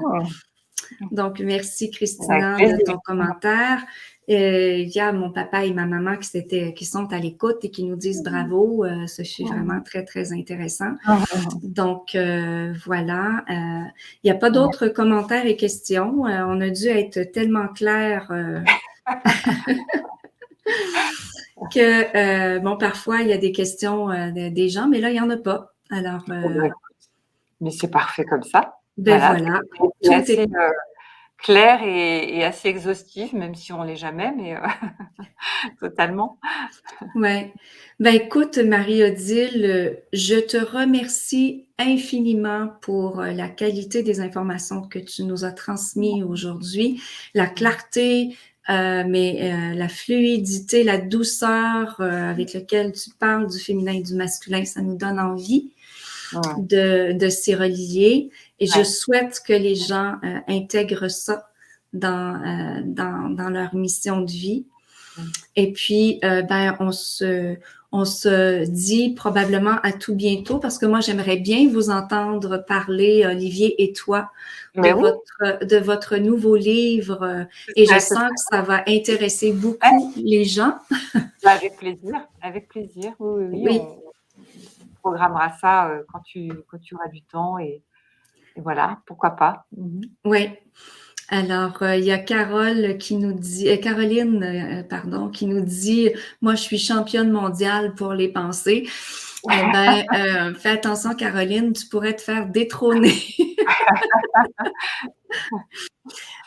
Donc, merci Avec Christina de plaisir. ton commentaire. Il y a mon papa et ma maman qui sont à l'écoute et qui nous disent bravo. Ce fut vraiment très, très intéressant. Donc, voilà. Il n'y a pas d'autres commentaires et questions. On a dû être tellement clair que, bon, parfois, il y a des questions des gens, mais là, il n'y en a pas. Alors, Mais c'est parfait comme ça. ben Voilà, voilà, c'est tout assez, est... clair et assez exhaustif, même si on l'est jamais, mais totalement. Ouais. Ben écoute, Marie-Odile, je te remercie infiniment pour la qualité des informations que tu nous as transmises aujourd'hui, la clarté, mais la fluidité, la douceur avec laquelle tu parles du féminin et du masculin, ça nous donne envie Mmh. de s'y relier. Et je Ouais. souhaite que les gens intègrent ça dans leur mission de vie. Mmh. Et puis, ben, on se dit probablement à tout bientôt parce que moi, j'aimerais bien vous entendre parler, Olivier et toi, Mais oui, de votre nouveau livre. Et je ce sens serait que ça va intéresser ouais, beaucoup les gens. bah, avec plaisir, avec plaisir. Oui, oui, oui, Oui, on programmera ça, quand tu auras du temps et voilà, pourquoi pas. Mmh. oui. Alors, il y a Carole qui nous dit, Caroline, pardon, qui nous dit, moi, je suis championne mondiale pour les pensées. Eh ben, fais attention, Caroline, tu pourrais te faire détrôner.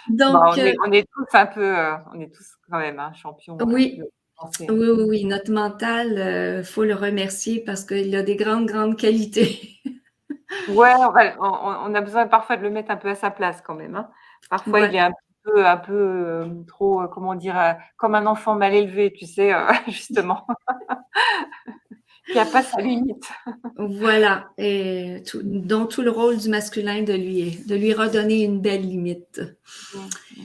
Bah, Donc, on est tous un peu, on est tous quand même, hein, champions, oui, de penser. oui, oui, oui, notre mental, faut le remercier parce qu'il a des grandes, grandes qualités. Ouais, on a besoin parfois de le mettre un peu à sa place quand même, hein. Parfois, il Ouais, est un un peu, trop, comment dire? Comme un enfant mal élevé, tu sais, justement, qui a pas sa limite. Voilà, et dont tout le rôle du masculin de lui redonner une belle limite. Mmh mh.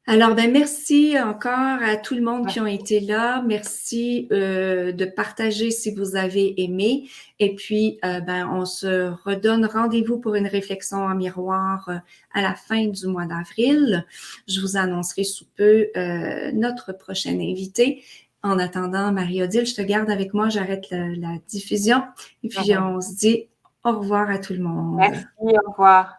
Alors, ben merci encore à tout le monde qui ont Merci. été là. Merci de partager si vous avez aimé. Et puis, ben, on se redonne rendez-vous pour une réflexion en miroir à la fin du mois d'avril. Je vous annoncerai sous peu notre prochaine invité. En attendant, Marie-Odile, je te garde avec moi, j'arrête la diffusion. Et puis, on se dit au revoir à tout le monde. Merci, au revoir.